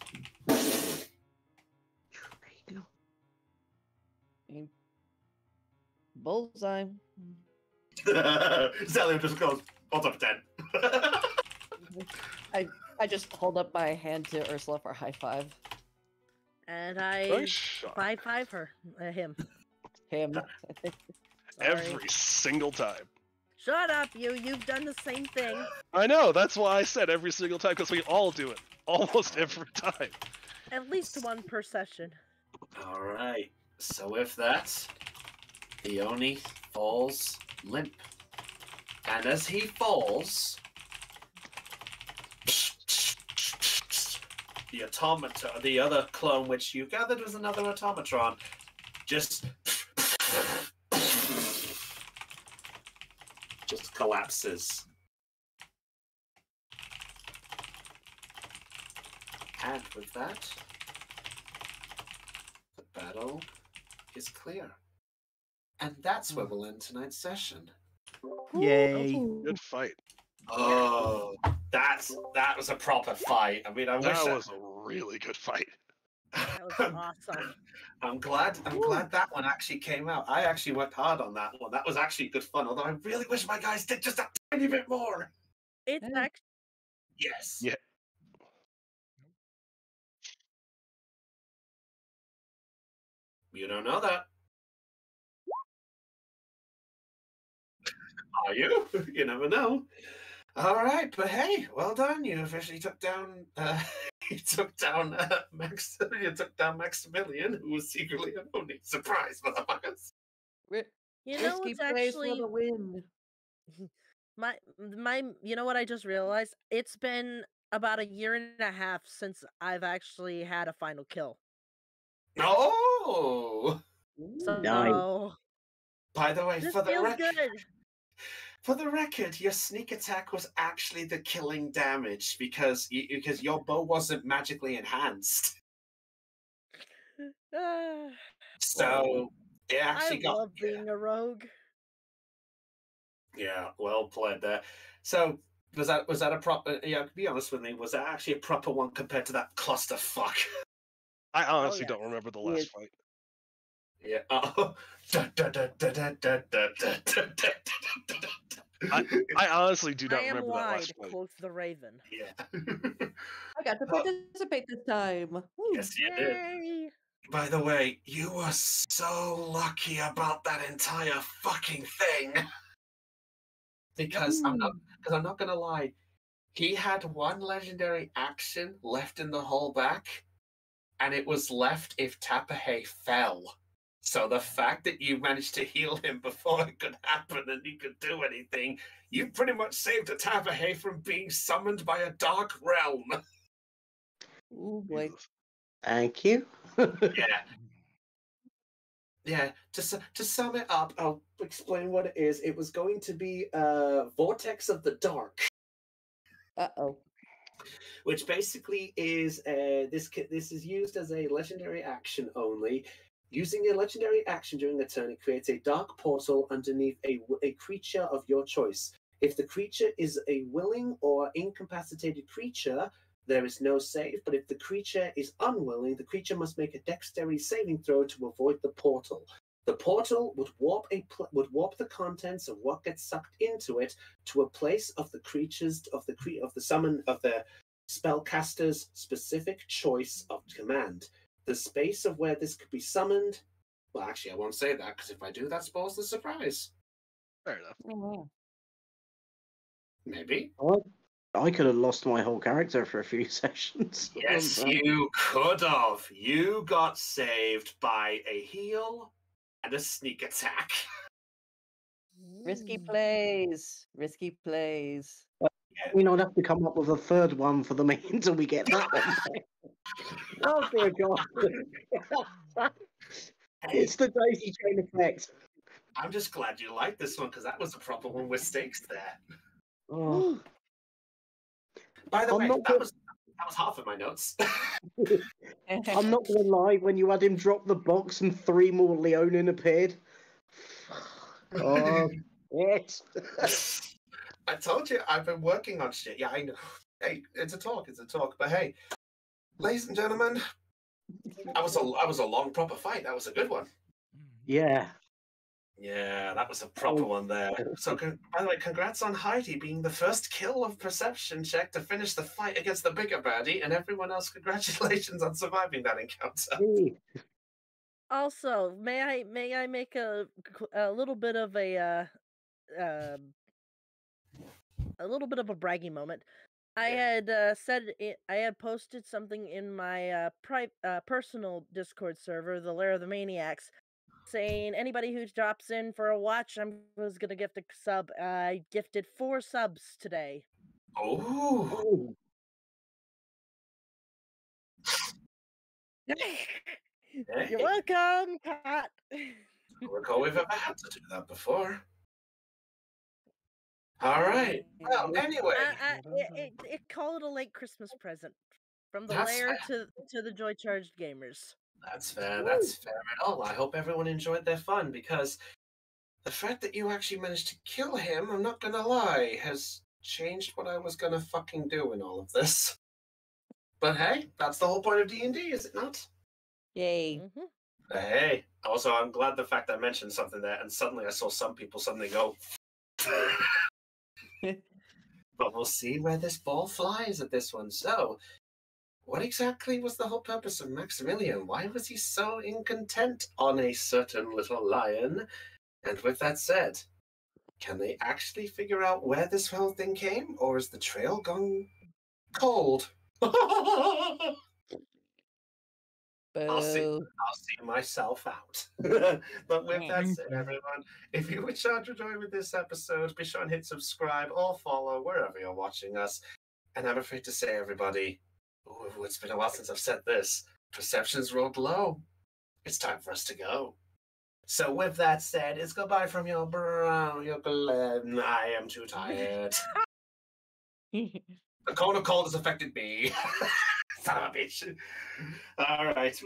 Bullseye. Zelio just goes, "Hold up, 10." I just hold up my hand to Ursula for a high five. and I Nice shot. 5-5 her him. Him. Sorry. Every single time. Shut up, you! You've done the same thing. I know. That's why I said every single time because we all do it almost every time. At least one per session. All right. So with that, the Oni falls limp, and as he falls, the the other clone which you gathered was another automatron, just collapses. And with that, the battle is clear. And that's where we'll end tonight's session. Yay. Good fight. Oh, that was a proper fight. I mean, I wish That was a really good fight. That was awesome. I'm glad that one actually came out. I actually worked hard on that one. That was actually good fun. Although I really wish my guys did just a tiny bit more. It's Yeah. actually Yes. Yeah. You don't know that. Are you? You never know. All right, but hey, well done. You officially took down. You took down Max. You took down Maximilian, who was secretly an Oni. Surprise, motherfuckers! You know Risky what's plays actually for the win. my you know what I just realized? It's been about a year and a half since I've actually had a final kill. Oh, So Nice. by the way, this for the feels record, good. for the record, your sneak attack was actually the killing damage because your bow wasn't magically enhanced. Ah, So it I actually got. love being a rogue. Yeah, well played there. So was that a proper? Yeah, be honest with me. Was that actually a proper one compared to that clusterfuck? I honestly yes. don't remember the last fight. Yeah. Oh. I honestly do I not am remember that wide, last fight. quotes the Raven. Yeah. I got to participate this time. Woo. Yes, you did. Yay! By the way, you were so lucky about that entire fucking thing. Because I'm not gonna lie, he had one legendary action left in the whole back, and it was left if Tapahe fell. So the fact that you managed to heal him before it could happen and he could do anything, you pretty much saved a Tapahe from being summoned by a dark realm. Ooh, boy. Jesus. Thank you. Yeah. Yeah, to sum it up, I'll explain what it is. It was going to be Vortex of the Dark, Uh-oh. which basically is this is used as a legendary action only. Using a legendary action during a turn, it creates a dark portal underneath a creature of your choice. If the creature is a willing or incapacitated creature, there is no save, but if the creature is unwilling, the creature must make a dexterity saving throw to avoid the portal. The portal would warp the contents of what gets sucked into it to a place of the spellcaster's specific choice of command. The space of where this could be summoned. Well, actually, I won't say that because if I do, that spoils the surprise. Fair enough. Oh, Maybe. I could have lost my whole character for a few sessions. Yes, you could have. You got saved by a heal and a sneak attack. risky plays. Risky plays. We not have to come up with a third one for the main until we get that one back. Oh dear God! It's the daisy chain effect. I'm just glad you liked this one because that was a proper one with stakes there. Oh. By the I'm way, not that was half of my notes. I'm not gonna lie, when you had him drop the box and 3 more Leonin appeared. Oh, yes. I told you I've been working on shit. Yeah, I know. Hey, it's a talk. But hey, ladies and gentlemen, that was a long proper fight. That was a good one. Yeah. Yeah, that was a proper one there. So, by the way, congrats on Heidi being the first kill of Perception check to finish the fight against the bigger baddie, and everyone else, congratulations on surviving that encounter. Also, may I make a little bit of a little bit of a bragging moment. I had I had posted something in my personal Discord server, the Lair of the Maniacs, saying anybody who drops in for a watch, was gonna gift a sub. I gifted 4 subs today. Oh, You're welcome, Pat. I don't recall we've ever had to do that before. All right. Well, anyway, Call it a late Christmas present from the That's Lair to the Joy Charged gamers. that's fair. That's fair at all. I hope everyone enjoyed their fun because the fact that you actually managed to kill him, I'm not gonna lie, has changed what I was gonna fucking do in all of this. But hey, that's the whole point of D&D, is it not? Yay. Hey, also, I'm glad the fact I mentioned something there, and suddenly I saw some people suddenly go. But we'll see where this ball flies at this one. So, what exactly was the whole purpose of Maximilian? Why was he so incontent on a certain little lion? And with that said, can they actually figure out where this whole thing came, or is the trail gone cold? I'll see myself out. But with that said, everyone, if you were charged with joy with this episode, be sure and hit subscribe or follow wherever you're watching us. And I'm afraid to say, everybody, it's been a while since I've said this. Perceptions rolled low. It's time for us to go. So with that said, it's goodbye from your brown, your Glenn. I am too tired. The corner cold has affected me. Son of a bitch. All right.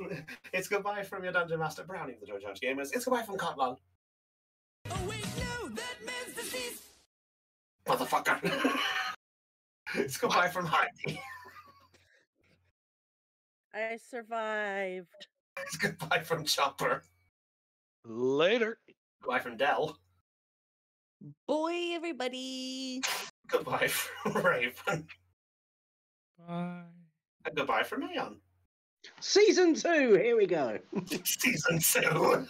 It's goodbye from your Dungeon Master, Brownie of the JCG Gamers. It's goodbye from Cotlon. Oh wait, no, that man's deceased. Motherfucker. It's goodbye from Heidi. I survived. It's goodbye from Chopper. Later. Goodbye from Dell. Boy, everybody. Goodbye from Raven. Bye. And goodbye from Aeon. Season 2, here we go. Season 2.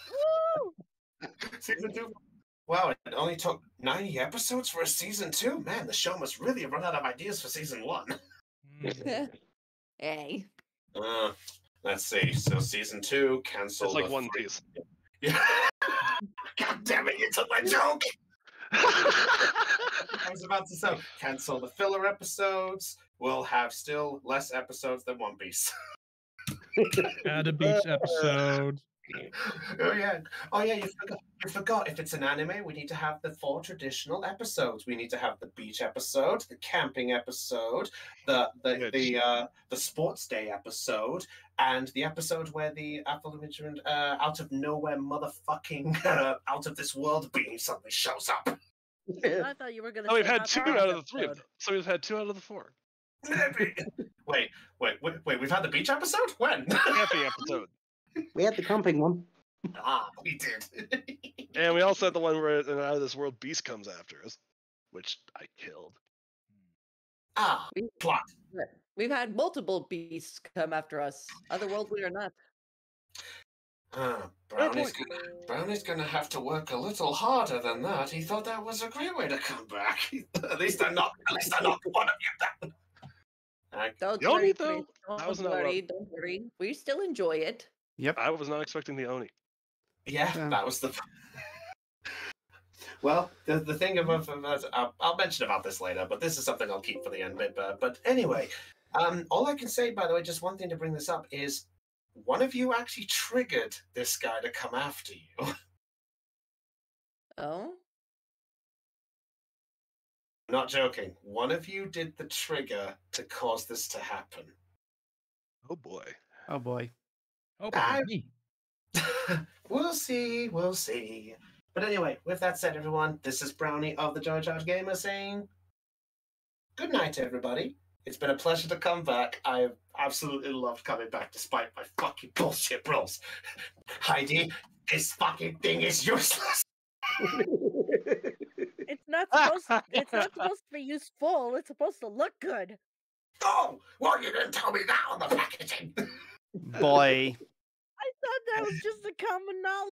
Season 2. Wow, it only took 90 episodes for a season 2? Man, the show must really have run out of ideas for season 1. Hey. Let's see. So season 2, cancel. It's like One Piece. Yeah. God damn it, you took my joke! I was about to say, cancel the filler episodes. We'll have still less episodes than One Piece. Add a beach episode. Oh yeah, you forgot. If it's an anime, we need to have the 4 traditional episodes. We need to have the beach episode, the camping episode, the sports day episode, and the episode where the aforementioned out of nowhere motherfucking out of this world being suddenly shows up. I thought you were going to. Oh, we've had 2 out of the 3 of them. So we've had 2 out of the 4. Wait, we've had the beach episode? When? Camping episode. We had the camping one. Ah, we did. And we also had the one where an out of this world beast comes after us, which I killed. Ah, plot. We've had multiple beasts come after us, otherworldly or not. Brownie's gonna have to work a little harder than that. He thought that was a great way to come back. At least I'm not one of you. Don't The Oni, worry, though, that was not don't worry. We still enjoy it. Yep. I was not expecting the Oni. Yeah, that was the. Well, the thing about I'll mention about this later, but this is something I'll keep for the end. But anyway, all I can say, by the way, just one thing to bring this up is, one of you actually triggered this guy to come after you. Oh? Not joking. One of you did the trigger to cause this to happen. Oh boy. Oh boy. Oh, but it's me. We'll see. But anyway, with that said, everyone, this is Brownie of the JCG Gamer saying good night, everybody. It's been a pleasure to come back. I've absolutely loved coming back despite my fucking bullshit rules. Heidi, this fucking thing is useless. It's not supposed to be useful. It's supposed to look good. Oh, well, you didn't tell me that on the packaging. Boy. I thought that was just a common knowledge.